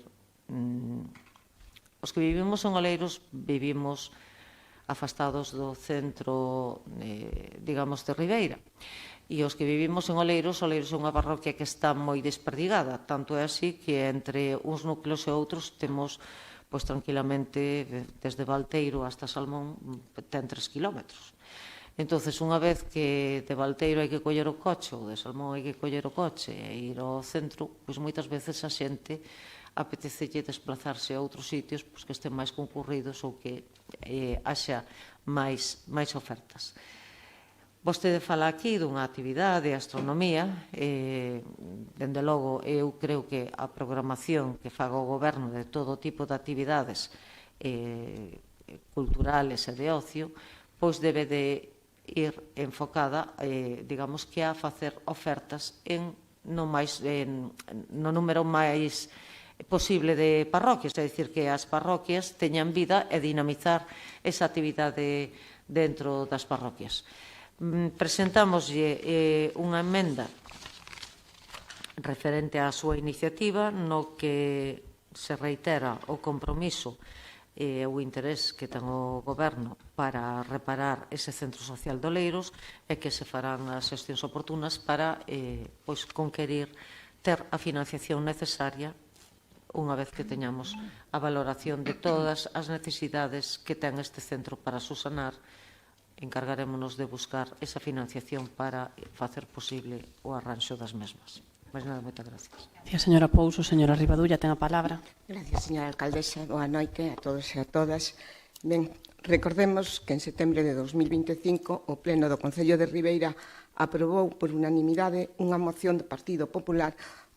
os que vivimos en Oleiros vivimos afastados do centro, digamos, de Ribeira. E os que vivimos en Oleiros é unha parroquia que está moi desperdigada, tanto é así que entre uns núcleos e outros temos, tranquilamente, desde Valteiro hasta Salmón, ten 3 kilómetros. Entonces, unha vez que de Valteiro hai que coller o coche ou de Salmón hai que coller o coche e ir ao centro, moitas veces a xente apetecelle desplazarse a outros sitios que estén máis concurridos ou que haxa máis ofertas. Vostede fala aquí dunha actividade de astronomía, dende logo eu creo que a programación que faga o goberno de todo tipo de actividades culturales e de ocio, debe de ir enfocada, digamos que a facer ofertas no número máis posible de parroquias, é dicir, que as parroquias teñan vida e dinamizar esa actividade dentro das parroquias. Presentámoslle unha emenda referente á súa iniciativa no que se reitera o compromiso e o interés que ten o Goberno para reparar ese centro social de Oleiros e que se farán as xestións oportunas para conquerir ter a financiación necesaria unha vez que teñamos a valoración de todas as necesidades que ten este centro para susanar. Encargarémonos de buscar esa financiación para facer posible o arranxo das mesmas. Mas nada, moitas gracias. Gracias, señora Pouso. Señora Rivadulla, ten a palabra. Gracias, señora alcaldesa. Boa noite a todos e a todas. Ben, recordemos que en setembro de 2025 o Pleno do Concello de Ribeira aprobou por unanimidade unha moción do Partido Popular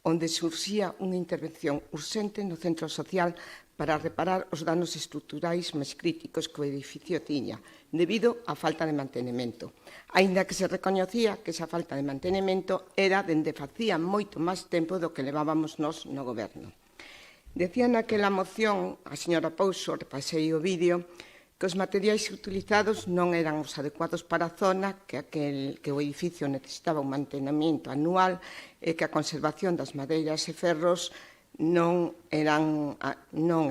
onde surxía unha intervención urxente no centro social para reparar os danos estruturais máis críticos que o edificio tiña, debido á falta de mantenimento. Aínda que se recoñecía que esa falta de mantenimento era dende facía moito máis tempo do que levábamos nós no Goberno. Decía naquela moción, a señora Pouso, repasei o vídeo, que os materiais utilizados non eran os adecuados para a zona, que o edificio necesitaba un mantenimento anual e que a conservación das madeiras e ferros non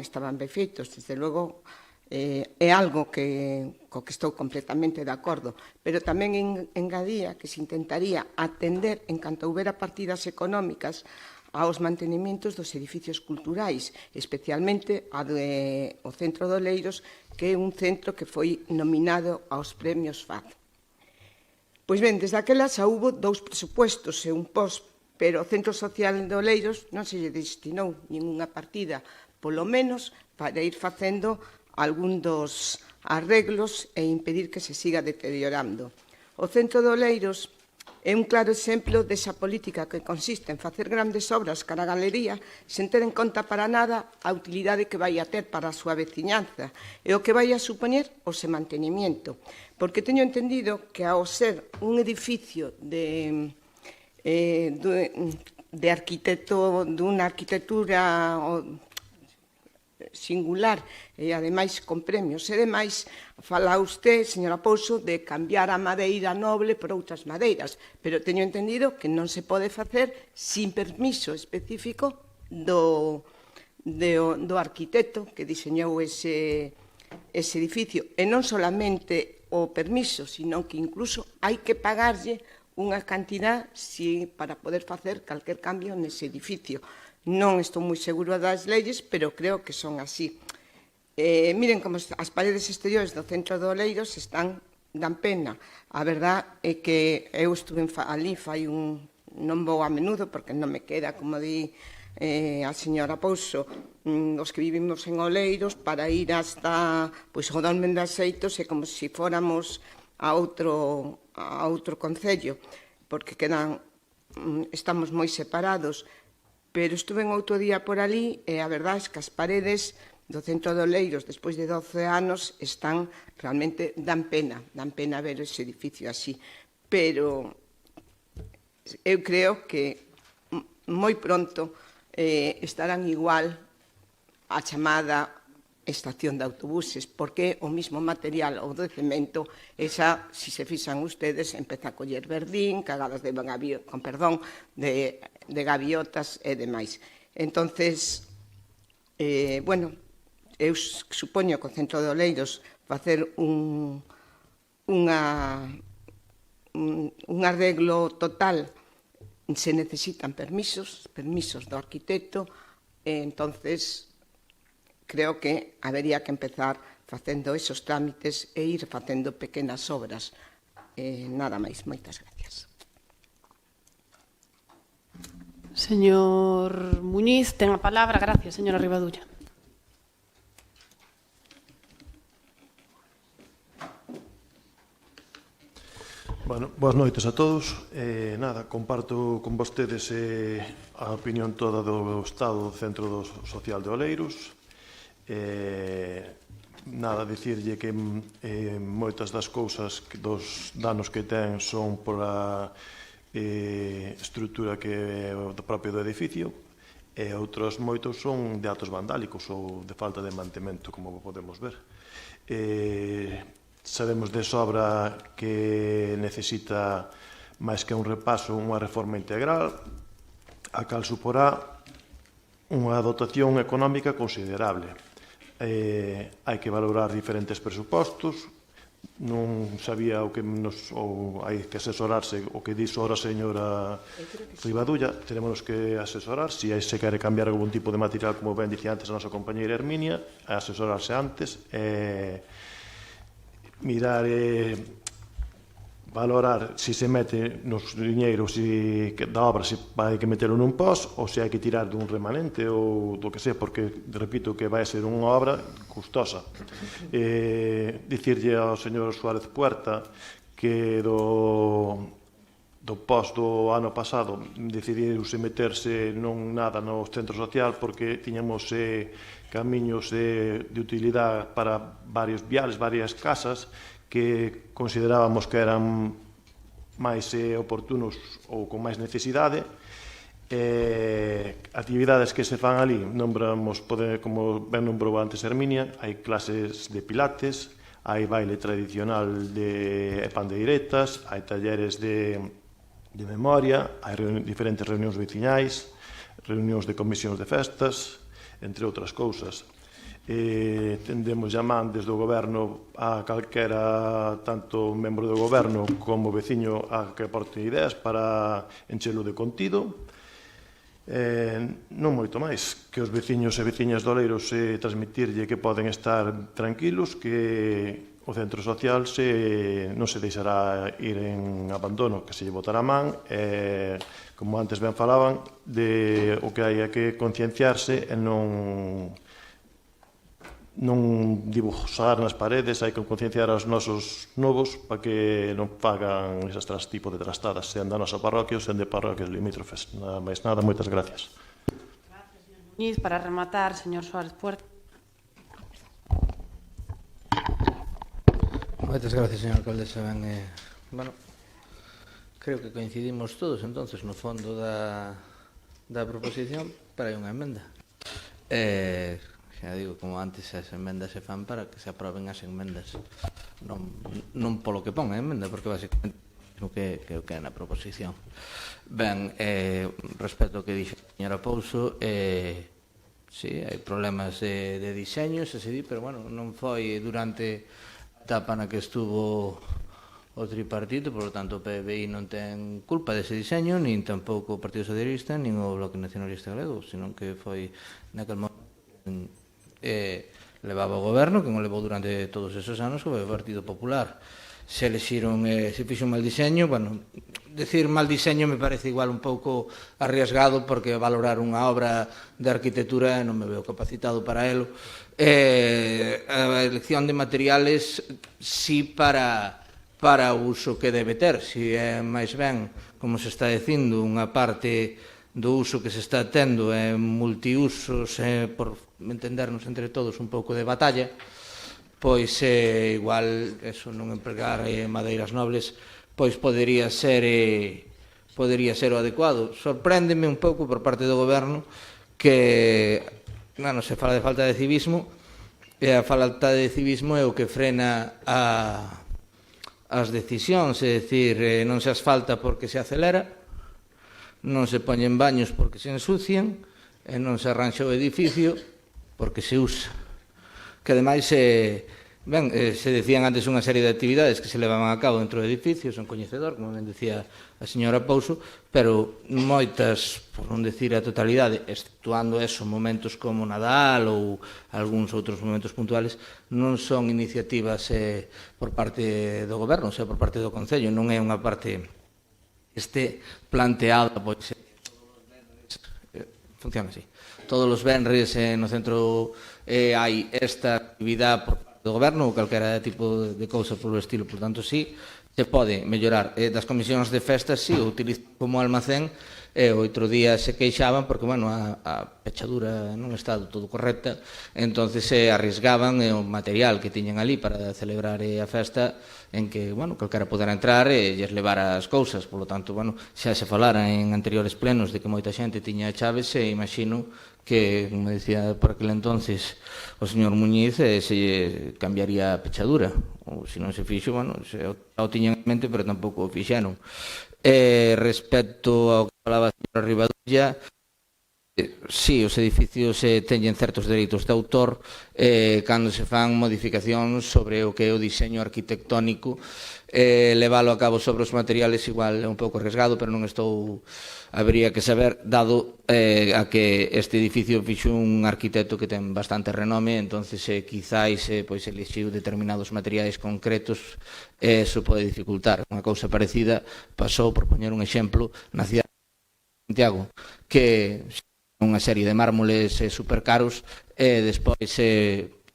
estaban ben feitos. Desde logo, é algo co que estou completamente de acordo, pero tamén engadía que se intentaría atender, en canto houbera partidas económicas, aos mantenimentos dos edificios culturais, especialmente o Centro de Oleiros, que é un centro que foi nominado aos premios FAD. Pois ben, desde aquela xa houbo 2 presupuestos e un post, pero o Centro Social de Oleiros non se lle destinou ningunha partida, polo menos para ir facendo algún dos arreglos e impedir que se siga deteriorando. O Centro de Oleiros é un claro exemplo desa política que consiste en facer grandes obras cara a galería sen ter en conta para nada a utilidade que vai a ter para a súa veciñanza e o que vai a supoñer o seu mantenimiento. Porque teño entendido que ao ser un edificio de arquitecto, dunha arquitectura singular e, ademais, con premios e demais, fala usted, señora Pouso, de cambiar a madeira noble por outras madeiras, pero teño entendido que non se pode facer sin permiso específico do arquitecto que diseñou ese edificio. E non solamente o permiso, sino que incluso hai que pagarlle unha cantidad para poder facer calquer cambio nese edificio. Non estou moi seguro das leyes, pero creo que son así. Miren como as paredes exteriores do Centro de Oleiros dan pena. A verdad é que eu estuve ali non vou a menudo porque non me queda, como di a señora Pouso, os que vivimos en Oleiros, para ir hasta o Dolmen de Axeitos é como se fóramos a outro concello, porque estamos moi separados. Pero estuve outro día por ali e a verdade é que as paredes do Centro de Oleiros, despois de 12 anos, realmente dan pena ver ese edificio así. Pero eu creo que moi pronto estarán igual a chamada estación de autobuses, porque o mismo material ou de cemento, esa, se se fixan ustedes, empeza a coller verdín, cagadas de gaviotas e demais. Entonces, bueno, eu supoño que o Centro de Oleiros facer un arreglo total se necesitan permisos do arquitecto, entonces creo que habería que empezar facendo esos trámites e ir facendo pequenas obras. Nada máis, moitas gracias. Señor Muñiz, ten a palabra. Gracias, señora Rivadulla. Bueno, boas noites a todos. Nada, comparto con vostedes a opinión toda do estado do Centro Social de Oleiros. nada, dicirlle que moitas das cousas, dos danos que ten son pola estrutura que é do propio do edificio, e outros moitos son de actos vandálicos ou de falta de mantemento, como podemos ver. Sabemos de sobra que necesita máis que un repaso, unha reforma integral, a cal suporá unha dotación económica considerable. Hai que valorar diferentes presupostos, non sabía o que ou hai que asesorarse o que dixo ahora a señora Rivadulla, tenemos que asesorar se se quere cambiar algún tipo de material, como ben dicía antes a nosa compañeira Herminia, asesorarse antes, mirar valorar se se mete nos diñeiros da obra, se hai que meterlo nun pos ou se hai que tirar dun remanente ou do que sea, porque repito que vai ser unha obra custosa. Dicirlle ao señor Suárez Puerta que do pos do ano pasado decidiuse meterse non nada no centro social porque tiñamos camiños de utilidade para varios viales, varias casas que considerábamos que eran máis oportunos ou con máis necesidade. Actividades que se fan ali, nombramos, como ben nombrou antes Herminia, hai clases de pilates, hai baile tradicional de pandeiretas, hai talleres de memoria, hai diferentes reunións veciñais, reunións de comisións de festas, entre outras cousas. Tendemos llamar desde o goberno a calquera tanto membro do goberno como veciño a que aporte ideas para enchelo de contido. Non moito máis, que os veciños e veciñas do Oleiros transmitirlle que poden estar tranquilos, que o centro social non se deixará ir en abandono, que se lle botará man, como antes ben falaban, de o que hai que concienciarse e non dibujar nas paredes, hai que concienciar aos nosos novos para que non fagan esas tipo de trastadas, sean da nosa parroquia ou sean de parroquias limítrofes. Nada máis nada, moitas gracias. Gracias, señor Muñiz. Para rematar, señor Suárez Puerta. Moitas gracias, señor alcaldesa. Bueno, creo que coincidimos todos, entonces, no fondo da proposición, pero hai unha emenda. Xa digo, como antes, as emendas se fan para que se aproben as emendas, non polo que pon a emenda, porque basicamente o que é na proposición. Ben, respecto ao que dixo a señora Pouso, sí, hai problemas de diseño, se di, pero bueno, non foi durante a etapa na que estuvo o tripartito, por lo tanto o PBI non ten culpa dese diseño, nin tampouco o Partido Socialista, nin o Bloque Nacionalista Galego, senón que foi naquel momento levaba o goberno, que non levou durante todos esos anos, foi o Partido Popular. Se elexiron, se fixo un mal diseño, bueno, decir mal diseño me parece igual un pouco arriesgado, porque valorar unha obra de arquitectura non me veo capacitado para elo. A elección de materiales si para o uso que debe ter, si é máis ben, como se está dicindo, unha parte do uso que se está tendo en multiusos, por entendernos entre todos un pouco de batalla, pois igual eso, non empregar madeiras nobles, pois podería ser o adecuado. Sorpréndeme un pouco por parte do goberno que se fala de falta de civismo, e a falta de civismo é o que frena as decisións, é dicir, non se asfalta porque se acelera, non se poñen baños porque se ensucian, e non se arranxa o edificio porque se usa. Que ademais, se decían antes unha serie de actividades que se levaban a cabo dentro do edificio, son coñecedor, como ben decía a señora Pouso, pero moitas, por non decir a totalidade, exceptuando eso, momentos como Nadal ou algúns outros momentos puntuales, non son iniciativas por parte do goberno, ou sea, por parte do Concello, non é unha parte este planteada, pois funciona así. Todos os venres no centro hai esta actividade por parte do goberno ou calquera tipo de cousa polo estilo, por tanto, sí, se pode mellorar. Das comisións de festas, si, o utilizan como almacén, outro día se queixaban porque, bueno, a pechadura non está todo correcta, entonces se arriesgaban o material que tiñan ali para celebrar a festa en que, bueno, calquera podera entrar e lles levar as cousas, polo tanto, bueno, xa se falara en anteriores plenos de que moita xente tiña chaves e imagino que, como decía por aquel entonces o señor Muñiz, se cambiaría a pechadura, ou se non se fixo, bueno, o tiñan en mente, pero tampouco o fixeron. Respecto ao que falaba a señora Rivadulla, si, os edificios teñen certos dereitos de autor cando se fan modificacións sobre o que é o diseño arquitectónico, leválo a cabo sobre os materiales igual é un pouco arriesgado, pero non estou... Habría que saber, dado a que este edificio fixo un arquitecto que ten bastante renome, entonces quizáis elixiu determinados materiais concretos, eso pode dificultar. Unha cousa parecida pasou, por poñer un exemplo, na cidade de Santiago, que unha serie de mármoles supercaros, despois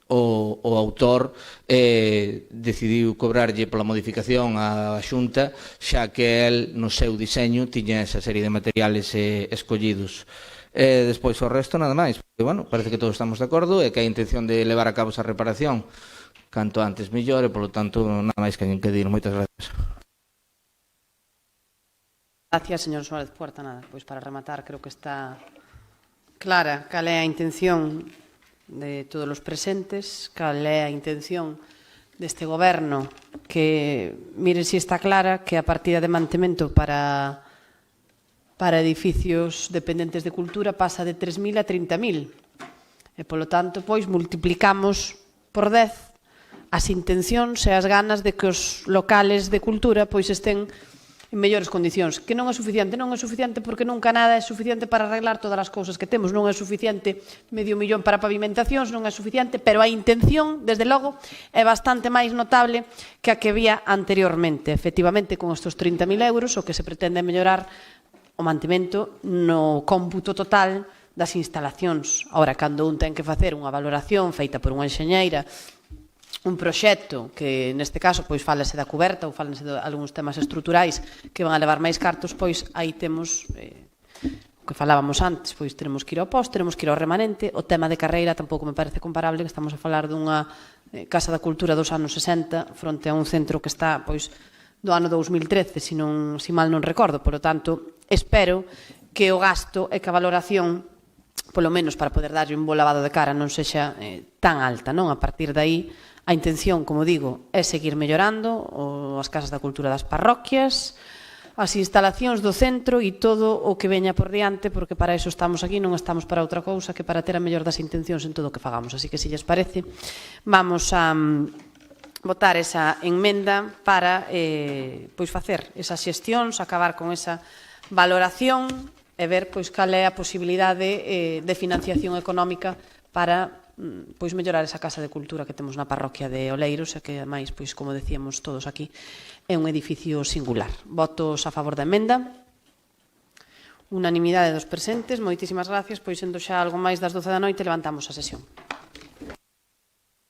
o autor decidiu cobrarlle pola modificación á Xunta, xa que el no seu diseño tiña esa serie de materiales escollidos. Despois o resto nada máis, porque, bueno, parece que todos estamos de acordo e que hai intención de levar a cabo esa reparación canto antes mellor e, polo tanto, nada máis que dir. Moitas gracias. Gracias, señor Suárez Puerta. Nada, pois para rematar, creo que está clara cal é a intención de todos os presentes, cal é a intención deste goberno, que, miren se está clara, que a partida de mantemento para edificios dependentes de cultura pasa de 3.000 a 30.000. E, polo tanto, pois, multiplicamos por 10 as intencións e as ganas de que os locales de cultura pois estén en mellores condicións, que non é suficiente porque nunca nada é suficiente para arreglar todas as cousas que temos, non é suficiente medio millón para pavimentacións, non é suficiente, pero a intención, desde logo, é bastante máis notable que a que había anteriormente. Efectivamente, con estes 30.000 euros, o que se pretende mellorar o mantemento no cómputo total das instalacións. Ora, cando un ten que facer unha valoración feita por unha enxeñeira, un proxecto que neste caso pois falase da cuberta ou falase de algúns temas estruturais que van a levar máis cartos, pois aí temos o que falábamos antes, pois teremos que ir ao pos, teremos que ir ao remanente. O tema de carreira tampouco me parece comparable, que estamos a falar dunha Casa da Cultura dos anos 60 fronte a un centro que está pois do ano 2013, si mal non recordo. Polo tanto, espero que o gasto e que a valoración, polo menos para poder darlle un bo lavado de cara, non sexa tan alta, non? A partir de aí, a intención, como digo, é seguir mellorando as casas da cultura das parroquias, as instalacións do centro e todo o que veña por diante, porque para iso estamos aquí, non estamos para outra cousa que para ter a mellor das intencións en todo o que fagamos. Así que, se lles parece, vamos a votar esa enmenda para pois facer esas xestións, acabar con esa valoración e ver pois cal é a posibilidade de financiación económica para pois mellorar esa casa de cultura que temos na parroquia de Oleiros e que, ademais, pois como decíamos todos aquí, é un edificio singular. Votos a favor da emenda. Unanimidade dos presentes. Moitísimas gracias. Pois, sendo xa algo máis das 12 da noite, levantamos a sesión.